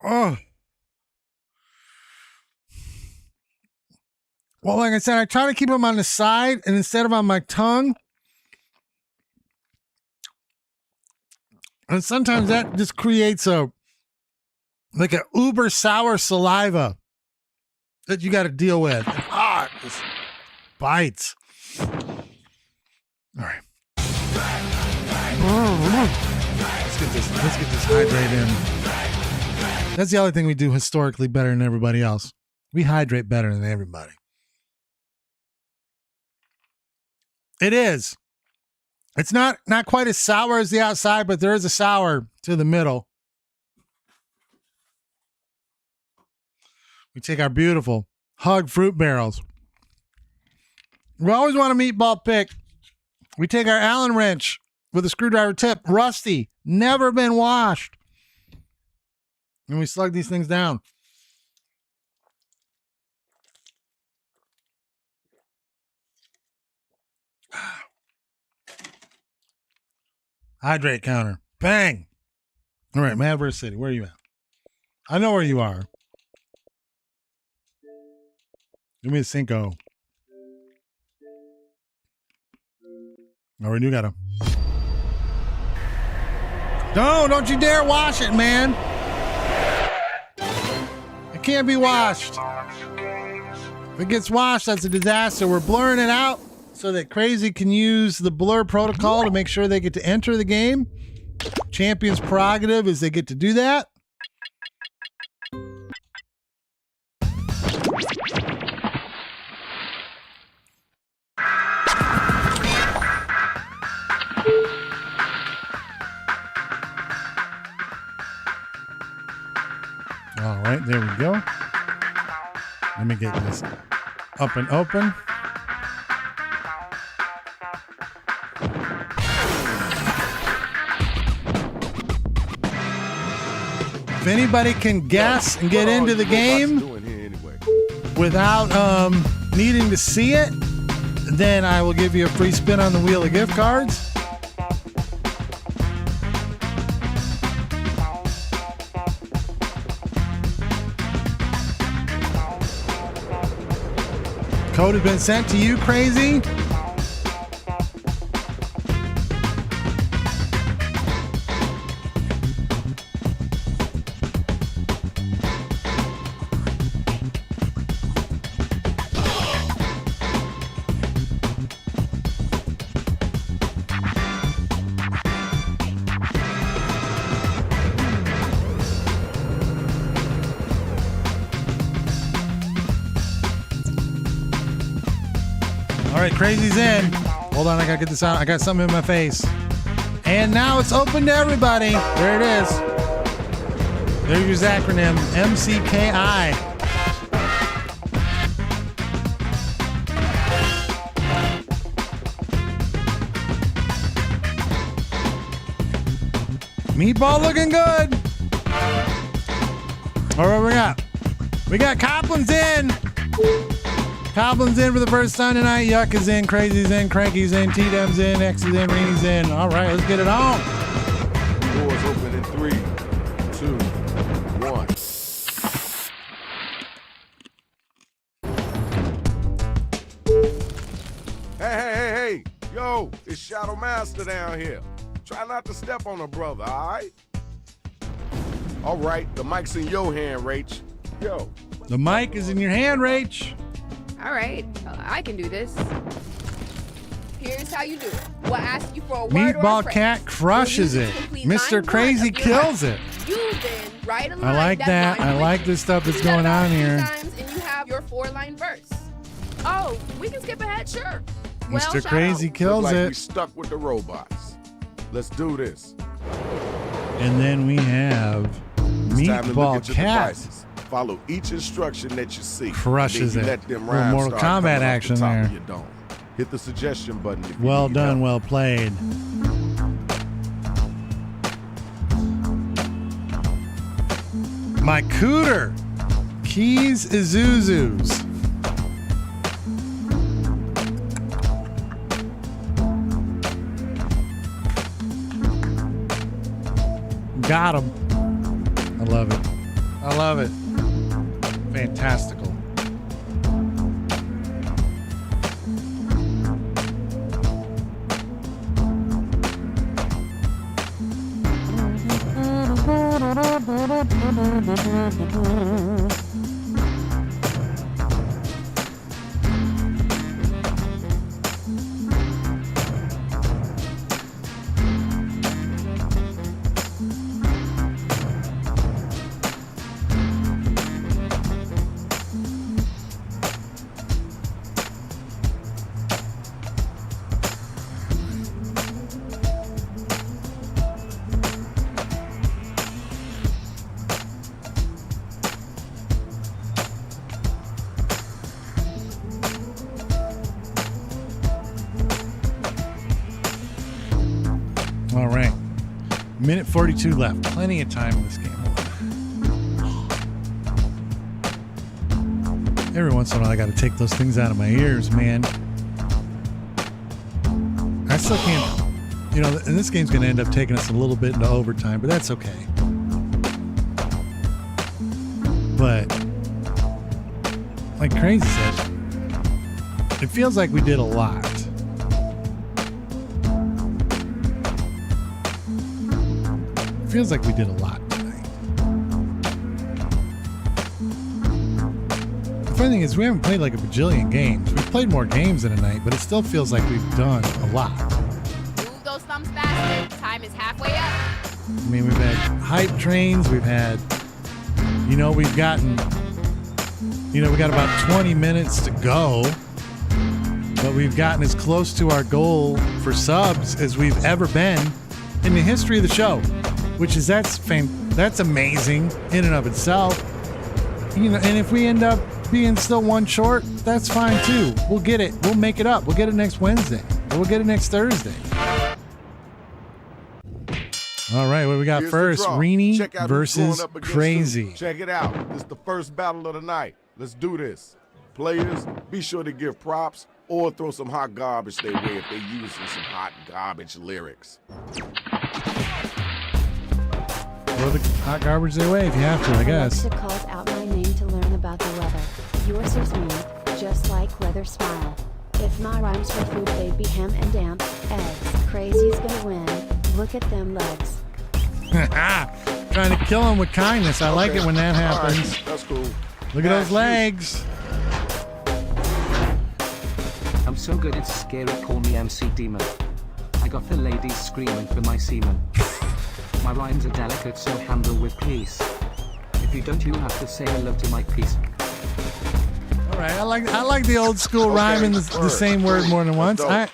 Oh. Well, like I said, I try to keep them on the side and instead of on my tongue. And sometimes that just creates an uber sour saliva that you got to deal with. It just bites. All right. Let's get this hydrate in. That's the other thing we do historically better than everybody else. We hydrate better than everybody. It is. It's not quite as sour as the outside, but there is a sour to the middle. We take our beautiful Hug fruit barrels. We always want a meatball pick. We take our Allen wrench with a screwdriver tip, rusty, never been washed. And we slug these things down. Hydrate counter. Bang. All right, Mad vs. City. Where are you at? I know where you are. Give me a Cinco. All right, you got him. Don't you dare wash it, man. It can't be washed. If it gets washed, that's a disaster. We're blurring it out so that Crazy can use the blur protocol to make sure they get to enter the game. Champion's prerogative is they get to do that. All right, there we go. Let me get this up and open. If anybody can guess and get into the game without needing to see it, then I will give you a free spin on the wheel of gift cards. Code has been sent to you, Crazy. All right, Crazy's in. Hold on, I gotta get this out. I got something in my face. And now it's open to everybody. There it is. There's your acronym, MCKI. Meatball looking good. All right, what we got? We got Copland's in. Copland's in for the first time tonight. Yuck is in. Crazy's in. Cranky's in. T-Dem's in. X is in. Reenie's in. All right, let's get it on. Doors open in 3, 2, 1. Hey. Yo, it's Shadow Master down here. Try not to step on a brother, all right? All right, the mic's in your hand, Rach. Yo. The mic is in your hand, Rach. All right, I can do this. Here's how you do it. We'll ask you for a word Meatball or a phrase. Cat crushes it. Mr. Crazy kills it. You then write a line I like that. I like this stuff that's going on here. Times and you have your 4-line verse. Oh, we can skip ahead, sure. Mr. Crazy kills Looks like it. we stuck with the robots. Let's do this. And then we have It's time to look Meatball at your Cat. devices. Follow each instruction that you see. Crushes Then you it. Let them Little rhymes Mortal start Kombat coming off the action top there. of your dome. Hit the suggestion button. If you Well need done, help. well played. My cooter. Keys Isuzus. Got him. I love it. I love it. Fantastical. All right. Minute 42 left. Plenty of time in this game. Every once in a while, I got to take those things out of my ears, man. I still can't, and this game's going to end up taking us a little bit into overtime, but that's okay. But, like Crazy said, it feels like we did a lot. Feels like we did a lot tonight. The funny thing is we haven't played like a bajillion games. We've played more games than a night, but it still feels like we've done a lot. Move those thumbs faster. Time is halfway up. I mean, we've had hype trains. We've had, we've gotten, we got about 20 minutes to go, but we've gotten as close to our goal for subs as we've ever been in the history of the show. Which is that's amazing in and of itself. And if we end up being still one short, that's fine too. We'll get it. We'll make it up. We'll get it next Wednesday. Or we'll get it next Thursday. All right, what do we got first? Reenie versus Crazy. Check it out. This is the first battle of the night. Let's do this. Players, be sure to give props or throw some hot garbage their way if they're using some hot garbage lyrics. Throw the hot garbage their way if you have to, I guess. Alexa calls out my name to learn about the weather. Yours is me, just like weather smile. If my rhymes were food, they'd be ham and damp eggs. Crazy's gonna win. Look at them legs. Trying to kill him with kindness. I like it when that happens. Right, that's cool. Look at those legs. I'm so good it's scary, call me MC Demon. I got the ladies screaming for my semen. My rhymes are delicate, so handle with peace. If you don't, you have to say hello to my piece. All right, I like the old school rhyming the same word more than once. I'm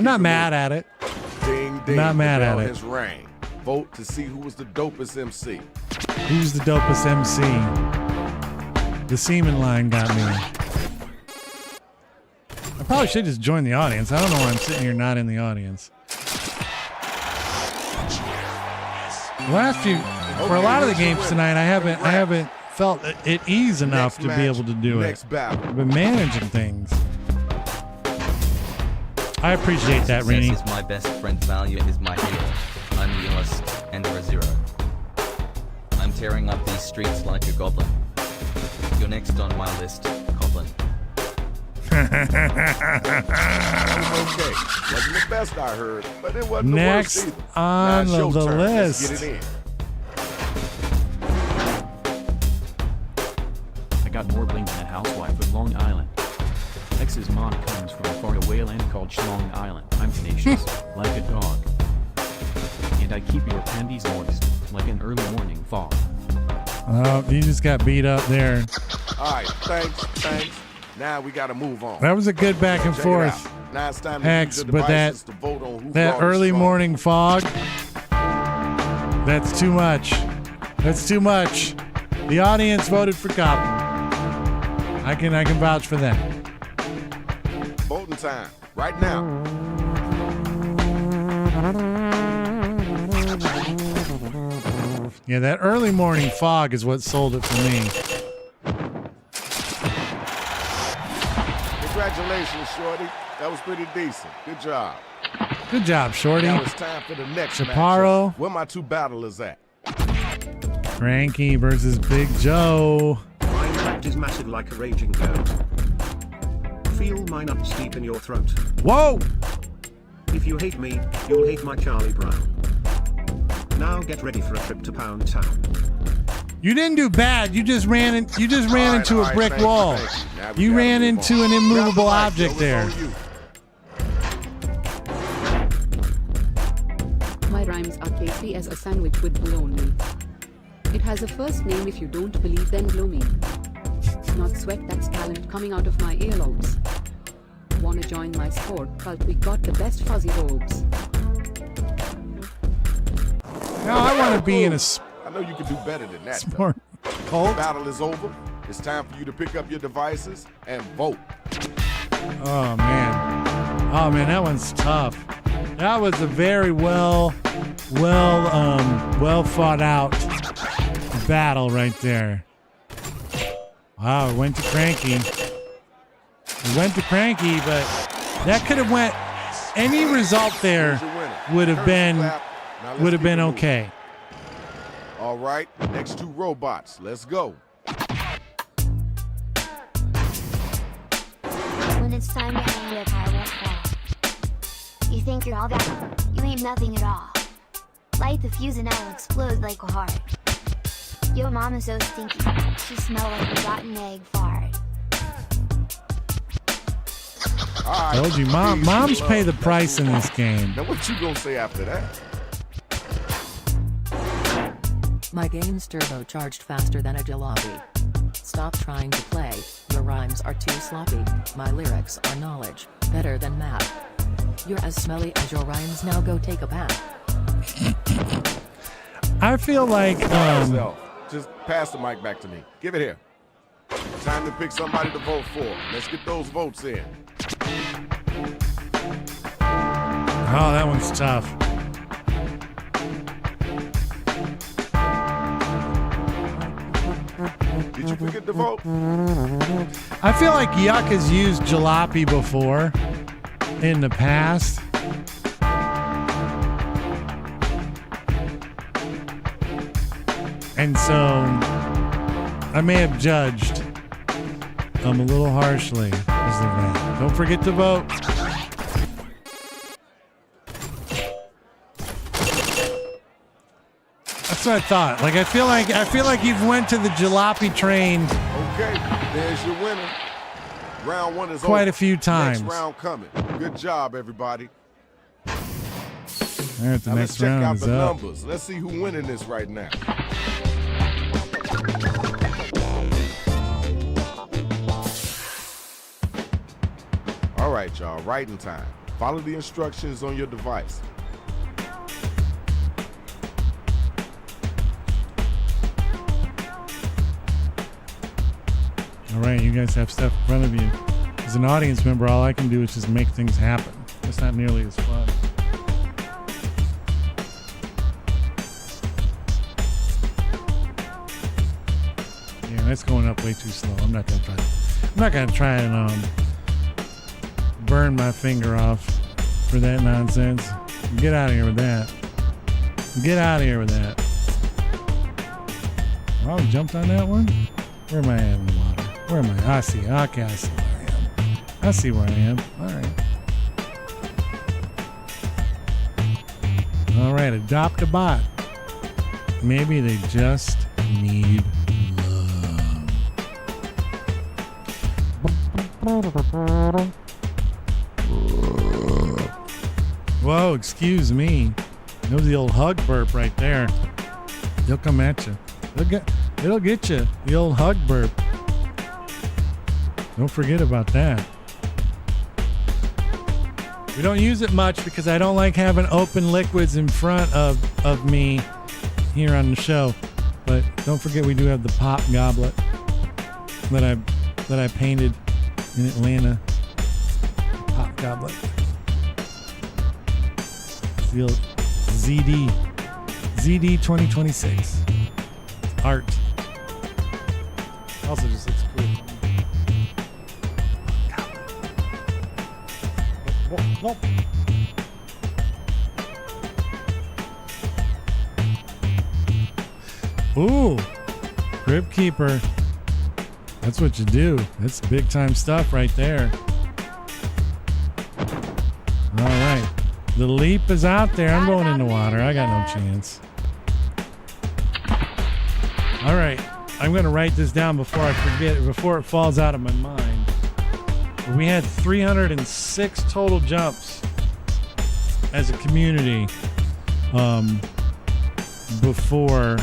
not mad at it. Ding Dave not mad to at bell it. his reign. Vote to see who was the dopest MC. Who's the dopest MC? The semen line got me. I probably should just join the audience. I don't know why I'm sitting here not in the audience. For a lot of the games tonight, I haven't felt at ease enough to be able to do it. I've been managing things. I appreciate that, Rini. Success is my best friend, failure is my hero. I'm realist and a zero. I'm tearing up these streets like a goblin. You're next on my list, Goblin. Okay, wasn't the best I heard, but it wasn't Next the worst either. on Now it's the your turn. Let's list. get it in. I got more bling than a housewife of Long Island. Ex's mom comes from a faraway land called Schlong Island. I'm tenacious, like a dog. And I keep your panties moist, like an early morning fog. Oh, you just got beat up there. All right, thanks. Now we got to move on. That was a good back and Check it forth. out. Now it's time to Hex, use your but devices to vote on who that brought us early strong. morning fog, that's too much. That's too much. The audience voted for Goblin. I can vouch for that. Voting time, right now. Yeah, that early morning fog is what sold it for me. Congratulations, Shorty. That was pretty decent. Good job. Good job, Shorty. Now it's time for the next Chaparro. matchup. Where my two battlers at? Cranky versus Big Joe. My impact is massive like a raging goat. Feel my nuts deep in your throat. Whoa! If you hate me, you'll hate my Charlie Brown. Now get ready for a trip to Pound Town. You didn't do bad. You just ran into a brick wall. You ran into an immovable object there. My rhymes are tasty as a sandwich with bologna. It has a first name. If you don't believe, then blow me. Not sweat, that's talent coming out of my earlobes. Wanna join my sport cult? We got the best fuzzy robes. No, I want to be in a I know you can do better than that. sport The cult. battle is over. It's time for you to pick up your devices and vote. Oh man, that one's tough. That was a very well thought out battle right there. Wow, it went to Cranky. It went to Cranky, but that could have went. Any result there would have been okay. All right, next two robots. Let's go. When it's time to hang it up, I won't fall. You think you're all that? You ain't nothing at all. Light the fuse and I'll explode like a heart. Your mom is so stinky, she smells like a rotten egg fart. All right, Told you, moms pay the price in this game. Now what you gonna say after that? My game's turbocharged faster than a jalopy. Stop trying to play, your rhymes are too sloppy. My lyrics are knowledge, better than math. You're as smelly as your rhymes, now go take a bath. I feel like Just pass the mic back to me. Give it here. Time to pick somebody to vote for. Let's get those votes in. Oh, that one's tough. Did you forget to vote? I feel like Yuck has used jalopy before in the past. And so I may have judged a little harshly. Don't forget to vote. That's what I thought. Like I feel like you've went to the jalopy train Okay, there's your winner. Round one is quite over. a few times. Next round coming. Good job, everybody. All right, the Now let's next check out round is the up. numbers. Let's see who's winning this right now. All right, y'all, writing time. Follow the instructions on your device. All right, you guys have stuff in front of you. As an audience member, all I can do is just make things happen. It's not nearly as fun. Yeah, that's going up way too slow. I'm not gonna try and burn my finger off for that nonsense. Get out of here with that. Get out of here with that. Oh, jumped on that one? Where am I at in the water? Where am I? I see. Okay, I see where I am. I see where I am. All right, adopt a bot. Maybe they just need love. Whoa, excuse me. That was the old hug burp right there. They'll come at you. It'll get you. The old hug burp. Don't forget about that. We don't use it much because I don't like having open liquids in front of me here on the show. But don't forget we do have the pop goblet that I painted in Atlanta. Pop goblet. The old ZD 2026. Art. Also just looks cool. Whoop. Ooh, Crypt Keeper. That's what you do. That's big time stuff right there. All right. The leap is out there. I'm going in the water. I got no chance. All right. I'm going to write this down before I forget, before it falls out of my mind. We had 306 total jumps as a community before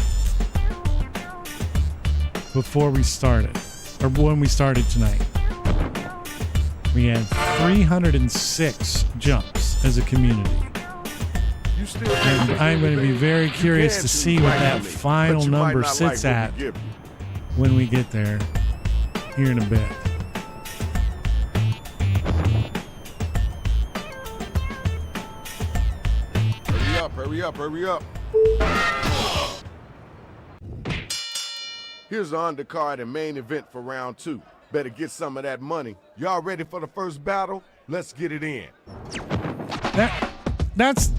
we started, or when we started tonight. We had 306 jumps as a community. And I'm going to be very curious to see what that final number sits at when we get there here in a bit. Hurry up. Here's the undercard and main event for round 2. Better get some of that money. Y'all ready for the first battle? Let's get it in. That's,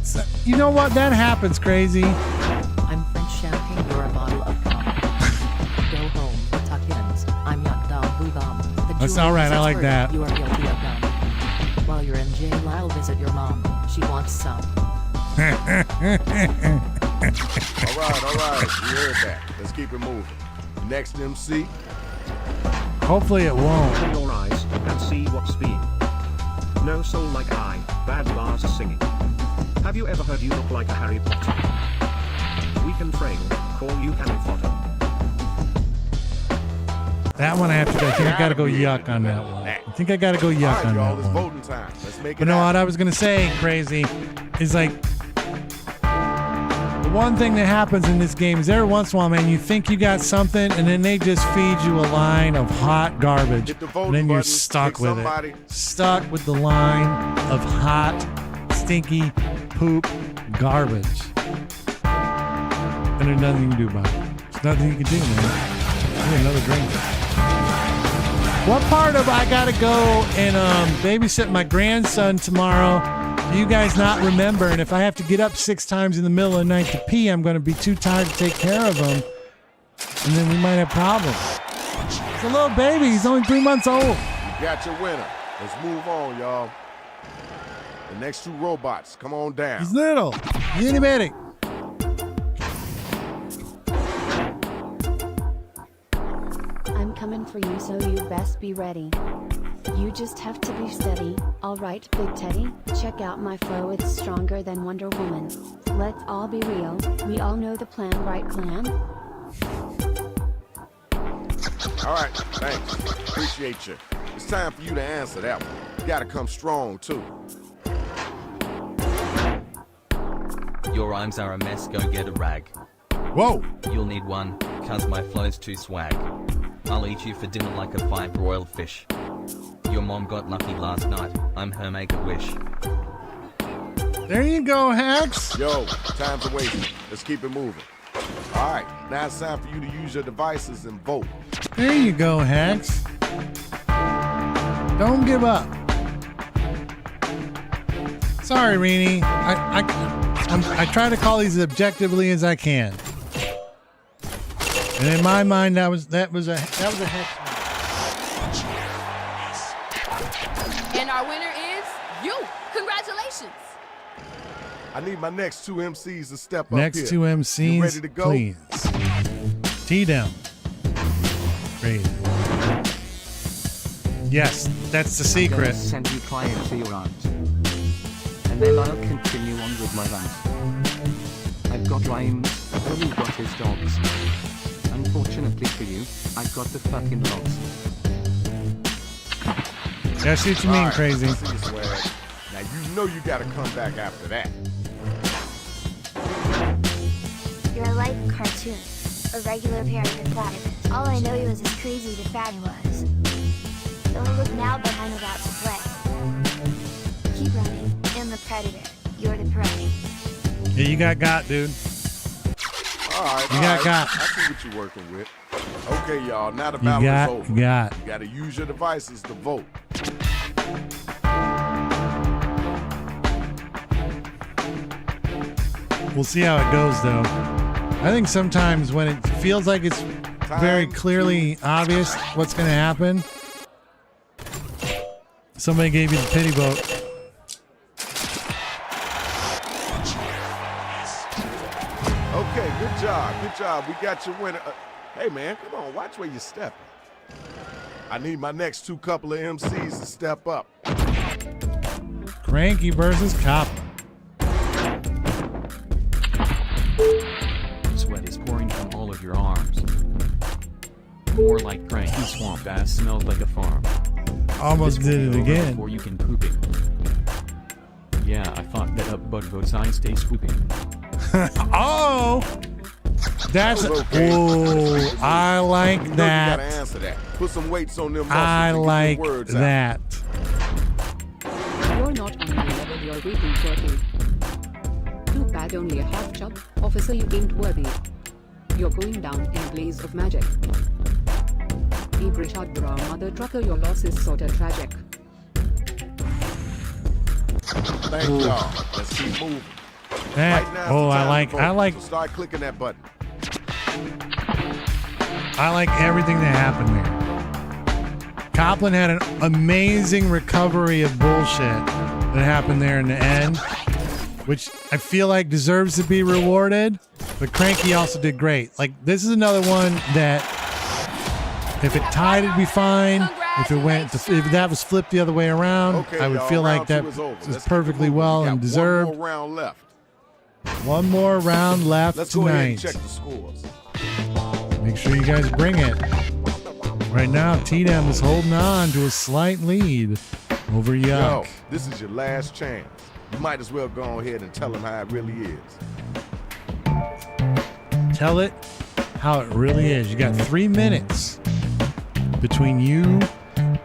you know what? That happens, Crazy. I'm French champagne, you're a bottle of cum. Go home, tuck-ins. I'm Yuck Dog Boo Bomb. That's all right, I like that. You are guilty of none. While you're in jail, I'll visit your mom. She wants some. All right. We heard that. Let's keep it moving. Next MC. Hopefully it won't. Open your eyes and see what's being. No soul like I, bad bars singing. Have you ever heard you look like a Harry Potter? We can train, call you cannon fodder. That one I have to go. I think I gotta go yuck on that one. I think I gotta go yuck on that one. Voting time. Let's make it. But no, what I was gonna say, Crazy, is like the one thing that happens in this game is every once in a while, man, you think you got something, and then they just feed you a line of hot garbage, and then you're stuck with it. Stuck with the line of hot, stinky poop garbage, and there's nothing you can do about it. There's nothing you can do, man. I need another drink. What part of I gotta go and babysit my grandson tomorrow do you guys not remember? And if I have to get up 6 times in the middle of the night to pee, I'm going to be too tired to take care of him, and then we might have problems. It's a little baby. He's only 3 months old. You got your winner. Let's move on, y'all. The next 2 robots, come on down. He's little. He's itty bitty. I'm coming for you, so you best be ready. You just have to be steady. Alright, Big Teddy, check out my flow, it's stronger than Wonder Woman. Let's all be real, we all know the plan, right clan? Alright, thanks. Appreciate you. It's time for you to answer that one. You gotta come strong, too. Your rhymes are a mess, go get a rag. Whoa! You'll need one, cause my flow's too swag. I'll eat you for dinner like a 5-broiled fish. Your mom got lucky last night. I'm her make-a-wish. There you go, Hex. Yo, time's a wasting. Let's keep it moving. All right, now it's time for you to use your devices and vote. There you go, Hex. Don't give up. Sorry, Rini. I try to call these as objectively as I can. And in my mind, that was a Hex. And our winner is you. Congratulations. I need my next two MCs to step up Next here. two MCs, You ready to go? please. T-down. Great. Yes, that's the I'm gonna secret. send you clients to your rhymes. And then I'll continue on with my rhymes. I've got rhymes, all you've got is dogs. Unfortunately for you, I've got the fucking dogs. Yeah, I see what you mean, All right, crazy. I see you, Swag. Now you know you gotta come back after that. You're like a cartoon, a regular pair of the platypus. All I know you is as crazy the fatty was. Don't look now, but I'm about to play. Keep running. I'm the predator. You're the prey. Yeah, you got, dude. All right, You all got right. got. I see what you're working with. Okay, y'all. Now the You battle got is over. got. You gotta use your devices to vote. We'll see how it goes, though. I think sometimes when it feels like it's very clearly obvious what's going to happen, somebody gave you the pity vote. Okay, good job. Good job. We got your winner. Hey, man, come on. Watch where you're stepping. I need my next two couple of MCs to step up. Cranky versus Cop. Sweat is pouring from all of your arms. More like cranky swamp ass smells like a farm. Almost This will did be it over again. Before you can poop it. Yeah, I thought that up bug votes I stay swooping. Oh! That's That was okay. oh, I like You know you gotta that. answer that. Put some weights on them muscles I to get like your words out. that. You're not on my level, you're way too quirky. Too bad, only a half chub. Officer, you ain't worthy. You're going down in a blaze of magic. Ibrishad bra, mother trucker, your loss is sorta tragic. Thank y'all. Let's keep moving. That, Right now is oh, the I time to like, vote, I like, so start clicking that button. I like everything that happened there. Copland had an amazing recovery of bullshit that happened there in the end, which I feel like deserves to be rewarded. But Cranky also did great. Like, this is another one that if it tied, it'd be fine. If it went, if that was flipped the other way around, Okay, I would y'all, feel like round that two is over. was Let's keep perfectly it moving. well We got and deserved. One more round left. One more round left Let's go ahead and tonight. check the scores. Make sure you guys bring it. Right now, T-Dem is holding on to a slight lead over Yuck. Yo, this is your last chance. You might as well go ahead and tell them how it really is. Tell it how it really is. You got 3 minutes between you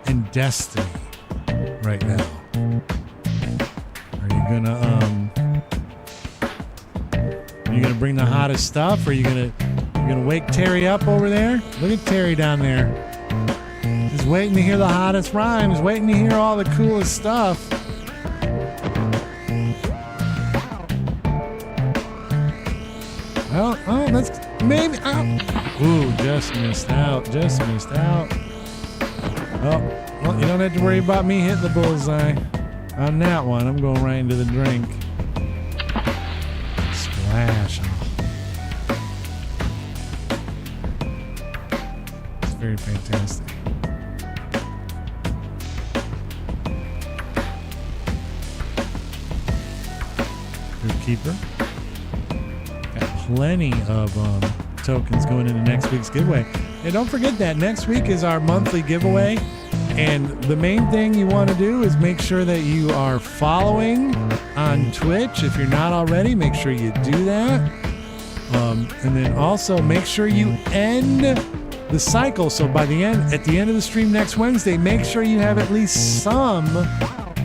and Destiny right now. Are you gonna bring the hottest stuff? Or are you gonna wake Terry up over there? Look at Terry down there. He's waiting to hear the hottest rhymes, waiting to hear all the coolest stuff. Oh, that's maybe. Oh. Ooh, just missed out. Just missed out. Oh, well, you don't have to worry about me hitting the bullseye on that one. I'm going right into the drink. Splash. It's very fantastic. Good keeper. Got plenty of tokens going into next week's giveaway. And don't forget that next week is our monthly giveaway. And the main thing you want to do is make sure that you are following on Twitch. If you're not already, make sure you do that. And then also make sure you end the cycle. So at the end of the stream next Wednesday, make sure you have at least some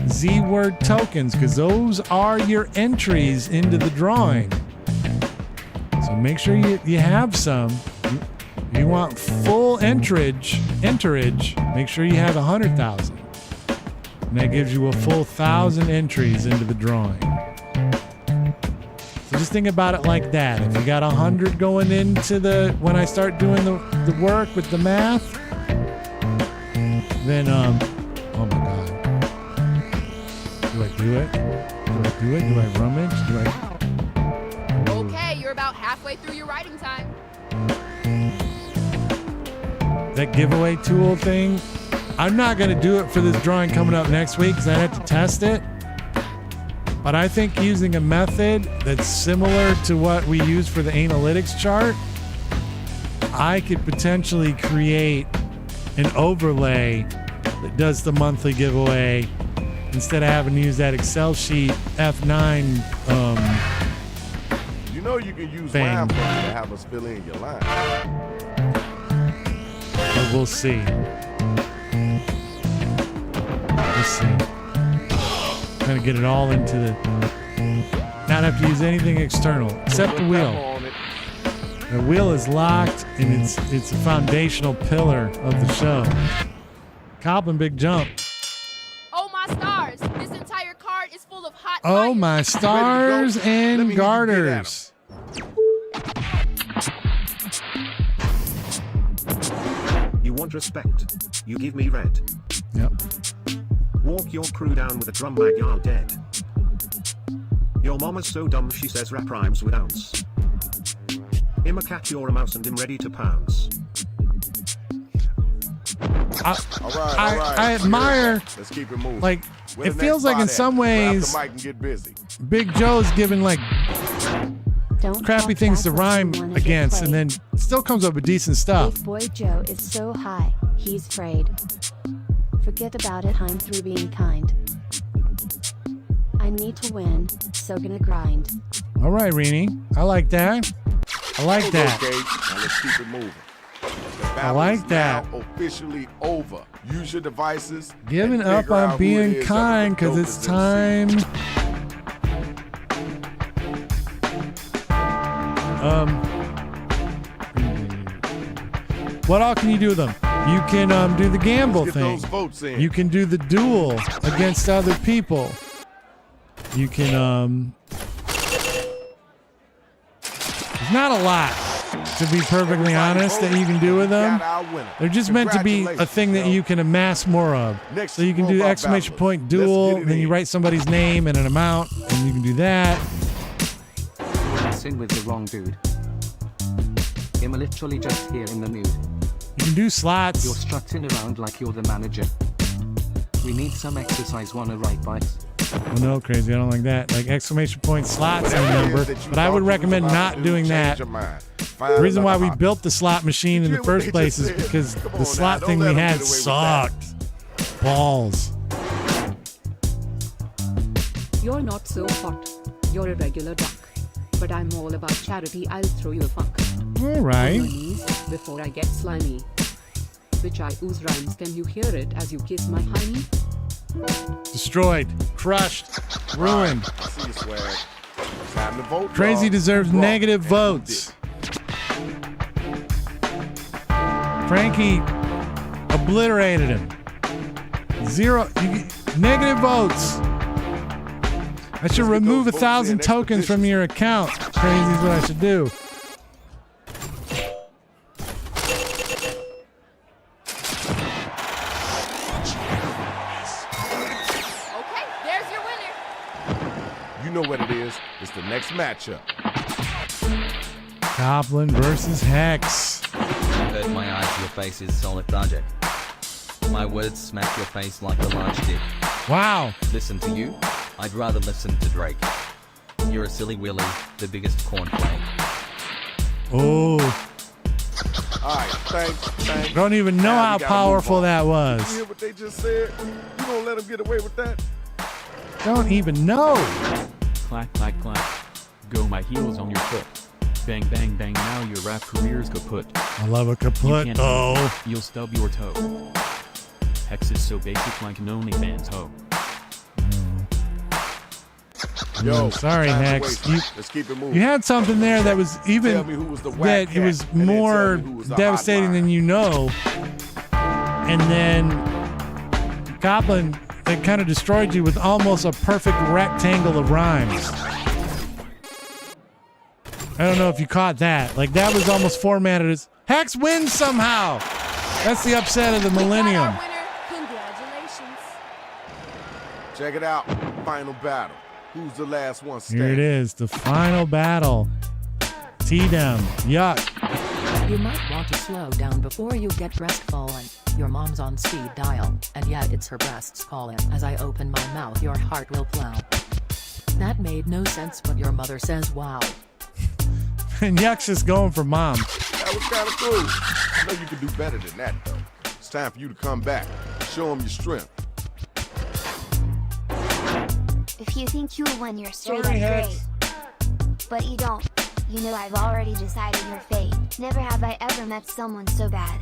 Z-word tokens, because those are your entries into the drawing. So make sure you have some. If you want full enterage, make sure you have 100,000. And that gives you a full 1,000 entries into the drawing. So just think about it like that. If you got 100 going into when I start doing the work with the math, then oh my God. Do I do it? Do I rummage? Okay, you're about halfway through your writing time. That giveaway tool thing, I'm not going to do it for this drawing coming up next week because I have to test it. But I think using a method that's similar to what we use for the analytics chart, I could potentially create an overlay that does the monthly giveaway instead of having to use that Excel sheet F9 You know you can use thing. line function to have us fill in your line. But we'll see. We'll see. Trying to get it all into not have to use anything external except the wheel. The wheel is locked, and it's a foundational pillar of the show. Coblin, big jump. Oh my stars! This entire card is full of hot Oh fire. my stars and garters. You want respect? You give me red. Yep. Walk your crew down with a drum bag, you're dead. Your mama's so dumb she says rap rhymes with ounce. I'm a cat, you're a mouse, and I'm ready to pounce. I admire. Let's keep it moving. Like, Where it the feels next like in spot some at? Grab the ways, mic and get busy. Big Joe's giving like crappy things to rhyme against, and then still comes up with decent stuff. If Boy Joe is so high, he's afraid. Forget about it, I'm through being kind. I need to win, so gonna grind. All right, Rini. I like that. I like Hold on, that. Gage. Now let's keep it moving. The I battle like is that. now officially over. Use your devices. Giving and up figure out on who it being is kind that was because the it's time. What all can you do with them? You can do the gamble Let's get thing. those votes in. You can do the duel against other people. You can there's not a lot, to be perfectly honest, that you can do with them. They're just meant to be a thing that you can amass more of. So you can do exclamation point duel, and then you write somebody's name and an amount, and you can do that. Messing with the wrong dude. I'm literally just here in the mood. You can do slots. You're strutting around like you're the manager. We need some exercise, wanna write bites? Well, no, crazy. I don't like that. Like exclamation point slots and number. But I would recommend not doing that. The reason why we built the slot machine in the first place is because the slot thing we had sucked. Balls. You're not so hot. You're a regular duck. But I'm all about charity, I'll throw you a fuck. All right. On your knees, before I get slimy. Which I ooze rhymes, can you hear it as you kiss my hiney? Destroyed. Crushed. Ruined. I see you, swag. Time to vote. Crazy y'all. deserves Who brought negative and who votes. Frankie obliterated him. Negative votes. I should remove 1,000 tokens from your account. Crazy is what I should do. Okay, there's your winner. You know what it is. It's the next matchup. Goblin versus Hex. Hurt my eyes, your face is solid project. My words smack your face like a large dick. Wow. Listen to you? I'd rather listen to Drake. You're a silly willy, the biggest cornflake. Oh. All right, thanks. Don't even know Now how we gotta powerful move on. that You was. hear what they just said? You gonna let them get away with that? Don't even know. Clack, clack, clack. Go my heels on your foot. Bang, bang, bang, now your rap career's kaput. I love a You kaput. can't Oh. do it. You'll stub your toe. Hex is so basic like an OnlyFans hoe. Yo, sorry, time to Hex. waste. You, Let's keep it moving. you had something there that was even Tell me who was the whack that it cat, was and then tell more me who was the devastating hotline. than you know. And then Goblin, it kind of destroyed you with almost a perfect rectangle of rhymes. I don't know if you caught that. Like that was almost formatted as Hex wins somehow. That's the upset of the millennium. Congratulations. Check it out. Final battle. Who's the last one Here it standing? is, the final battle. T-Dem. Yuck. You might want to slow down before you get crestfallen. Your mom's on speed dial, and yet it's her breasts calling. As I open my mouth, your heart will plow. That made no sense, but your mother says wow. And Yuck's just going for mom. That was kind of cool. I know you can do better than that, though. It's time for you to come back. Show them your strength. If you think you'll win, you're straight Sorry, up Hex. great. But you don't. You know I've already decided your fate. Never have I ever met someone so bad.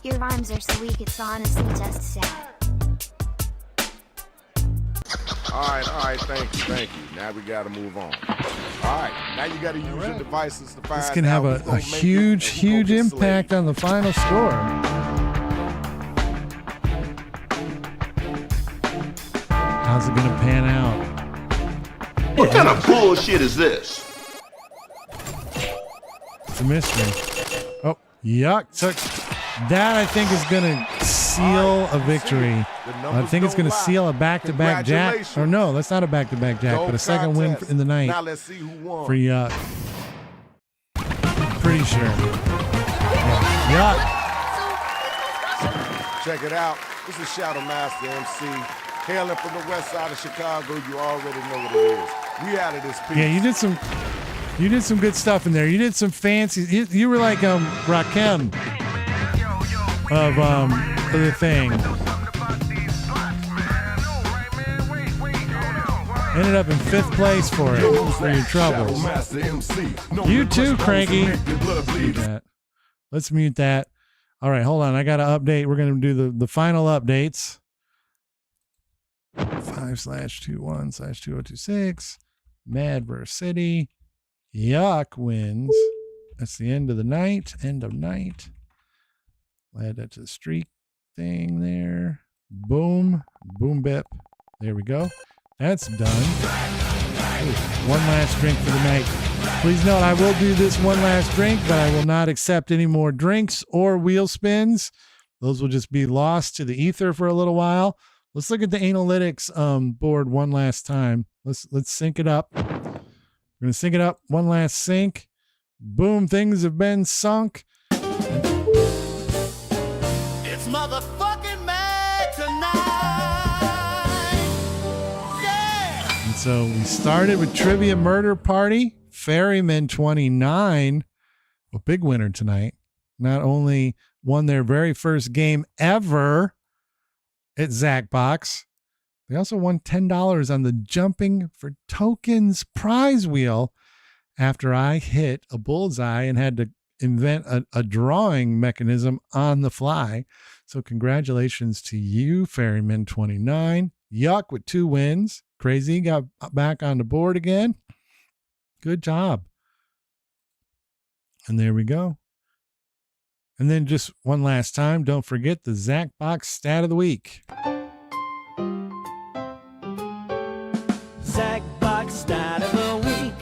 Your rhymes are so weak, it's honestly just sad. All right, thank you. Now we gotta move on. All right, now you gotta use your devices to find This can have out who's a gonna make it huge, and who gonna huge get impact on the final score. How's it gonna pan out? What kind of bullshit is this? It's a mystery. Oh, Yuck took that. I think is gonna seal a victory. I think it's gonna seal a back-to-back jack. Or no, that's not a back-to-back jack, but a second win in the night Now let's see who won. for Yuck. Pretty sure. Yeah. Yuck. Check it out. This is Shadow Master MC. Hailing from the west side of Chicago, you already know what it is. We out of this piece. Yeah, you did some good stuff in there. You did some fancy. You were like Rakim of the thing. Ended up in 5th place for it for your troubles. You too, Cranky. Mute that. Let's mute that. All right, hold on. I got to update. We're going to do the final updates. 5/21/2026. Madverse City. Yuck wins. That's the end of the night. End of night. Add that to the streak thing there. Boom. Boom bip. There we go. That's done. Ooh, one last drink for the night. Please note, I will do this one last drink, but I will not accept any more drinks or wheel spins. Those will just be lost to the ether for a little while. Let's look at the Anal-ytics board one last time. Let's sync it up. We're gonna sync it up. One last sync. Boom, things have been sunk. It's motherfucking mad tonight. Yeah. And so we started with Trivia Murder Party. Ferryman 29, a big winner tonight. Not only won their very first game ever at Zacbox, they also won $10 on the Jumping for Tokens prize wheel after I hit a bullseye and had to invent a drawing mechanism on the fly. So congratulations to you, Ferryman 29. Yuck with 2 wins. Crazy got back on the board again. Good job. And there we go. And then just one last time, don't forget the Zacbox stat of the week. Zacbox stat of the week.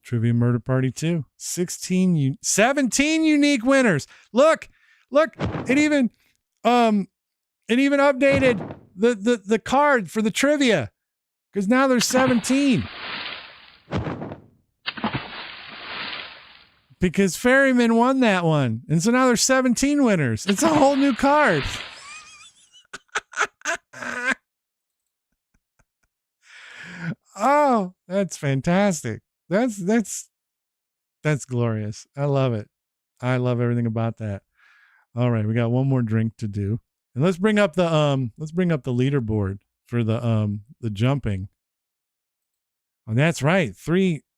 Trivia Murder Party 2. 17 unique winners. Look, it even updated the card for the trivia. Because now there's 17. Because Ferryman won that one. And so now there's 17 winners. It's a whole new card. Oh, that's fantastic. That's glorious. I love it. I love everything about that. All right, we got one more drink to do. And let's bring up the leaderboard for the jumping. And that's right.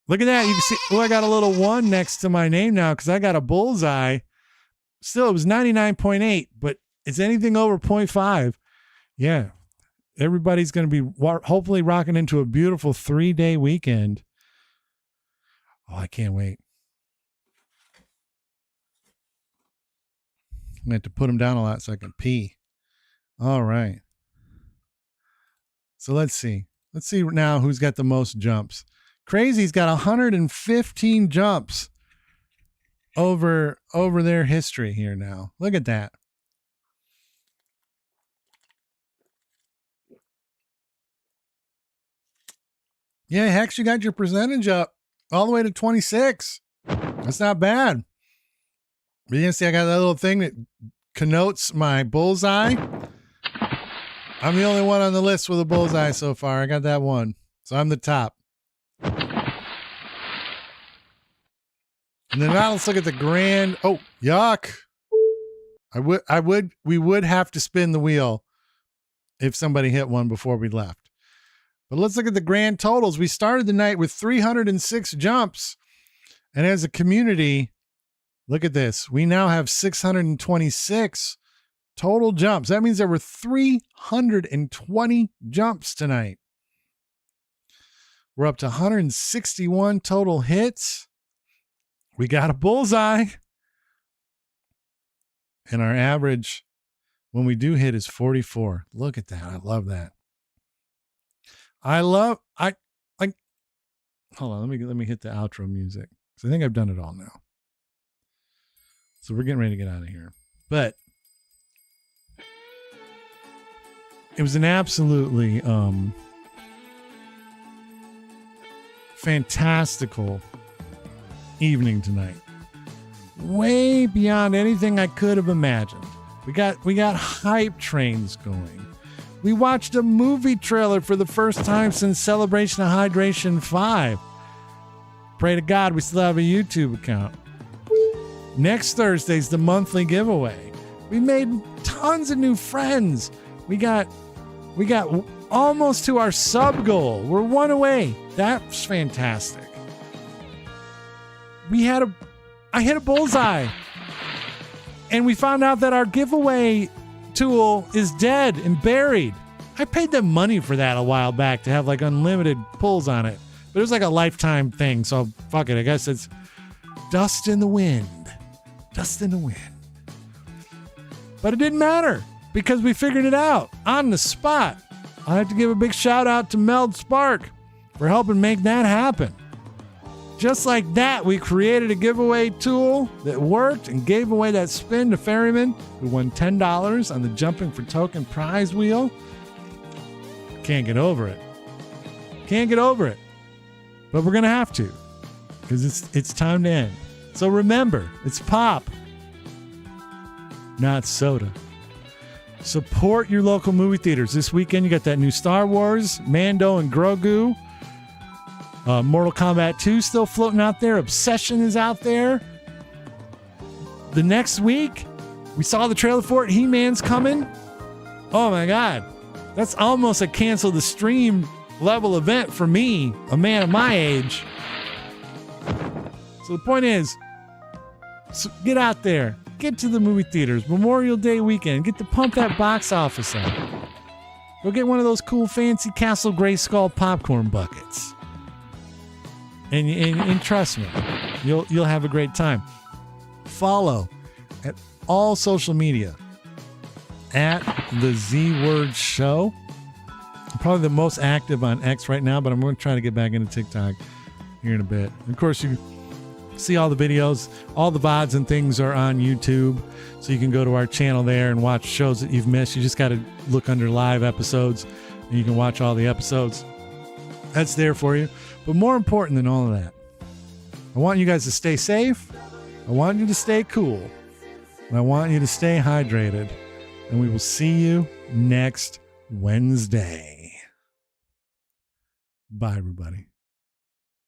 Look at that. You can see, oh, I got a little 1 next to my name now because I got a bullseye. Still, it was 99.8, but it's anything over 0.5. Yeah. Everybody's going to be hopefully rocking into a beautiful 3-day weekend. Oh, I can't wait. I'm going to have to put them down a lot so I can pee. All right. So let's see. Let's see now who's got the most jumps. Crazy's got 115 jumps over their history here now. Look at that. Yeah, Hex, you got your percentage up all the way to 26. That's not bad. But you can see I got that little thing that connotes my bullseye. I'm the only one on the list with a bullseye so far. I got that one. So I'm the top. And then now let's look at the grand. Oh, yuck. We would have to spin the wheel if somebody hit one before we left. But let's look at the grand totals. We started the night with 306 jumps. And as a community, look at this. We now have 626 total jumps. That means there were 320 jumps tonight. We're up to 161 total hits. We got a bullseye. And our average when we do hit is 44. Look at that. I love that. Hold on, let me hit the outro music. So I think I've done it all now. So we're getting ready to get out of here. But it was an absolutely fantastical evening tonight. Way beyond anything I could have imagined. We got hype trains going. We watched a movie trailer for the first time since Celebration of Hydration 5. Pray to God we still have a YouTube account. Next Thursday's the monthly giveaway. We made tons of new friends. We got almost to our sub goal. We're 1 away. That's fantastic. I hit a bullseye. And we found out that our giveaway tool is dead and buried. I paid them money for that a while back to have like unlimited pulls on it. But it was like a lifetime thing. So fuck it. I guess it's dust in the wind. Dust in the wind. But it didn't matter because we figured it out on the spot. I have to give a big shout out to Meld Spark for helping make that happen. Just like that, we created a giveaway tool that worked and gave away that spin to Ferryman, who won $10 on the Jumping for Token prize wheel. Can't get over it. Can't get over it. But we're going to have to because it's time to end. So remember, it's pop, not soda. Support your local movie theaters. This weekend, you got that new Star Wars, Mando and Grogu. Mortal Kombat 2 still floating out there. Obsession is out there. The next week, we saw the trailer for it. He-Man's coming. Oh my God. That's almost a cancel the stream level event for me, a man of my age. So the point is, get out there. Get to the movie theaters. Memorial Day weekend. Get to pump that box office up. Go get one of those cool fancy Castle Grayskull popcorn buckets. And trust me, you'll have a great time. Follow at all social media at the Z Word Show. I'm probably the most active on X right now, but I'm going to try to get back into TikTok here in a bit. And of course, you see all the videos, all the VODs and things are on YouTube, so you can go to our channel there and watch shows that you've missed. You just got to look under live episodes, and you can watch all the episodes. That's there for you. But more important than all of that, I want you guys to stay safe. I want you to stay cool. And I want you to stay hydrated. And we will see you next Wednesday. Bye, everybody.